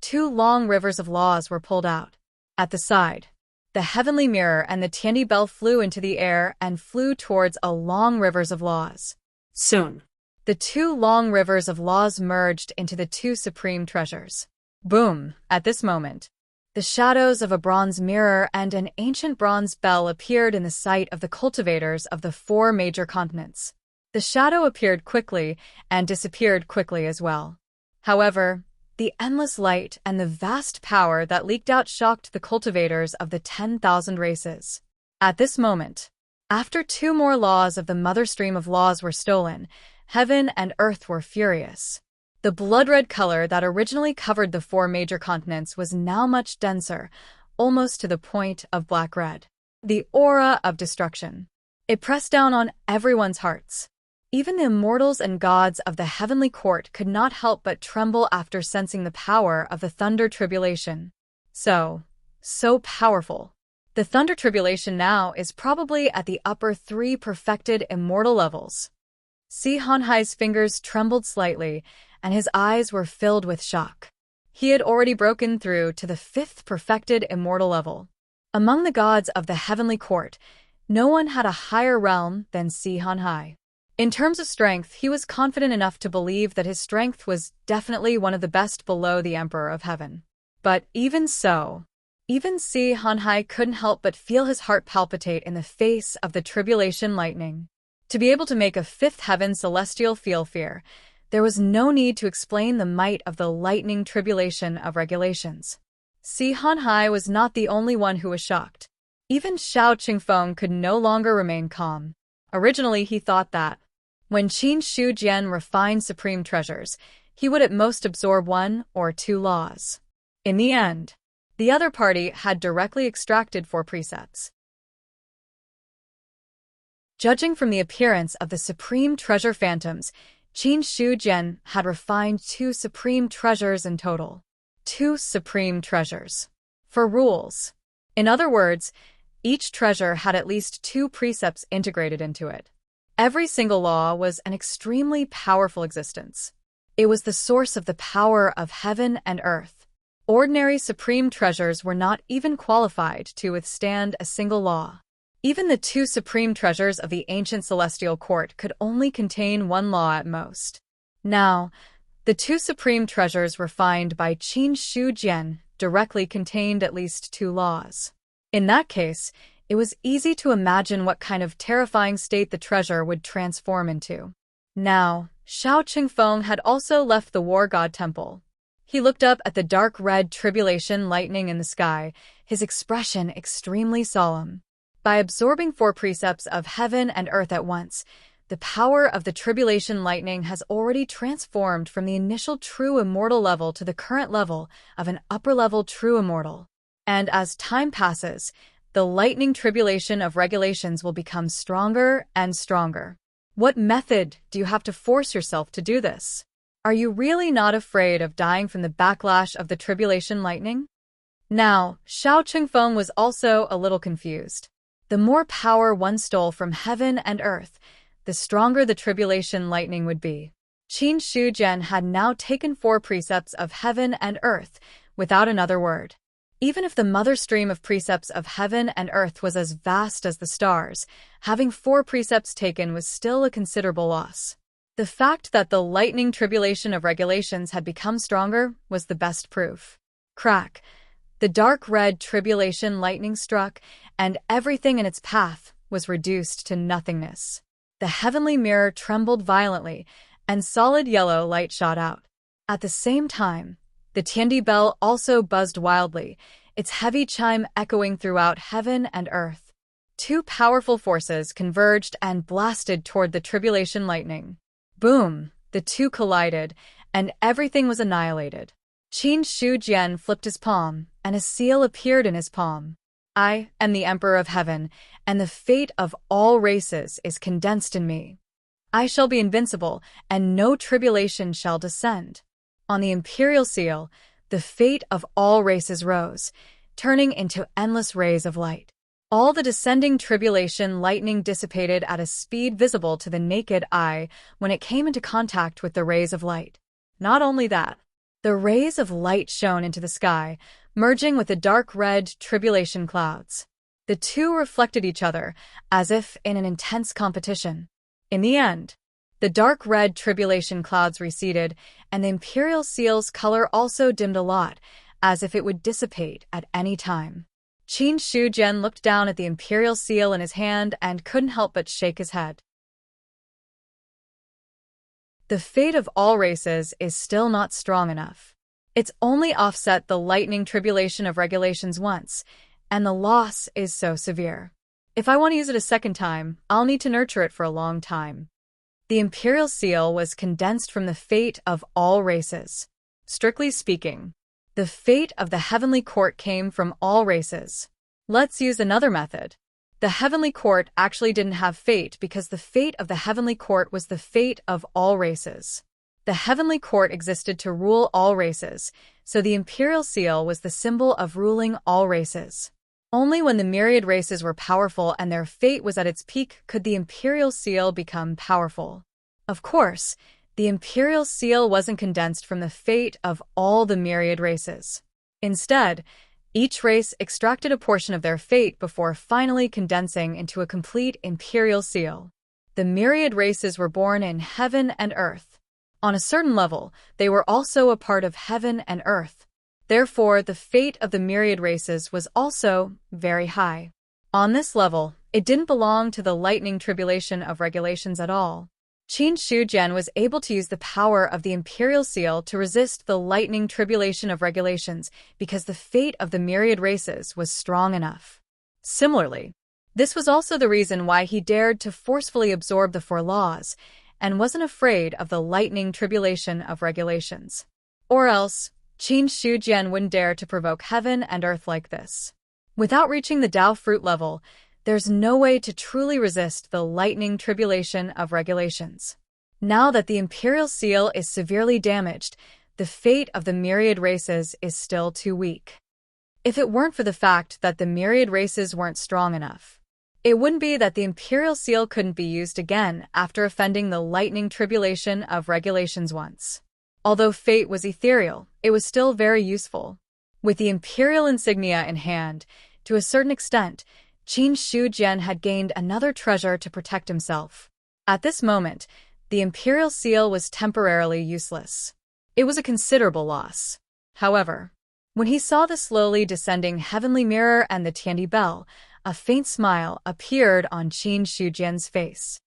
2 long rivers of laws were pulled out. At the side, the heavenly mirror and the Tiandi bell flew into the air and flew towards a long rivers of laws. Soon, The 2 long rivers of laws merged into the 2 supreme treasures. Boom! At this moment, the shadows of a bronze mirror and an ancient bronze bell appeared in the sight of the cultivators of the 4 major continents. The shadow appeared quickly and disappeared quickly as well. However, the endless light and the vast power that leaked out shocked the cultivators of the 10,000 races. At this moment, after 2 more laws of the mother stream of laws were stolen, heaven and earth were furious. The blood-red color that originally covered the 4 major continents was now much denser, almost to the point of black-red. The aura of destruction. It pressed down on everyone's hearts. Even the immortals and gods of the heavenly court could not help but tremble after sensing the power of the thunder tribulation. So powerful. The thunder tribulation now is probably at the upper 3 perfected immortal levels. Si Hanhai's fingers trembled slightly, and his eyes were filled with shock. He had already broken through to the 5th perfected immortal level. Among the gods of the heavenly court, no one had a higher realm than Si Hanhai. In terms of strength, he was confident enough to believe that his strength was definitely one of the best below the Emperor of Heaven. But even so, even Si Hanhai couldn't help but feel his heart palpitate in the face of the tribulation lightning. To be able to make a 5th heaven celestial feel fear, there was no need to explain the might of the lightning tribulation of regulations. Si Hanhai was not the only one who was shocked. Even Xiao Qingfeng could no longer remain calm. Originally, he thought that, when Qin Shujian refined supreme treasures, he would at most absorb 1 or 2 laws. In the end, the other party had directly extracted 4 precepts. Judging from the appearance of the supreme treasure phantoms, Qin Shujian had refined 2 supreme treasures in total. 2 supreme treasures. For rules. In other words, each treasure had at least 2 precepts integrated into it. Every single law was an extremely powerful existence. It was the source of the power of heaven and earth. Ordinary supreme treasures were not even qualified to withstand a single law. Even the 2 supreme treasures of the ancient celestial court could only contain 1 law at most. Now, the 2 supreme treasures refined by Qin Shujian directly contained at least 2 laws. In that case, it was easy to imagine what kind of terrifying state the treasure would transform into. Now, Xiao Qingfeng had also left the war god temple. He looked up at the dark red tribulation lightning in the sky, his expression extremely solemn. By absorbing 4 precepts of heaven and earth at once, the power of the tribulation lightning has already transformed from the initial true immortal level to the current level of an upper-level true immortal. And as time passes, the lightning tribulation of regulations will become stronger and stronger. What method do you have to force yourself to do this? Are you really not afraid of dying from the backlash of the tribulation lightning? Now, Xiao Qingfeng was also a little confused. The more power one stole from heaven and earth, the stronger the tribulation lightning would be. Qin Shujian had now taken 4 precepts of heaven and earth without another word. Even if the mother stream of precepts of heaven and earth was as vast as the stars, having 4 precepts taken was still a considerable loss. The fact that the lightning tribulation of regulations had become stronger was the best proof. Crack! The dark red tribulation lightning struck, and everything in its path was reduced to nothingness. The heavenly mirror trembled violently, and solid yellow light shot out. At the same time, the Tiandi bell also buzzed wildly, its heavy chime echoing throughout heaven and earth. 2 powerful forces converged and blasted toward the tribulation lightning. Boom! The 2 collided, and everything was annihilated. Qin Shujian flipped his palm, and a seal appeared in his palm. I am the Emperor of Heaven, and the fate of all races is condensed in me. I shall be invincible, and no tribulation shall descend. On the imperial seal, the fate of all races rose, turning into endless rays of light. All the descending tribulation lightning dissipated at a speed visible to the naked eye when it came into contact with the rays of light. Not only that, the rays of light shone into the sky, merging with the dark red tribulation clouds. The 2 reflected each other, as if in an intense competition. In the end, the dark red tribulation clouds receded, and the imperial seal's color also dimmed a lot, as if it would dissipate at any time. Qin Shujian looked down at the imperial seal in his hand and couldn't help but shake his head. The fate of all races is still not strong enough. It's only offset the lightning tribulation of regulations once, and the loss is so severe. If I want to use it a second time, I'll need to nurture it for a long time. The imperial seal was condensed from the fate of all races. Strictly speaking, the fate of the heavenly court came from all races. Let's use another method. The heavenly court actually didn't have fate because the fate of the heavenly court was the fate of all races. The heavenly court existed to rule all races, so the imperial seal was the symbol of ruling all races. Only when the myriad races were powerful and their fate was at its peak could the imperial seal become powerful. Of course, the imperial seal wasn't condensed from the fate of all the myriad races. Instead, each race extracted a portion of their fate before finally condensing into a complete imperial seal. The myriad races were born in heaven and earth. On a certain level, they were also a part of heaven and earth. Therefore, the fate of the myriad races was also very high. On this level, it didn't belong to the lightning tribulation of regulations at all. Qin Shujian was able to use the power of the imperial seal to resist the lightning tribulation of regulations because the fate of the myriad races was strong enough. Similarly, this was also the reason why he dared to forcefully absorb the 4 laws and wasn't afraid of the lightning tribulation of regulations. Or else, Qin Shujian wouldn't dare to provoke heaven and earth like this. Without reaching the Dao fruit level, there's no way to truly resist the lightning tribulation of regulations. Now that the imperial seal is severely damaged, the fate of the myriad races is still too weak. If it weren't for the fact that the myriad races weren't strong enough, it wouldn't be that the imperial seal couldn't be used again after offending the lightning tribulation of regulations once. Although fate was ethereal, it was still very useful. With the imperial insignia in hand, to a certain extent, Qin Shujian had gained another treasure to protect himself. At this moment, the imperial seal was temporarily useless. It was a considerable loss. However, when he saw the slowly descending heavenly mirror and the Tiandi bell, a faint smile appeared on Qin Shujian's face.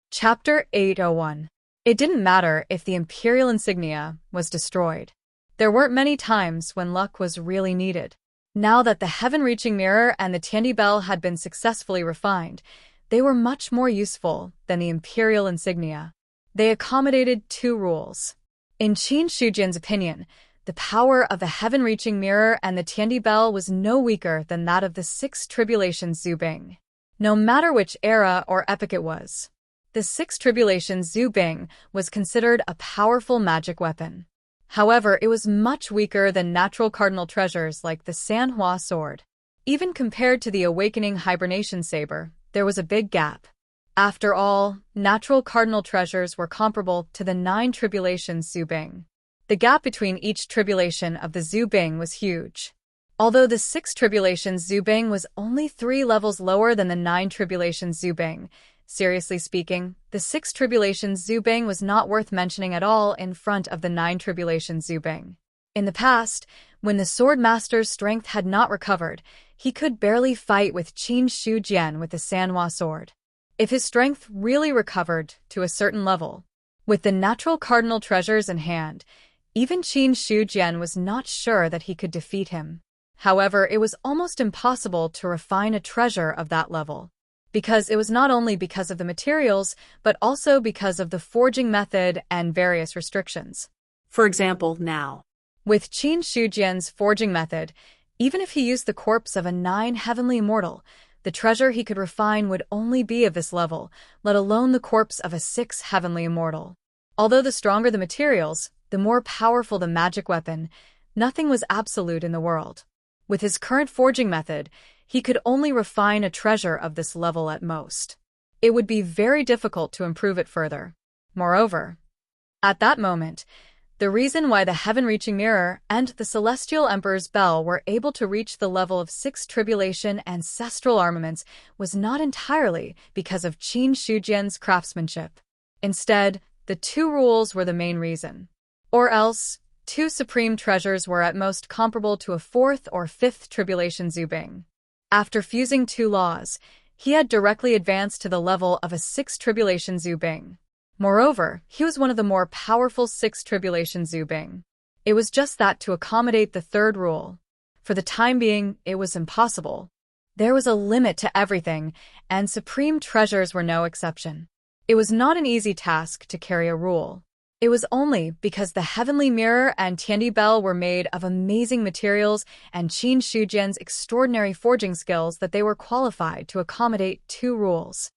Chapter 801. It didn't matter if the imperial insignia was destroyed. There weren't many times when luck was really needed. Now that the heaven-reaching mirror and the Tiandi bell had been successfully refined, they were much more useful than the imperial insignia. They accommodated two rules. In Qin Shujian's opinion, the power of the heaven-reaching mirror and the Tiandi bell was no weaker than that of the Six Tribulations Zubing. No matter which era or epoch it was, the Six Tribulations Zubing was considered a powerful magic weapon. However, it was much weaker than natural cardinal treasures like the Sanhua sword. Even compared to the awakening hibernation saber, there was a big gap. After all, natural cardinal treasures were comparable to the 9 tribulations Zubing. The gap between each tribulation of the Zubing was huge. Although the 6 tribulations Zubing was only 3 levels lower than the 9 tribulations Zubing, seriously speaking, the 6 tribulations Zubing was not worth mentioning at all in front of the 9 tribulations Zubing. In the past, when the sword master's strength had not recovered, he could barely fight with Qin Shujian with the Sanhua sword. If his strength really recovered to a certain level, with the natural cardinal treasures in hand, even Qin Shujian was not sure that he could defeat him. However, it was almost impossible to refine a treasure of that level, because it was not only because of the materials, but also because of the forging method and various restrictions. For example, now, with Qin Shujian's forging method, even if he used the corpse of a 9 heavenly immortal, the treasure he could refine would only be of this level, let alone the corpse of a 6 heavenly immortal. Although the stronger the materials, the more powerful the magic weapon, nothing was absolute in the world. With his current forging method, he could only refine a treasure of this level at most. It would be very difficult to improve it further. Moreover, at that moment, the reason why the heaven-reaching mirror and the celestial emperor's bell were able to reach the level of 6 tribulation ancestral armaments was not entirely because of Qin Shujian's craftsmanship. Instead, the 2 rules were the main reason. Or else, 2 supreme treasures were at most comparable to a 4th or 5th tribulation Zubing. After fusing 2 laws, he had directly advanced to the level of a 6 tribulation Zubing. Moreover, he was one of the more powerful 6 tribulation Zubing. It was just that to accommodate the 3rd rule. For the time being, it was impossible. There was a limit to everything, and supreme treasures were no exception. It was not an easy task to carry a rule. It was only because the heavenly mirror and Tiandi bell were made of amazing materials and Qin Shujian's extraordinary forging skills that they were qualified to accommodate 2 rules.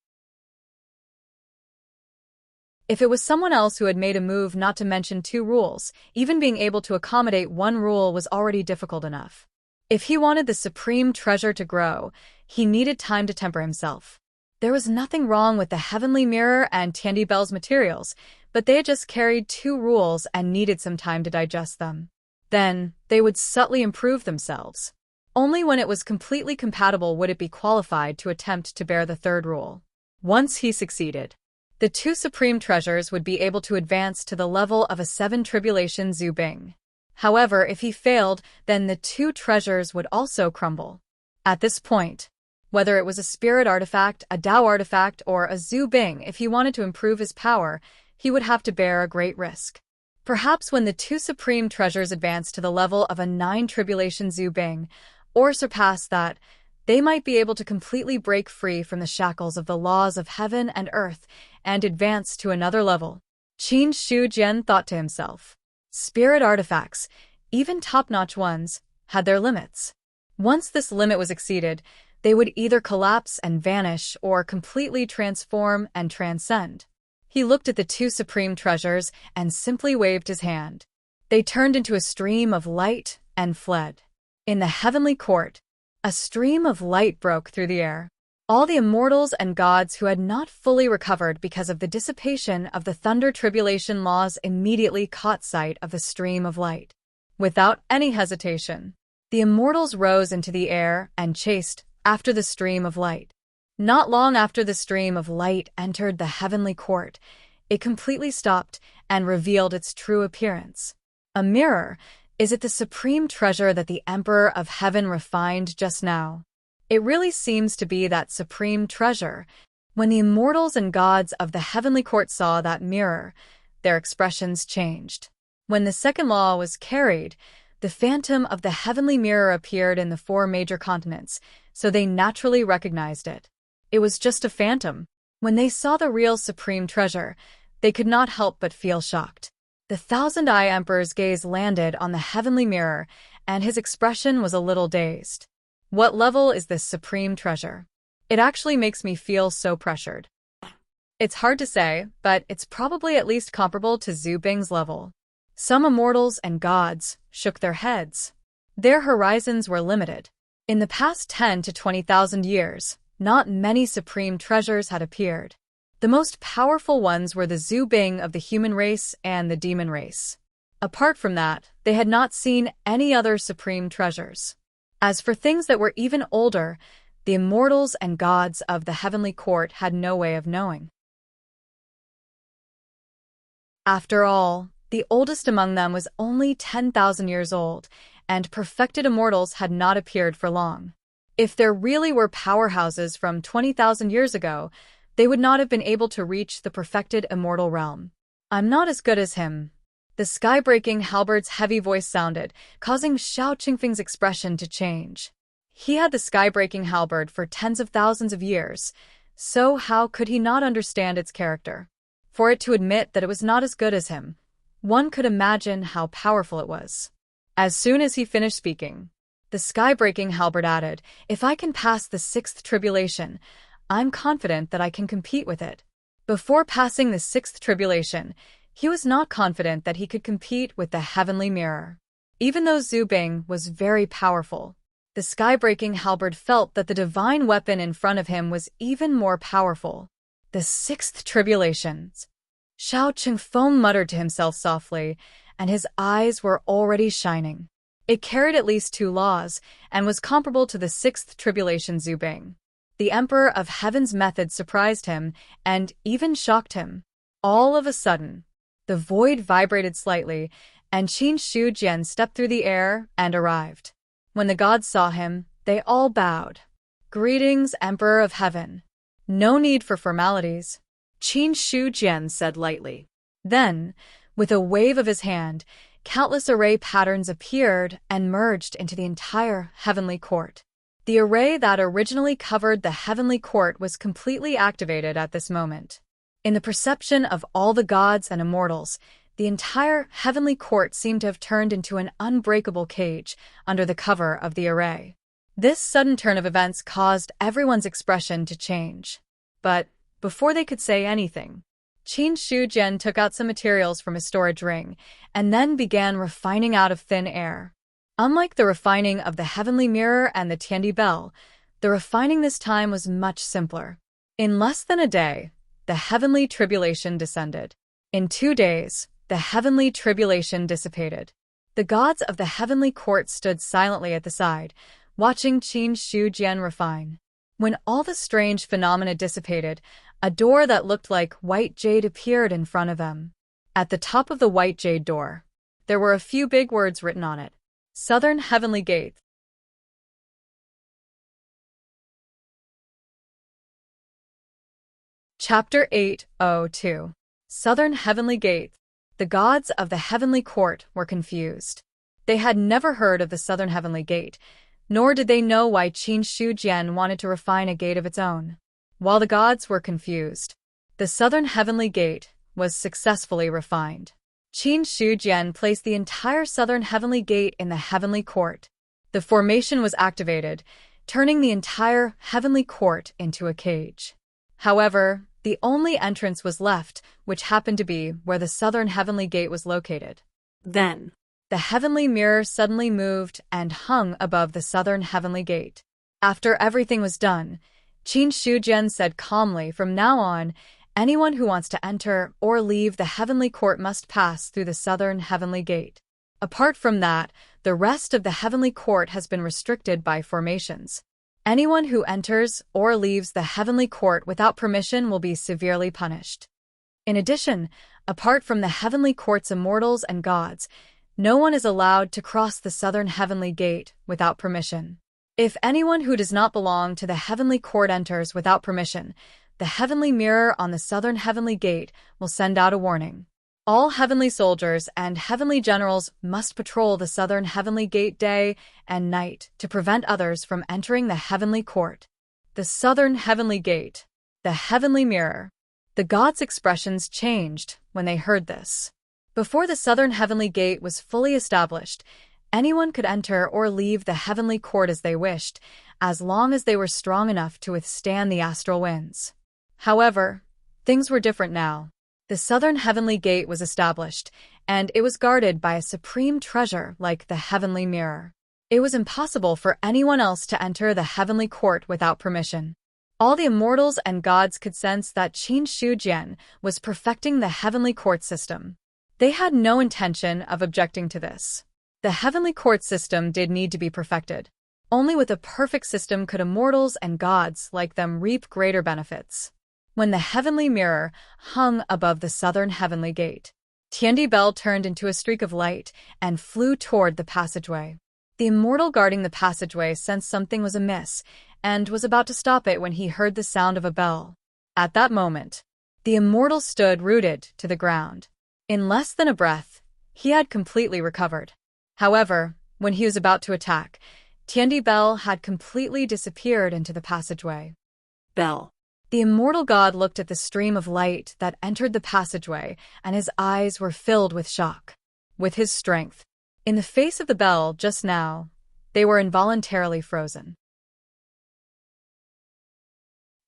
If it was someone else who had made a move not to mention 2 rules, even being able to accommodate 1 rule was already difficult enough. If he wanted the supreme treasure to grow, he needed time to temper himself. There was nothing wrong with the heavenly mirror and Tiandi bell's materials, but they had just carried 2 rules and needed some time to digest them. Then, they would subtly improve themselves. Only when it was completely compatible would it be qualified to attempt to bear the 3rd rule. Once he succeeded, the 2 supreme treasures would be able to advance to the level of a 7 tribulation Zubing. However, if he failed, then the 2 treasures would also crumble. At this point, whether it was a spirit artifact, a Dao artifact, or a Zubing, if he wanted to improve his power, he would have to bear a great risk. Perhaps when the 2 supreme treasures advanced to the level of a 9 tribulation Zubing, or surpassed that, they might be able to completely break free from the shackles of the laws of heaven and earth and advance to another level. Qin Shujian thought to himself. Spirit artifacts, even top-notch ones, had their limits. Once this limit was exceeded, they would either collapse and vanish or completely transform and transcend. He looked at the 2 supreme treasures and simply waved his hand. They turned into a stream of light and fled. In the heavenly court, a stream of light broke through the air. All the immortals and gods who had not fully recovered because of the dissipation of the thunder tribulation laws immediately caught sight of the stream of light. Without any hesitation, the immortals rose into the air and chased after the stream of light. Not long after the stream of light entered the heavenly court, it completely stopped and revealed its true appearance. A mirror. Is it the supreme treasure that the Emperor of Heaven refined just now? It really seems to be that supreme treasure. When the immortals and gods of the heavenly court saw that mirror, their expressions changed. When the second law was carried, the phantom of the heavenly mirror appeared in the four major continents, so they naturally recognized it. It was just a phantom. When they saw the real supreme treasure, they could not help but feel shocked. The thousand-eye emperor's gaze landed on the heavenly mirror, and his expression was a little dazed. What level is this supreme treasure? It actually makes me feel so pressured. It's hard to say, but it's probably at least comparable to Zhu Bing's level. Some immortals and gods shook their heads. Their horizons were limited. In the past 10 to 20,000 years, not many supreme treasures had appeared. The most powerful ones were the Zhu Bing of the human race and the demon race. Apart from that, they had not seen any other supreme treasures. As for things that were even older, the immortals and gods of the heavenly court had no way of knowing. After all, the oldest among them was only 10,000 years old, and perfected immortals had not appeared for long. If there really were powerhouses from 20,000 years ago, they would not have been able to reach the perfected immortal realm. I'm not as good as him. The sky-breaking halberd's heavy voice sounded, causing Xiao Qingfeng's expression to change. He had the sky-breaking halberd for tens of thousands of years, so how could he not understand its character? For it to admit that it was not as good as him, one could imagine how powerful it was. As soon as he finished speaking, the sky-breaking halberd added, "If I can pass the sixth tribulation, I'm confident that I can compete with it." Before passing the sixth tribulation, he was not confident that he could compete with the heavenly mirror. Even though Zhu Bing was very powerful, the sky-breaking halberd felt that the divine weapon in front of him was even more powerful. The sixth tribulation. Xiao Qingfeng muttered to himself softly, and his eyes were already shining. It carried at least 2 laws, and was comparable to the sixth tribulation Zhu Bing. The Emperor of Heaven's method surprised him, and even shocked him. All of a sudden, the void vibrated slightly, and Qin Shujian stepped through the air and arrived. When the gods saw him, they all bowed. "Greetings, Emperor of Heaven." "No need for formalities," Qin Shujian said lightly. Then, with a wave of his hand, countless array patterns appeared and merged into the entire heavenly court. The array that originally covered the heavenly court was completely activated at this moment. In the perception of all the gods and immortals, the entire heavenly court seemed to have turned into an unbreakable cage under the cover of the array. This sudden turn of events caused everyone's expression to change. But before they could say anything, Qin Shujian took out some materials from his storage ring and then began refining out of thin air. Unlike the refining of the heavenly mirror and the Tiandi bell, the refining this time was much simpler. In less than a day, the heavenly tribulation descended. In 2 days, the heavenly tribulation dissipated. The gods of the heavenly court stood silently at the side, watching Qin Shujian refine. When all the strange phenomena dissipated, a door that looked like white jade appeared in front of them. At the top of the white jade door, there were a few big words written on it. Southern Heavenly Gate. Chapter 802. Southern Heavenly Gate. The gods of the heavenly court were confused. They had never heard of the Southern Heavenly Gate, nor did they know why Qin Shujian wanted to refine a gate of its own. While the gods were confused, the Southern Heavenly Gate was successfully refined. Qin Shujian placed the entire Southern Heavenly Gate in the heavenly court. The formation was activated, turning the entire heavenly court into a cage. However, the only entrance was left, which happened to be where the Southern Heavenly Gate was located. Then, the heavenly mirror suddenly moved and hung above the Southern Heavenly Gate. After everything was done, Qin Shujian said calmly, "From now on, anyone who wants to enter or leave the heavenly court must pass through the Southern Heavenly Gate. Apart from that, the rest of the heavenly court has been restricted by formations. Anyone who enters or leaves the heavenly court without permission will be severely punished. In addition, apart from the heavenly court's immortals and gods, no one is allowed to cross the Southern Heavenly Gate without permission. If anyone who does not belong to the heavenly court enters without permission, the heavenly mirror on the Southern Heavenly Gate will send out a warning. All heavenly soldiers and heavenly generals must patrol the southern heavenly gate day and night to prevent others from entering the heavenly court. The southern heavenly gate, the heavenly mirror. The gods' expressions changed when they heard this. Before the southern heavenly gate was fully established, anyone could enter or leave the heavenly court as they wished, as long as they were strong enough to withstand the astral winds. However, things were different now. The southern heavenly gate was established, and it was guarded by a supreme treasure like the heavenly mirror. It was impossible for anyone else to enter the heavenly court without permission. All the immortals and gods could sense that Qin Shujian was perfecting the heavenly court system. They had no intention of objecting to this. The heavenly court system did need to be perfected. Only with a perfect system could immortals and gods like them reap greater benefits. When the heavenly mirror hung above the southern heavenly gate, Tiandi Bell turned into a streak of light and flew toward the passageway. The immortal guarding the passageway sensed something was amiss and was about to stop it when he heard the sound of a bell. At that moment, the immortal stood rooted to the ground. In less than a breath, he had completely recovered. However, when he was about to attack, Tiandi Bell had completely disappeared into the passageway. Bell. The immortal god looked at the stream of light that entered the passageway, and his eyes were filled with shock. With his strength, in the face of the bell just now, they were involuntarily frozen.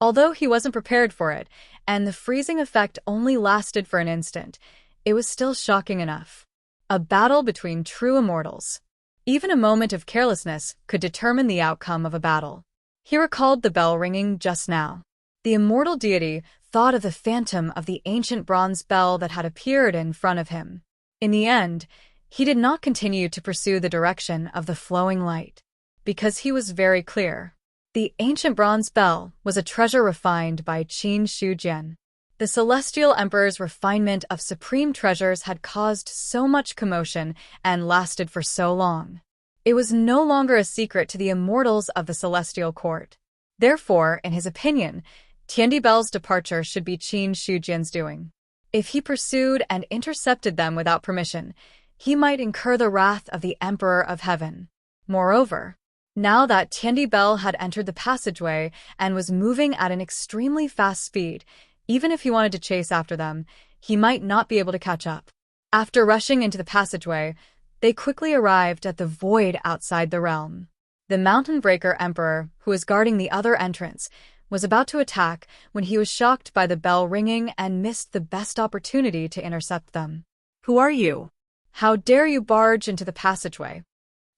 Although he wasn't prepared for it, and the freezing effect only lasted for an instant, it was still shocking enough. A battle between true immortals. Even a moment of carelessness could determine the outcome of a battle. He recalled the bell ringing just now. The immortal deity thought of the phantom of the ancient bronze bell that had appeared in front of him. In the end, he did not continue to pursue the direction of the flowing light, because he was very clear. The ancient bronze bell was a treasure refined by Qin Shujian. The celestial emperor's refinement of supreme treasures had caused so much commotion and lasted for so long. It was no longer a secret to the immortals of the celestial court. Therefore, in his opinion, Tiandi Bell's departure should be Qin Shujian's doing. If he pursued and intercepted them without permission, he might incur the wrath of the Emperor of Heaven. Moreover, now that Tiandi Bell had entered the passageway and was moving at an extremely fast speed, even if he wanted to chase after them, he might not be able to catch up. After rushing into the passageway, they quickly arrived at the void outside the realm. The Mountain Breaker Emperor, who was guarding the other entrance, was about to attack when he was shocked by the bell ringing and missed the best opportunity to intercept them. Who are you? How dare you barge into the passageway?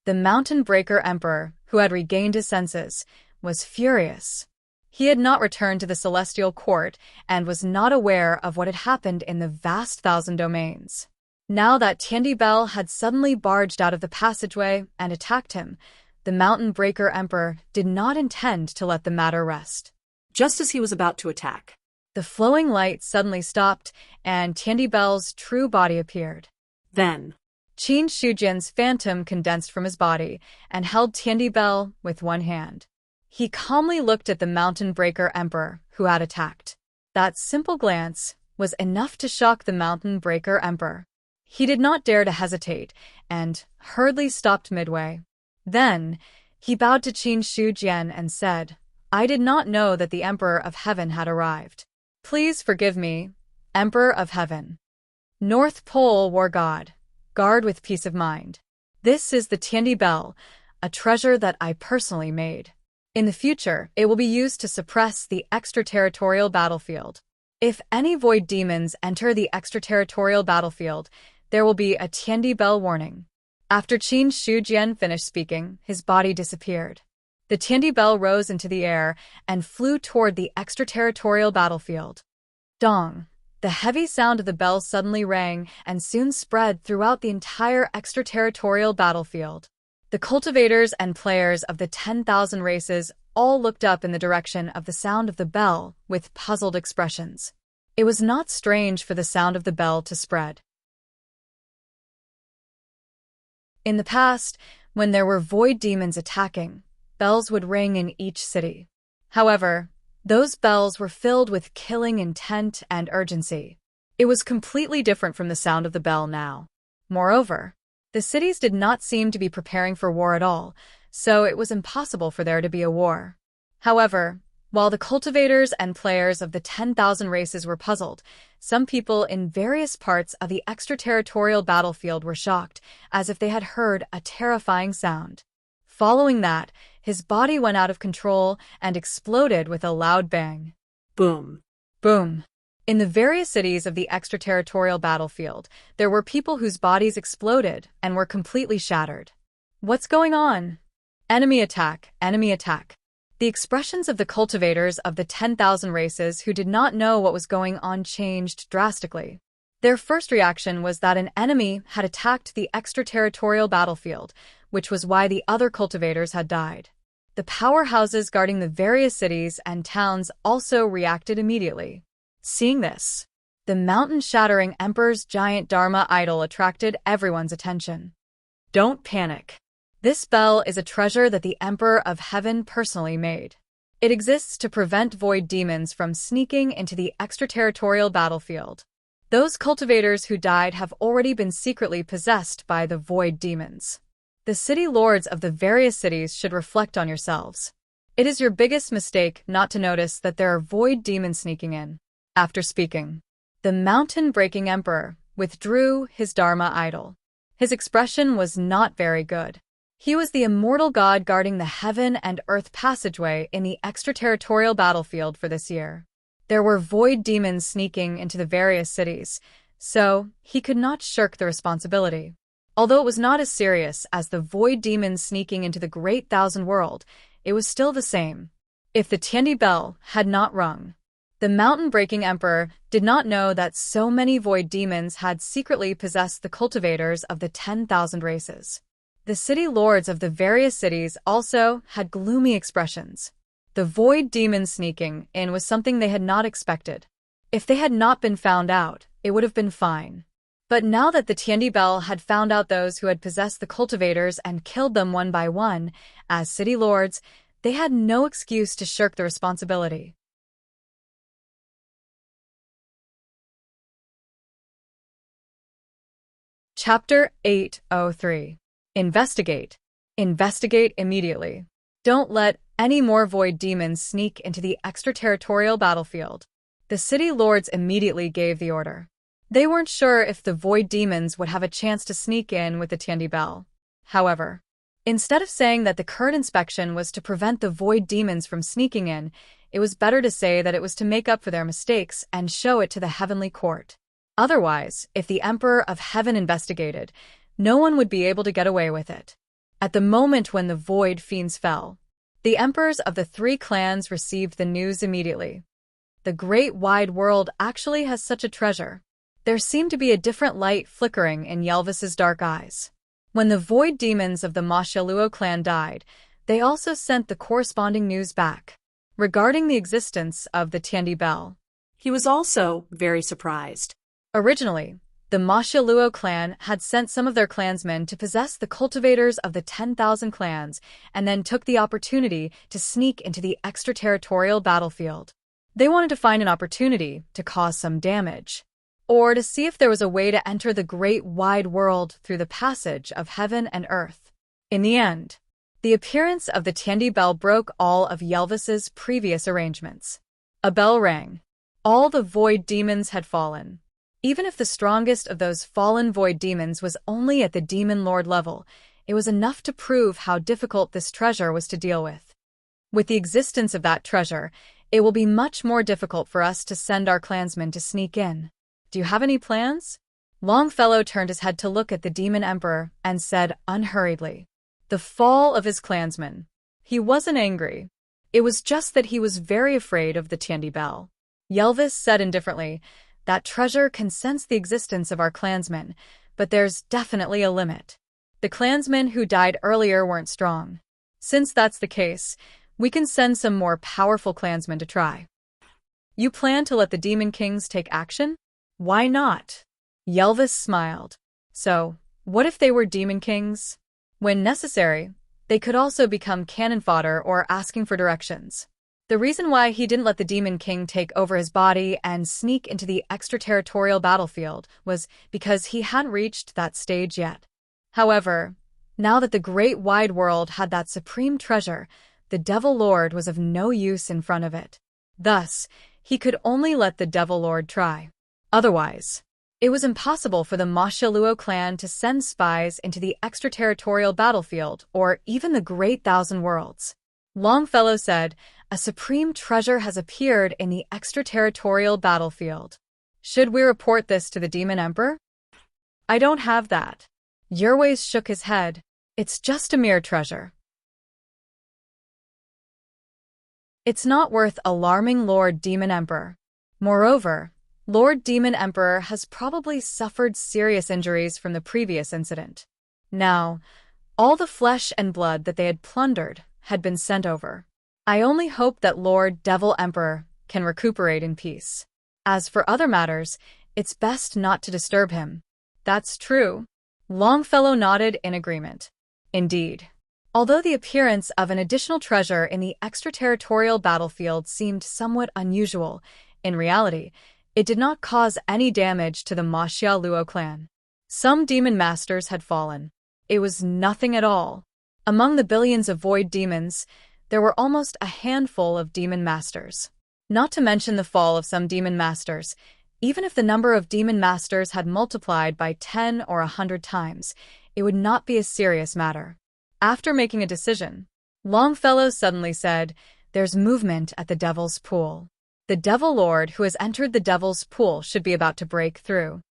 The Mountain Breaker Emperor, who had regained his senses, was furious. He had not returned to the celestial court and was not aware of what had happened in the vast thousand domains. Now that Tiandi Bell had suddenly barged out of the passageway and attacked him, the Mountain Breaker Emperor did not intend to let the matter rest. Just as he was about to attack, the flowing light suddenly stopped, and Tiandi Bell's true body appeared. Then, Qin Shujian's phantom condensed from his body and held Tiandi Bell with one hand. He calmly looked at the Mountain Breaker Emperor who had attacked. That simple glance was enough to shock the Mountain Breaker Emperor. He did not dare to hesitate and hurriedly stopped midway. Then, he bowed to Qin Shujian and said, "I did not know that the Emperor of Heaven had arrived. Please forgive me, Emperor of Heaven. North Pole War God, guard with peace of mind. This is the Tiandi Bell, a treasure that I personally made. In the future, it will be used to suppress the extraterritorial battlefield. If any void demons enter the extraterritorial battlefield, there will be a Tiandi Bell warning." After Qin Shujian finished speaking, his body disappeared. The Tiandi Bell rose into the air and flew toward the extraterritorial battlefield. Dong! The heavy sound of the bell suddenly rang and soon spread throughout the entire extraterritorial battlefield. The cultivators and players of the 10,000 races all looked up in the direction of the sound of the bell with puzzled expressions. It was not strange for the sound of the bell to spread. In the past, when there were void demons attacking, bells would ring in each city. However, those bells were filled with killing intent and urgency. It was completely different from the sound of the bell now. Moreover, the cities did not seem to be preparing for war at all, so it was impossible for there to be a war. However, while the cultivators and players of the 10,000 races were puzzled, some people in various parts of the extraterritorial battlefield were shocked, as if they had heard a terrifying sound. Following that, his body went out of control and exploded with a loud bang. Boom. Boom. In the various cities of the extraterritorial battlefield, there were people whose bodies exploded and were completely shattered. What's going on? Enemy attack, enemy attack. The expressions of the cultivators of the 10,000 races who did not know what was going on changed drastically. Their first reaction was that an enemy had attacked the extraterritorial battlefield, which was why the other cultivators had died. The powerhouses guarding the various cities and towns also reacted immediately. Seeing this, the mountain-shattering Emperor's giant Dharma idol attracted everyone's attention. Don't panic. This bell is a treasure that the Emperor of Heaven personally made. It exists to prevent void demons from sneaking into the extraterritorial battlefield. Those cultivators who died have already been secretly possessed by the void demons. The city lords of the various cities should reflect on yourselves. It is your biggest mistake not to notice that there are void demons sneaking in. After speaking, the mountain-breaking Emperor withdrew his Dharma idol. His expression was not very good. He was the immortal god guarding the heaven and earth passageway in the extraterritorial battlefield for this year. There were void demons sneaking into the various cities, so he could not shirk the responsibility. Although it was not as serious as the void demons sneaking into the Great Thousand World, it was still the same. If the Tiandi bell had not rung, the mountain-breaking Emperor did not know that so many void demons had secretly possessed the cultivators of the 10,000 races. The city lords of the various cities also had gloomy expressions. The void demons sneaking in was something they had not expected. If they had not been found out, it would have been fine. But now that the Tiandi bell had found out those who had possessed the cultivators and killed them one by one, as city lords, they had no excuse to shirk the responsibility. Chapter 803. Investigate. Investigate immediately. Don't let any more void demons sneak into the extraterritorial battlefield. The city lords immediately gave the order. They weren't sure if the void demons would have a chance to sneak in with the Tiandi bell. However, instead of saying that the current inspection was to prevent the void demons from sneaking in, it was better to say that it was to make up for their mistakes and show it to the heavenly court. Otherwise, if the Emperor of Heaven investigated, no one would be able to get away with it. At the moment when the void fiends fell, the emperors of the 3 clans received the news immediately. The great wide world actually has such a treasure. There seemed to be a different light flickering in Yelvis's dark eyes. When the void demons of the Mashaluo clan died, they also sent the corresponding news back regarding the existence of the Tiandi bell. He was also very surprised. Originally, the Mashaluo clan had sent some of their clansmen to possess the cultivators of the 10,000 clans and then took the opportunity to sneak into the extraterritorial battlefield. They wanted to find an opportunity to cause some damage, or to see if there was a way to enter the great wide world through the passage of heaven and earth. In the end, the appearance of the Tiandi bell broke all of Yelvis's previous arrangements. A bell rang. All the void demons had fallen. Even if the strongest of those fallen void demons was only at the demon lord level, it was enough to prove how difficult this treasure was to deal with. With the existence of that treasure, it will be much more difficult for us to send our clansmen to sneak in. Do you have any plans? Longfellow turned his head to look at the demon emperor and said unhurriedly, the fall of his clansmen. He wasn't angry. It was just that he was very afraid of the Tiandi bell. Yelvis said indifferently, that treasure can sense the existence of our clansmen, but there's definitely a limit. The clansmen who died earlier weren't strong. Since that's the case, we can send some more powerful clansmen to try. You plan to let the demon kings take action? Why not? Yelvis smiled. So, what if they were demon kings? When necessary, they could also become cannon fodder or asking for directions. The reason why he didn't let the Demon King take over his body and sneak into the extraterritorial battlefield was because he hadn't reached that stage yet. However, now that the great wide world had that supreme treasure, the Devil Lord was of no use in front of it. Thus, he could only let the Devil Lord try. Otherwise, it was impossible for the Mashaluo clan to send spies into the extraterritorial battlefield or even the Great Thousand Worlds. Longfellow said, "A supreme treasure has appeared in the extraterritorial battlefield. Should we report this to the Demon Emperor?" "I don't have that." Yerways shook his head. "It's just a mere treasure. It's not worth alarming Lord Demon Emperor. Moreover, Lord Demon Emperor has probably suffered serious injuries from the previous incident. Now, all the flesh and blood that they had plundered had been sent over. I only hope that Lord Devil Emperor can recuperate in peace. As for other matters, it's best not to disturb him." "That's true." Longfellow nodded in agreement. Indeed, although the appearance of an additional treasure in the extraterritorial battlefield seemed somewhat unusual, in reality, it did not cause any damage to the Xia Luo clan. Some demon masters had fallen. It was nothing at all. Among the billions of void demons, there were almost a handful of demon masters. Not to mention the fall of some demon masters. Even if the number of demon masters had multiplied by 10 or 100 times, it would not be a serious matter. After making a decision, Longfellow suddenly said, "There's movement at the Devil's Pool. The Devil Lord who has entered the Devil's Pool should be about to break through."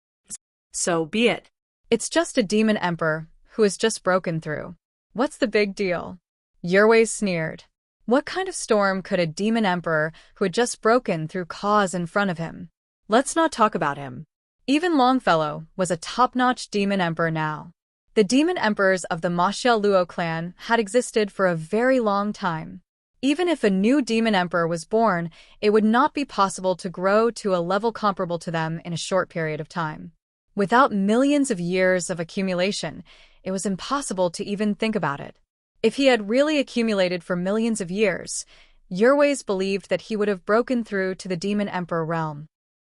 "So be it." "It's just a demon emperor who has just broken through. What's the big deal?" Yerways sneered. What kind of storm could a demon emperor who had just broken through cause in front of him? Let's not talk about him. Even Longfellow was a top-notch demon emperor now. The demon emperors of the Xia Luo clan had existed for a very long time. Even if a new demon emperor was born, it would not be possible to grow to a level comparable to them in a short period of time. Without millions of years of accumulation, it was impossible to even think about it. If he had really accumulated for millions of years, Yerways believed that he would have broken through to the demon emperor realm.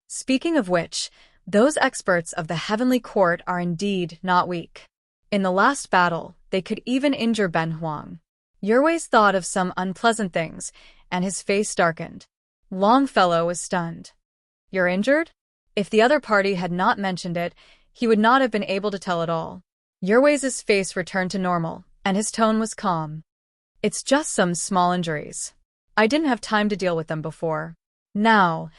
Speaking of which, those experts of the heavenly court are indeed not weak. In the last battle, they could even injure Ben Huang. Yerways thought of some unpleasant things, and his face darkened. Longfellow was stunned. "You're injured?" If the other party had not mentioned it, he would not have been able to tell at all. Yerways' face returned to normal, and his tone was calm. "It's just some small injuries. I didn't have time to deal with them before. Now,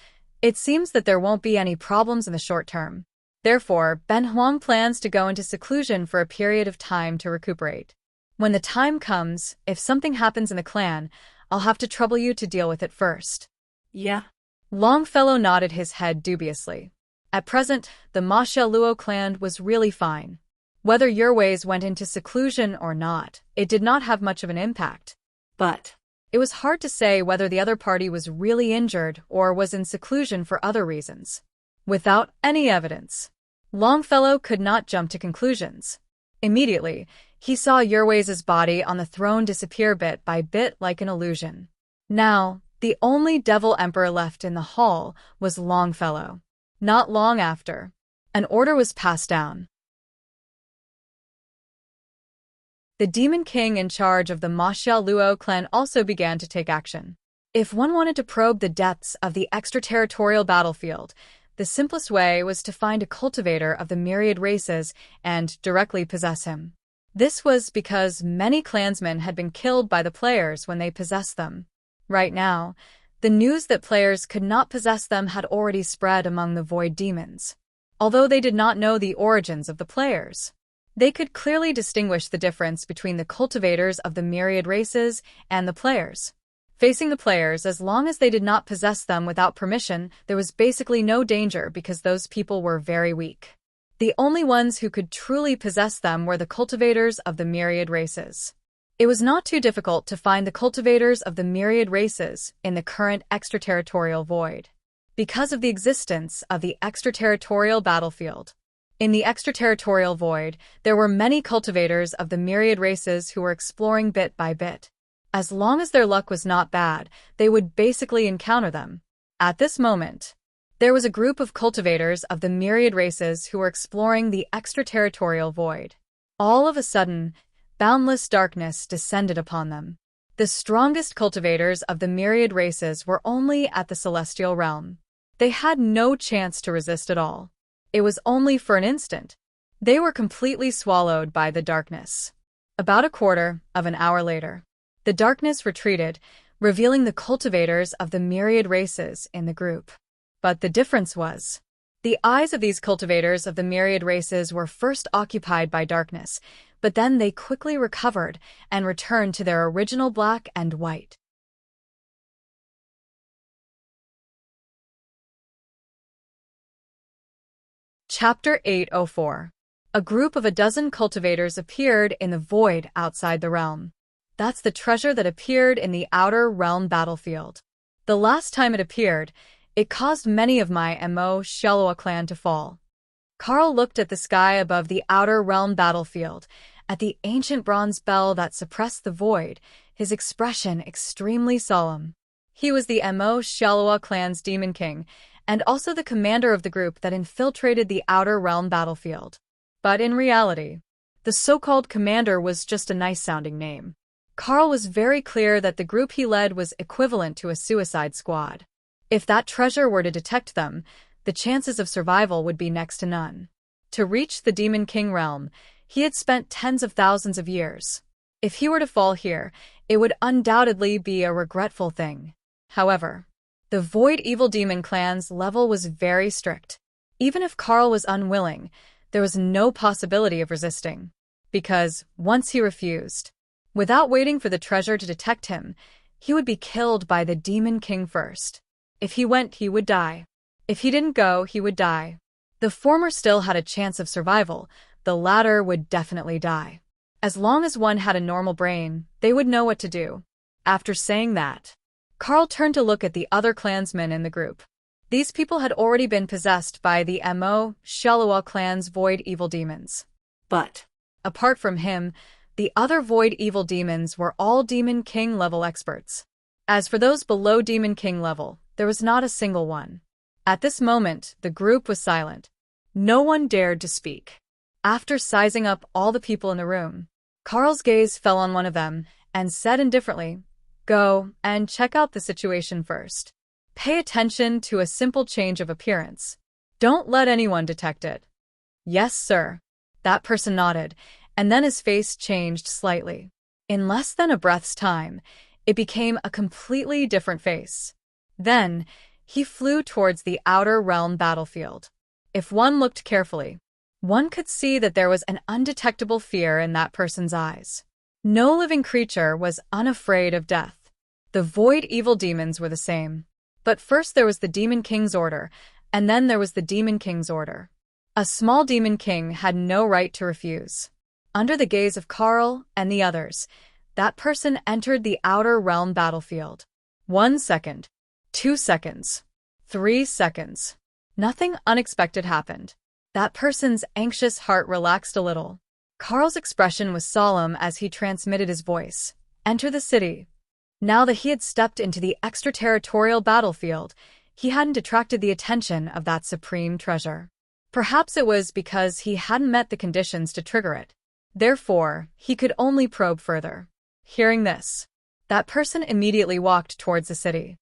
it seems that there won't be any problems in the short term. Therefore, Ben Huang plans to go into seclusion for a period of time to recuperate. When the time comes, if something happens in the clan, I'll have to trouble you to deal with it first." "Yeah." Longfellow nodded his head dubiously. At present, the Xia Luo clan was really fine. Whether Yerways went into seclusion or not, it did not have much of an impact. But it was hard to say whether the other party was really injured or was in seclusion for other reasons. Without any evidence, Longfellow could not jump to conclusions. Immediately, he saw Yerways' body on the throne disappear bit by bit like an illusion. Now, the only Devil Emperor left in the hall was Longfellow. Not long after, an order was passed down. The Demon King in charge of the Xia Luo clan also began to take action. If one wanted to probe the depths of the extraterritorial battlefield, the simplest way was to find a cultivator of the myriad races and directly possess him. This was because many clansmen had been killed by the players when they possessed them. Right now, the news that players could not possess them had already spread among the void demons. Although they did not know the origins of the players, they could clearly distinguish the difference between the cultivators of the myriad races and the players. Facing the players, as long as they did not possess them without permission, there was basically no danger because those people were very weak. The only ones who could truly possess them were the cultivators of the myriad races. It was not too difficult to find the cultivators of the myriad races in the current extraterritorial void, because of the existence of the extraterritorial battlefield. In the extraterritorial void, there were many cultivators of the myriad races who were exploring bit by bit. As long as their luck was not bad, they would basically encounter them. At this moment, there was a group of cultivators of the myriad races who were exploring the extraterritorial void. All of a sudden, boundless darkness descended upon them. The strongest cultivators of the myriad races were only at the celestial realm. They had no chance to resist at all. It was only for an instant. They were completely swallowed by the darkness. About a quarter of an hour later, the darkness retreated, revealing the cultivators of the myriad races in the group. But the difference was, the eyes of these cultivators of the myriad races were first occupied by darkness, but then they quickly recovered and returned to their original black and white. Chapter 804. A group of a dozen cultivators appeared in the void outside the realm. That's the treasure that appeared in the outer realm battlefield. The last time it appeared, it caused many of my Shallowa clan to fall. Carl looked at the sky above the outer realm battlefield, at the ancient bronze bell that suppressed the void, his expression extremely solemn. He was the Shallowa clan's demon king, and also the commander of the group that infiltrated the outer realm battlefield. But in reality, the so-called commander was just a nice-sounding name. Carl was very clear that the group he led was equivalent to a suicide squad. If that treasure were to detect them, the chances of survival would be next to none. To reach the Demon King realm, he had spent tens of thousands of years. If he were to fall here, it would undoubtedly be a regretful thing. However, the Void Evil Demon clan's level was very strict. Even if Carl was unwilling, there was no possibility of resisting. Because, once he refused, without waiting for the treasure to detect him, he would be killed by the Demon King first. If he went, he would die. If he didn't go, he would die. The former still had a chance of survival, the latter would definitely die. As long as one had a normal brain, they would know what to do. After saying that, Carl turned to look at the other clansmen in the group. These people had already been possessed by the Shallowa clan's Void Evil Demons. But, apart from him, the other Void Evil Demons were all Demon King level experts. As for those below Demon King level, there was not a single one. At this moment, the group was silent. No one dared to speak. After sizing up all the people in the room, Carl's gaze fell on one of them and said indifferently, "Go and check out the situation first. Pay attention to a simple change of appearance. Don't let anyone detect it." "Yes, sir." That person nodded, and then his face changed slightly. In less than a breath's time, it became a completely different face. Then, he flew towards the outer realm battlefield. If one looked carefully, one could see that there was an undetectable fear in that person's eyes. No living creature was unafraid of death. The Void Evil Demons were the same. But first there was the Demon King's order, and then there was the Demon King's order. A small Demon King had no right to refuse. Under the gaze of Carl and the others, that person entered the outer realm battlefield. 1 second, 2 seconds, 3 seconds. Nothing unexpected happened. That person's anxious heart relaxed a little. Carl's expression was solemn as he transmitted his voice. "Enter the city." Now that he had stepped into the extraterritorial battlefield, he hadn't attracted the attention of that supreme treasure. Perhaps it was because he hadn't met the conditions to trigger it. Therefore, he could only probe further. Hearing this, that person immediately walked towards the city.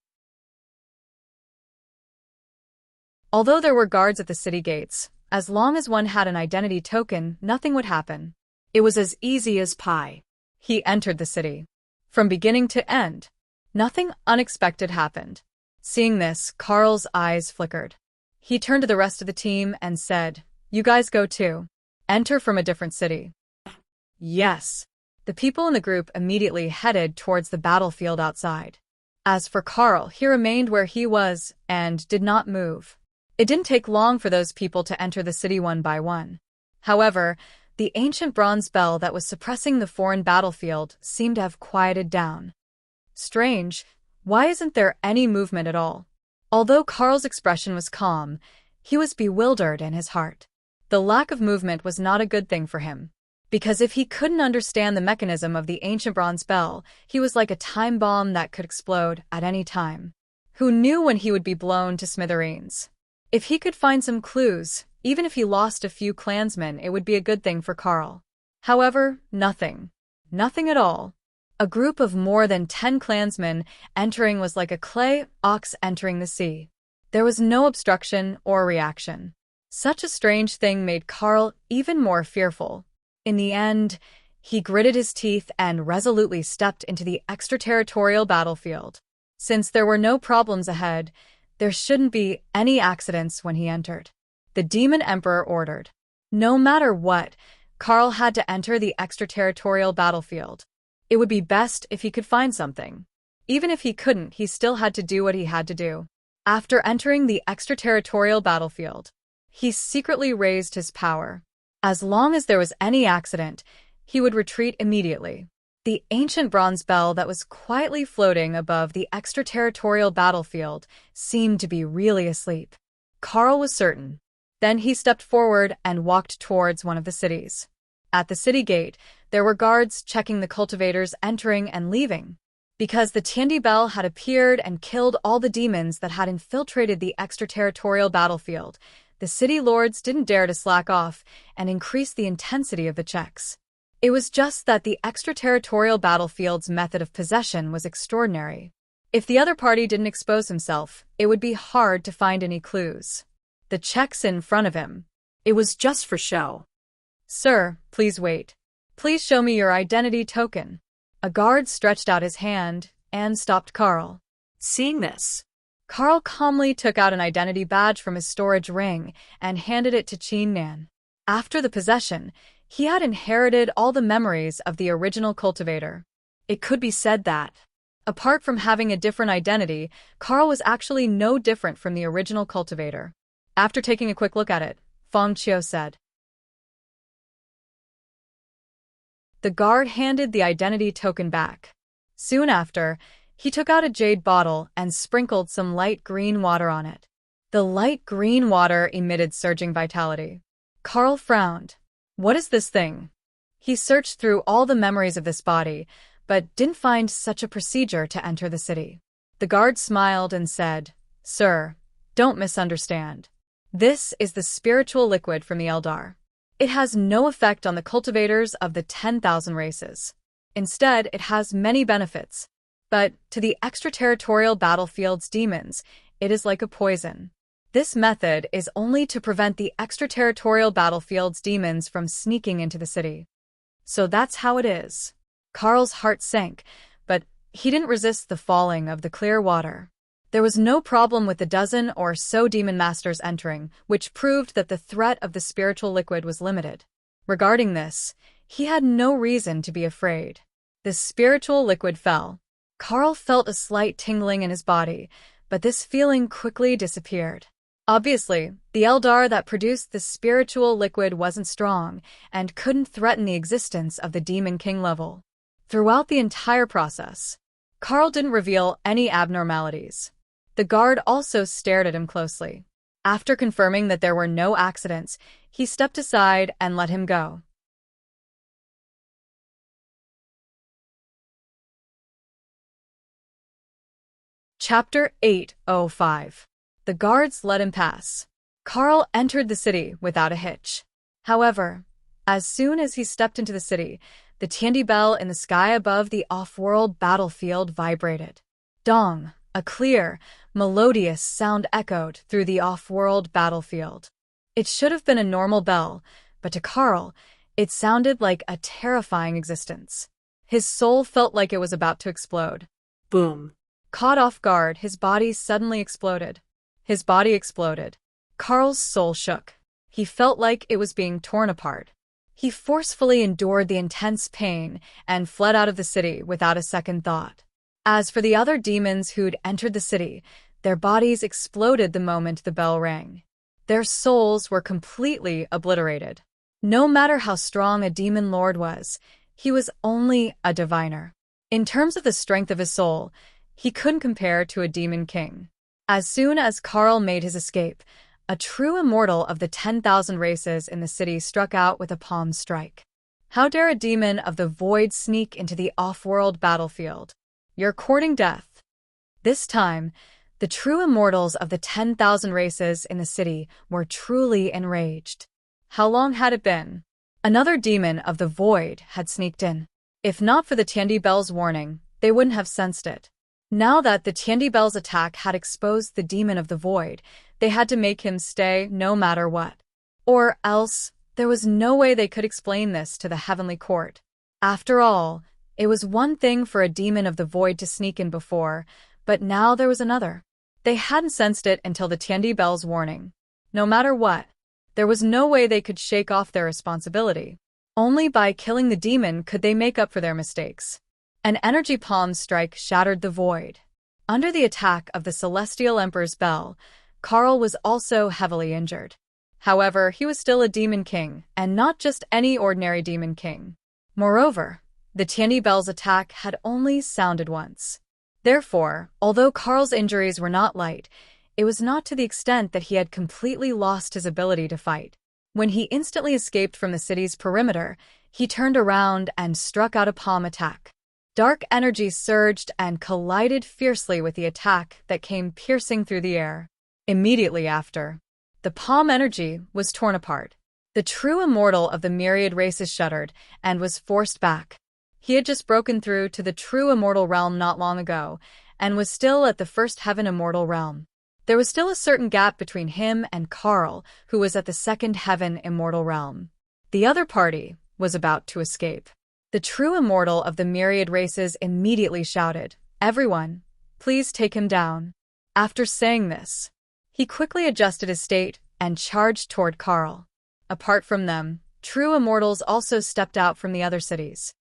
Although there were guards at the city gates, as long as one had an identity token, nothing would happen. It was as easy as pie. He entered the city. From beginning to end, nothing unexpected happened. Seeing this, Carl's eyes flickered. He turned to the rest of the team and said, "You guys go too. Enter from a different city." Yes. The people in the group immediately headed towards the battlefield outside. As for Carl, he remained where he was and did not move. It didn't take long for those people to enter the city one by one. However, the ancient bronze bell that was suppressing the foreign battlefield seemed to have quieted down. Strange, why isn't there any movement at all? Although Carl's expression was calm, he was bewildered in his heart. The lack of movement was not a good thing for him. Because if he couldn't understand the mechanism of the ancient bronze bell, he was like a time bomb that could explode at any time. Who knew when he would be blown to smithereens? If he could find some clues, even if he lost a few clansmen, it would be a good thing for Carl. However, nothing. Nothing at all. A group of more than 10 clansmen entering was like a clay ox entering the sea. There was no obstruction or reaction. Such a strange thing made Carl even more fearful. In the end, he gritted his teeth and resolutely stepped into the extraterritorial battlefield. Since there were no problems ahead, there shouldn't be any accidents when he entered. The Demon Emperor ordered. No matter what, Carl had to enter the extraterritorial battlefield. It would be best if he could find something. Even if he couldn't, he still had to do what he had to do. After entering the extraterritorial battlefield, he secretly raised his power. As long as there was any accident, he would retreat immediately. The ancient bronze bell that was quietly floating above the extraterritorial battlefield seemed to be really asleep. Carl was certain. Then he stepped forward and walked towards one of the cities. At the city gate, there were guards checking the cultivators entering and leaving. Because the Tiandi Bell had appeared and killed all the demons that had infiltrated the extraterritorial battlefield, the city lords didn't dare to slack off and increase the intensity of the checks. It was just that the extraterritorial battlefield's method of possession was extraordinary. If the other party didn't expose himself, it would be hard to find any clues. The checks in front of him. It was just for show. Sir, please wait. Please show me your identity token. A guard stretched out his hand and stopped Carl. Seeing this, Carl calmly took out an identity badge from his storage ring and handed it to Chin Nan. After the possession, he had inherited all the memories of the original cultivator. It could be said that, apart from having a different identity, Carl was actually no different from the original cultivator. After taking a quick look at it, Feng Qiu said. The guard handed the identity token back. Soon after, he took out a jade bottle and sprinkled some light green water on it. The light green water emitted surging vitality. Carl frowned. What is this thing? He searched through all the memories of this body, but didn't find such a procedure to enter the city. The guard smiled and said, Sir, don't misunderstand. This is the spiritual liquid from the Eldar. It has no effect on the cultivators of the 10,000 races. Instead, it has many benefits. But to the extraterritorial battlefield's demons, it is like a poison. This method is only to prevent the extraterritorial battlefield's demons from sneaking into the city. So that's how it is. Carl's heart sank, but he didn't resist the falling of the clear water. There was no problem with the dozen or so demon masters entering, which proved that the threat of the spiritual liquid was limited. Regarding this, he had no reason to be afraid. The spiritual liquid fell. Carl felt a slight tingling in his body, but this feeling quickly disappeared. Obviously, the Eldar that produced the spiritual liquid wasn't strong and couldn't threaten the existence of the Demon King level. Throughout the entire process, Carl didn't reveal any abnormalities. The guard also stared at him closely. After confirming that there were no accidents, he stepped aside and let him go. Chapter 805. The guards let him pass. Carl entered the city without a hitch. However, as soon as he stepped into the city, the Tiandi bell in the sky above the off-world battlefield vibrated. Dong, a clear, melodious sound echoed through the off-world battlefield. It should have been a normal bell, but to Carl, it sounded like a terrifying existence. His soul felt like it was about to explode. Boom. Caught off guard, his body suddenly exploded. His body exploded. Carl's soul shook. He felt like it was being torn apart. He forcefully endured the intense pain and fled out of the city without a second thought. As for the other demons who'd entered the city, their bodies exploded the moment the bell rang. Their souls were completely obliterated. No matter how strong a demon lord was, he was only a diviner. In terms of the strength of his soul, he couldn't compare to a demon king. As soon as Carl made his escape, a true immortal of the 10,000 races in the city struck out with a palm strike. How dare a demon of the void sneak into the off-world battlefield? You're courting death. This time, the true immortals of the 10,000 races in the city were truly enraged. How long had it been? Another demon of the void had sneaked in. If not for the Tiandi Bell's warning, they wouldn't have sensed it. Now that the Tiandi Bell's attack had exposed the demon of the void, they had to make him stay no matter what. Or else, there was no way they could explain this to the heavenly court. After all, it was one thing for a demon of the void to sneak in before, but now there was another. They hadn't sensed it until the Tiandi Bell's warning. No matter what, there was no way they could shake off their responsibility. Only by killing the demon could they make up for their mistakes. An energy palm strike shattered the void. Under the attack of the Celestial Emperor's bell, Karl was also heavily injured. However, he was still a demon king, and not just any ordinary demon king. Moreover, the Tiandi Bell's attack had only sounded once. Therefore, although Karl's injuries were not light, it was not to the extent that he had completely lost his ability to fight. When he instantly escaped from the city's perimeter, he turned around and struck out a palm attack. Dark energy surged and collided fiercely with the attack that came piercing through the air. Immediately after, the palm energy was torn apart. The true immortal of the myriad races shuddered and was forced back. He had just broken through to the true immortal realm not long ago, and was still at the first heaven immortal realm. There was still a certain gap between him and Karl, who was at the second heaven immortal realm. The other party was about to escape. The true immortal of the myriad races immediately shouted, "Everyone, please take him down." After saying this, he quickly adjusted his state and charged toward Karl. Apart from them, true immortals also stepped out from the other cities.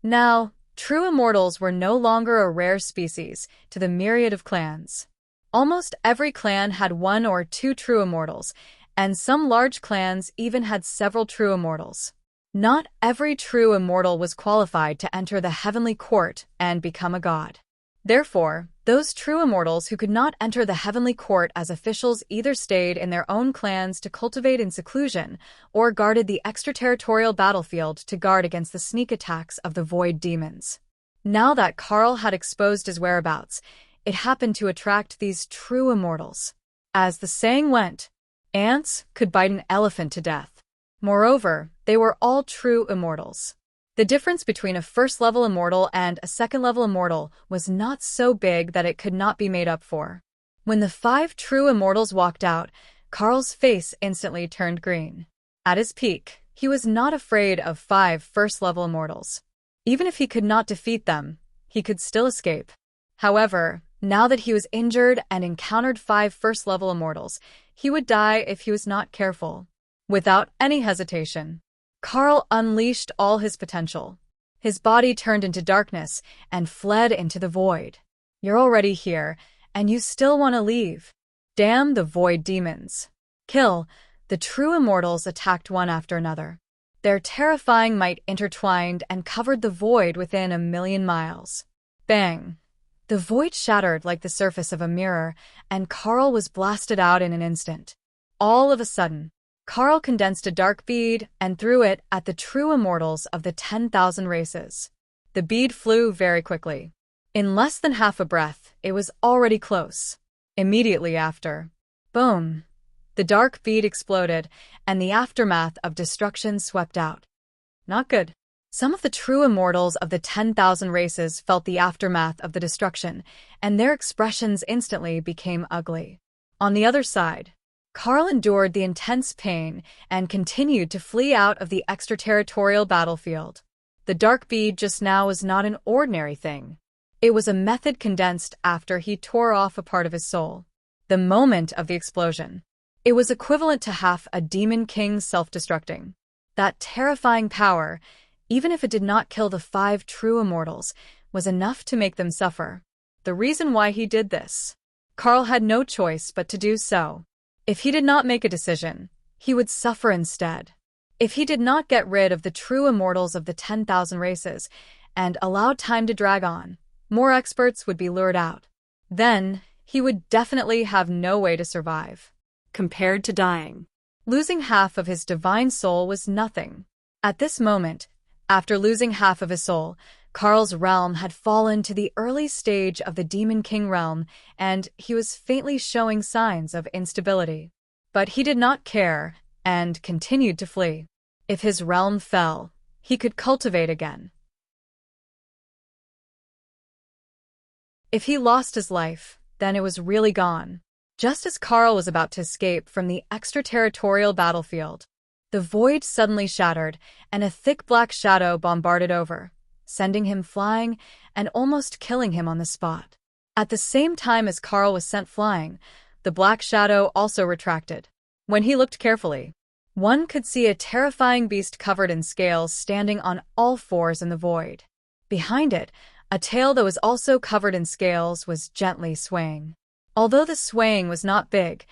Now, true immortals were no longer a rare species to the myriad of clans. Almost every clan had one or two true immortals, and some large clans even had several true immortals. Not every true immortal was qualified to enter the heavenly court and become a god. Therefore, those true immortals who could not enter the heavenly court as officials either stayed in their own clans to cultivate in seclusion or guarded the extraterritorial battlefield to guard against the sneak attacks of the void demons. Now that Karl had exposed his whereabouts, it happened to attract these true immortals. As the saying went, ants could bite an elephant to death. Moreover, they were all true immortals. The difference between a first-level immortal and a second-level immortal was not so big that it could not be made up for. When the 5 true immortals walked out, Karl's face instantly turned green. At his peak, he was not afraid of 5 first-level immortals. Even if he could not defeat them, he could still escape. However, now that he was injured and encountered 5 first-level immortals, he would die if he was not careful. Without any hesitation, Karl unleashed all his potential. His body turned into darkness and fled into the void. You're already here, and you still want to leave. Damn the void demons. Kill. The true immortals attacked one after another. Their terrifying might intertwined and covered the void within 1,000,000 miles. Bang. The void shattered like the surface of a mirror, and Karl was blasted out in an instant. All of a sudden, Karl condensed a dark bead and threw it at the true immortals of the 10,000 races. The bead flew very quickly. In less than half a breath, it was already close. Immediately after, boom, the dark bead exploded, and the aftermath of destruction swept out. Not good. Some of the true immortals of the 10,000 races felt the aftermath of the destruction, and their expressions instantly became ugly. On the other side, Karl endured the intense pain and continued to flee out of the extraterritorial battlefield. The dark bead just now was not an ordinary thing. It was a method condensed after he tore off a part of his soul. The moment of the explosion, it was equivalent to half a demon king self-destructing. That terrifying power, even if it did not kill the 5 true immortals, was enough to make them suffer. The reason why he did this, Karl had no choice but to do so. If he did not make a decision, he would suffer instead. If he did not get rid of the true immortals of the 10,000 races and allowed time to drag on, more experts would be lured out. Then, he would definitely have no way to survive. Compared to dying, Losing half of his divine soul was nothing. At this moment, after losing half of his soul, Karl's realm had fallen to the early stage of the Demon King realm, and he was faintly showing signs of instability. But he did not care, and continued to flee. If his realm fell, he could cultivate again. If he lost his life, then it was really gone. Just as Karl was about to escape from the extraterritorial battlefield, the void suddenly shattered, and a thick black shadow bombarded over, sending him flying and almost killing him on the spot. At the same time as Karl was sent flying, the black shadow also retracted. When he looked carefully, one could see a terrifying beast covered in scales standing on all fours in the void. Behind it, a tail that was also covered in scales was gently swaying. Although the swaying was not big,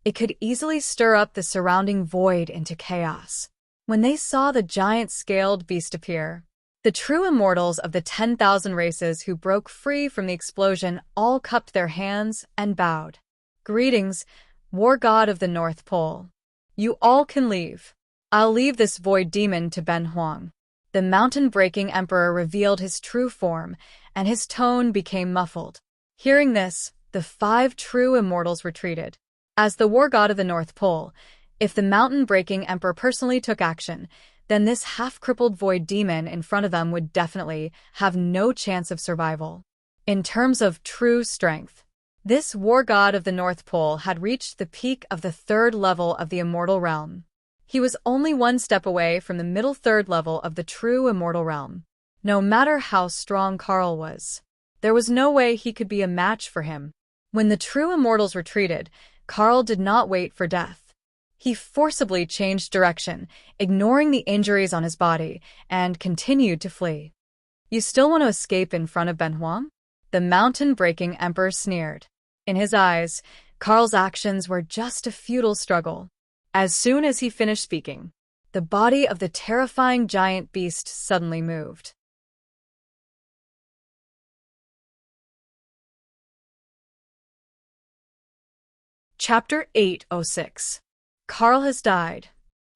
it could easily stir up the surrounding void into chaos. When they saw the giant scaled beast appear, the true immortals of the 10,000 races who broke free from the explosion all cupped their hands and bowed. "Greetings, war god of the North Pole. You all can leave. I'll leave this void demon to Ben Huang." The mountain-breaking emperor revealed his true form, and his tone became muffled. Hearing this, the 5 true immortals retreated. As the war god of the North Pole, if the mountain-breaking emperor personally took action, then this half-crippled void demon in front of them would definitely have no chance of survival. In terms of true strength, this war god of the North Pole had reached the peak of the 3rd level of the immortal realm. He was only 1 step away from the middle 3rd level of the true immortal realm. No matter how strong Karl was, there was no way he could be a match for him. When the true immortals retreated, Karl did not wait for death. He forcibly changed direction, ignoring the injuries on his body, and continued to flee. "You still want to escape in front of Ben Huang?" The mountain-breaking emperor sneered. In his eyes, Karl's actions were just a futile struggle. As soon as he finished speaking, the body of the terrifying giant beast suddenly moved. Chapter 806. Karl has died.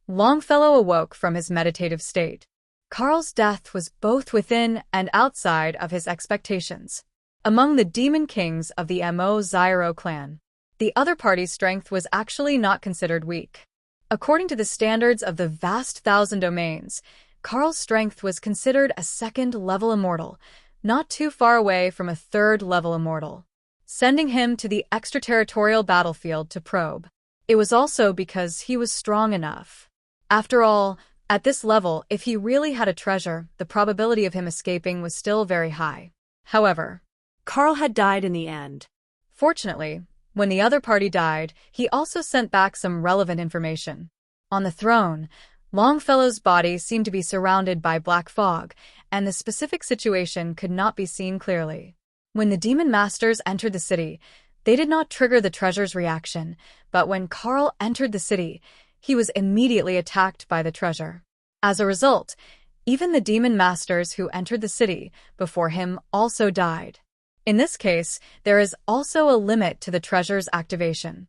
Longfellow awoke from his meditative state. Karl's death was both within and outside of his expectations. Among the demon kings of the Mo Zyro clan, the other party's strength was actually not considered weak. According to the standards of the vast 1,000 domains, Karl's strength was considered a 2nd-level immortal, not too far away from a 3rd-level immortal, sending him to the extraterritorial battlefield to probe. It was also because he was strong enough. After all, at this level, if he really had a treasure, the probability of him escaping was still very high. However, Karl had died in the end. Fortunately, when the other party died, he also sent back some relevant information. On the throne, Longfellow's body seemed to be surrounded by black fog, and the specific situation could not be seen clearly. When the demon masters entered the city, they did not trigger the treasure's reaction, but when Karl entered the city, he was immediately attacked by the treasure. As a result, even the demon masters who entered the city before him also died. In this case, there is also a limit to the treasure's activation.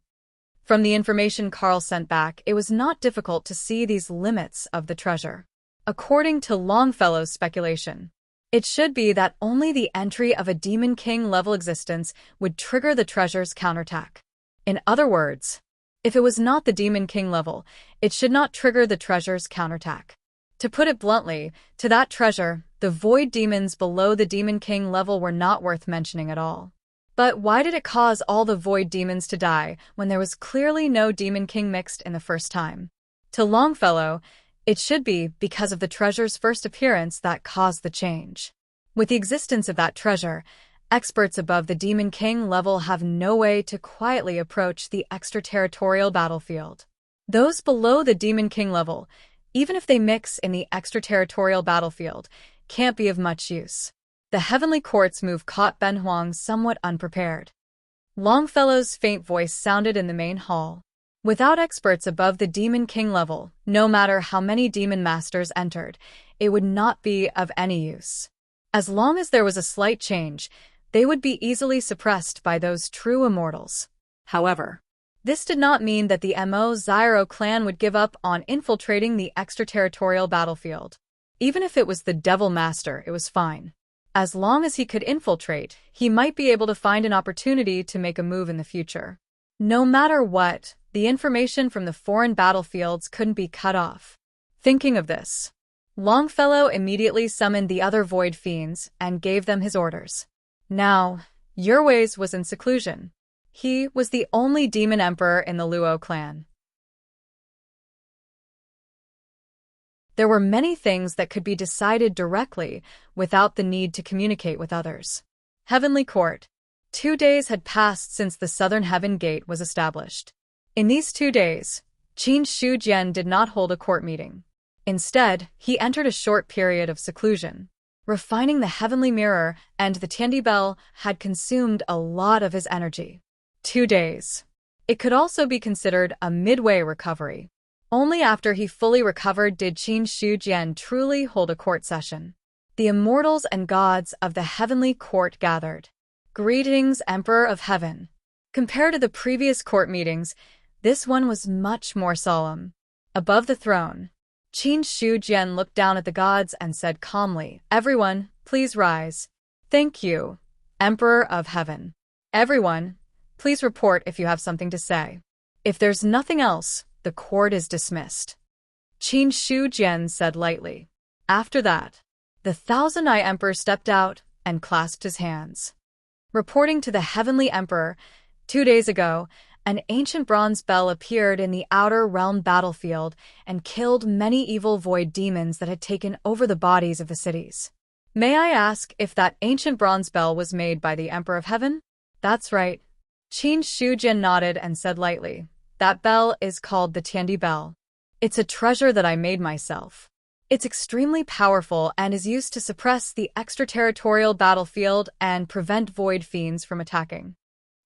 From the information Karl sent back, it was not difficult to see these limits of the treasure. According to Longfellow's speculation, it should be that only the entry of a Demon King level existence would trigger the treasure's counterattack. In other words, if it was not the Demon King level, it should not trigger the treasure's counterattack. To put it bluntly, to that treasure, the void demons below the Demon King level were not worth mentioning at all. But why did it cause all the void demons to die when there was clearly no Demon King mixed in the first time? To Longfellow, it should be because of the treasure's first appearance that caused the change. With the existence of that treasure, experts above the Demon King level have no way to quietly approach the extraterritorial battlefield. Those below the Demon King level, even if they mix in the extraterritorial battlefield, can't be of much use. The heavenly court's move caught Ben Huang somewhat unprepared. Longfellow's faint voice sounded in the main hall. Without experts above the Demon King level, no matter how many demon masters entered, it would not be of any use. As long as there was a slight change, they would be easily suppressed by those true immortals. However, This did not mean that the Mo-Zyro clan would give up on infiltrating the extraterritorial battlefield. Even if it was the Devil Master, it was fine. As long as he could infiltrate, he might be able to find an opportunity to make a move in the future. No matter what, the information from the foreign battlefields couldn't be cut off. Thinking of this, Longfellow immediately summoned the other Void Fiends and gave them his orders. Now, Urways was in seclusion. He was the only demon emperor in the Luo clan. There were many things that could be decided directly without the need to communicate with others. Heavenly Court. 2 days had passed since the Southern Heaven Gate was established. In these 2 days, Qin Shujian did not hold a court meeting. Instead, he entered a short period of seclusion. Refining the Heavenly Mirror and the Tiandi Bell had consumed a lot of his energy. 2 days. It could also be considered a midway recovery. Only after he fully recovered did Qin Shujian truly hold a court session. The immortals and gods of the Heavenly Court gathered. Greetings, Emperor of Heaven. Compared to the previous court meetings, this one was much more solemn. Above the throne, Qin Shujian looked down at the gods and said calmly, "Everyone, please rise." "Thank you, Emperor of Heaven." "Everyone, please report if you have something to say." "If there's nothing else, the court is dismissed," Qin Shujian said lightly. After that, the Thousand-Eye Emperor stepped out and clasped his hands. Reporting to the Heavenly Emperor, 2 days ago, an ancient bronze bell appeared in the outer realm battlefield and killed many evil void demons that had taken over the bodies of the cities. May I ask if that ancient bronze bell was made by the Emperor of Heaven? That's right. Qin Shujian nodded and said lightly, "That bell is called the Tiandi Bell. It's a treasure that I made myself. It's extremely powerful and is used to suppress the extraterritorial battlefield and prevent void fiends from attacking."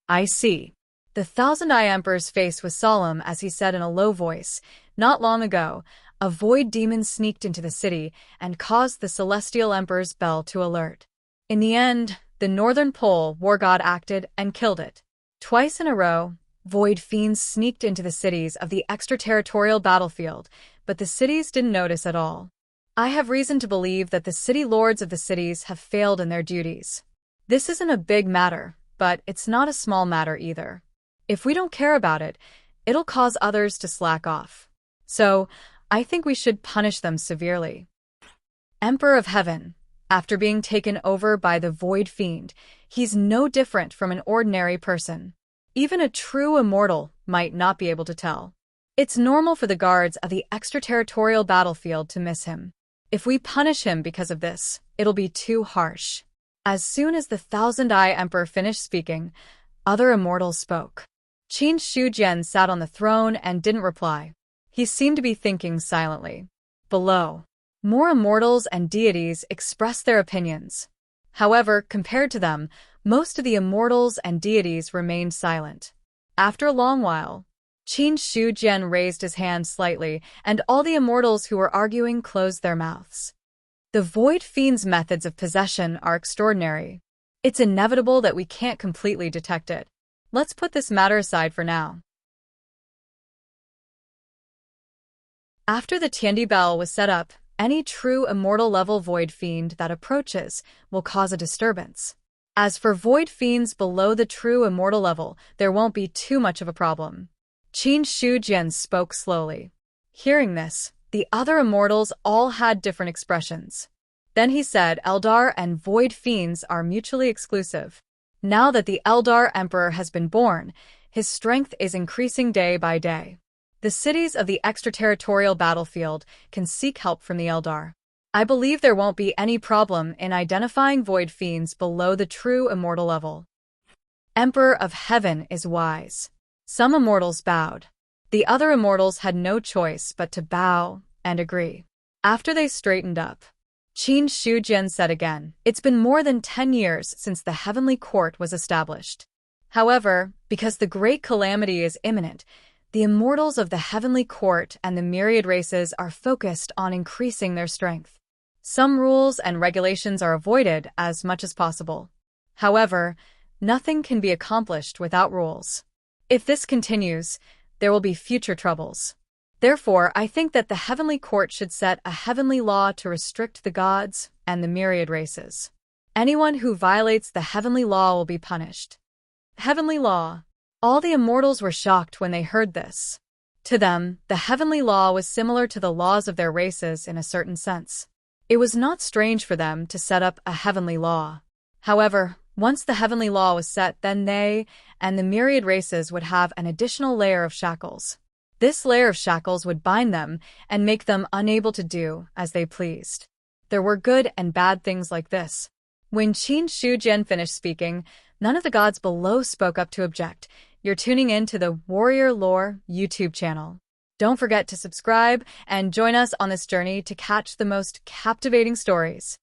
"I see." The Thousand-Eye Emperor's face was solemn as he said in a low voice, "Not long ago, a void demon sneaked into the city and caused the Celestial Emperor's bell to alert. In the end, the Northern Pole War God acted and killed it. Twice in a row, void fiends sneaked into the cities of the extraterritorial battlefield, but the cities didn't notice at all. I have reason to believe that the city lords of the cities have failed in their duties. This isn't a big matter, but it's not a small matter either. If we don't care about it, it'll cause others to slack off. So, I think we should punish them severely." Emperor of Heaven. After being taken over by the Void Fiend, he's no different from an ordinary person. Even a true immortal might not be able to tell. It's normal for the guards of the extraterritorial battlefield to miss him. If we punish him because of this, it'll be too harsh. As soon as the Thousand-Eye Emperor finished speaking, other immortals spoke. Qin Shujian sat on the throne and didn't reply. He seemed to be thinking silently. Below, more immortals and deities expressed their opinions. However, compared to them, most of the immortals and deities remained silent. After a long while, Qin Shujian raised his hand slightly, and all the immortals who were arguing closed their mouths. The Void Fiend's methods of possession are extraordinary. It's inevitable that we can't completely detect it. Let's put this matter aside for now. After the Tiandi Bell was set up, any true immortal-level Void Fiend that approaches will cause a disturbance. As for Void Fiends below the true immortal level, there won't be too much of a problem. Qin Shujian spoke slowly. Hearing this, the other immortals all had different expressions. Then he said, "Eldar and Void Fiends are mutually exclusive. Now that the Eldar Emperor has been born, his strength is increasing day by day. The cities of the extraterritorial battlefield can seek help from the Eldar. I believe there won't be any problem in identifying Void Fiends below the true immortal level." Emperor of Heaven is wise. Some immortals bowed. The other immortals had no choice but to bow and agree. After they straightened up, Qin Shujian said again, "It's been more than 10 years since the Heavenly Court was established. However, because the great calamity is imminent, the immortals of the Heavenly Court and the myriad races are focused on increasing their strength. Some rules and regulations are avoided as much as possible. However, nothing can be accomplished without rules. If this continues, there will be future troubles. Therefore, I think that the heavenly court should set a heavenly law to restrict the gods and the myriad races. Anyone who violates the heavenly law will be punished. Heavenly law. All the immortals were shocked when they heard this. To them, the heavenly law was similar to the laws of their races in a certain sense. It was not strange for them to set up a heavenly law. However, once the heavenly law was set, then they and the myriad races would have an additional layer of shackles. This layer of shackles would bind them and make them unable to do as they pleased. There were good and bad things like this. When Qin Shujian finished speaking, none of the gods below spoke up to object. You're tuning in to the Warrior Lore YouTube channel. Don't forget to subscribe and join us on this journey to catch the most captivating stories.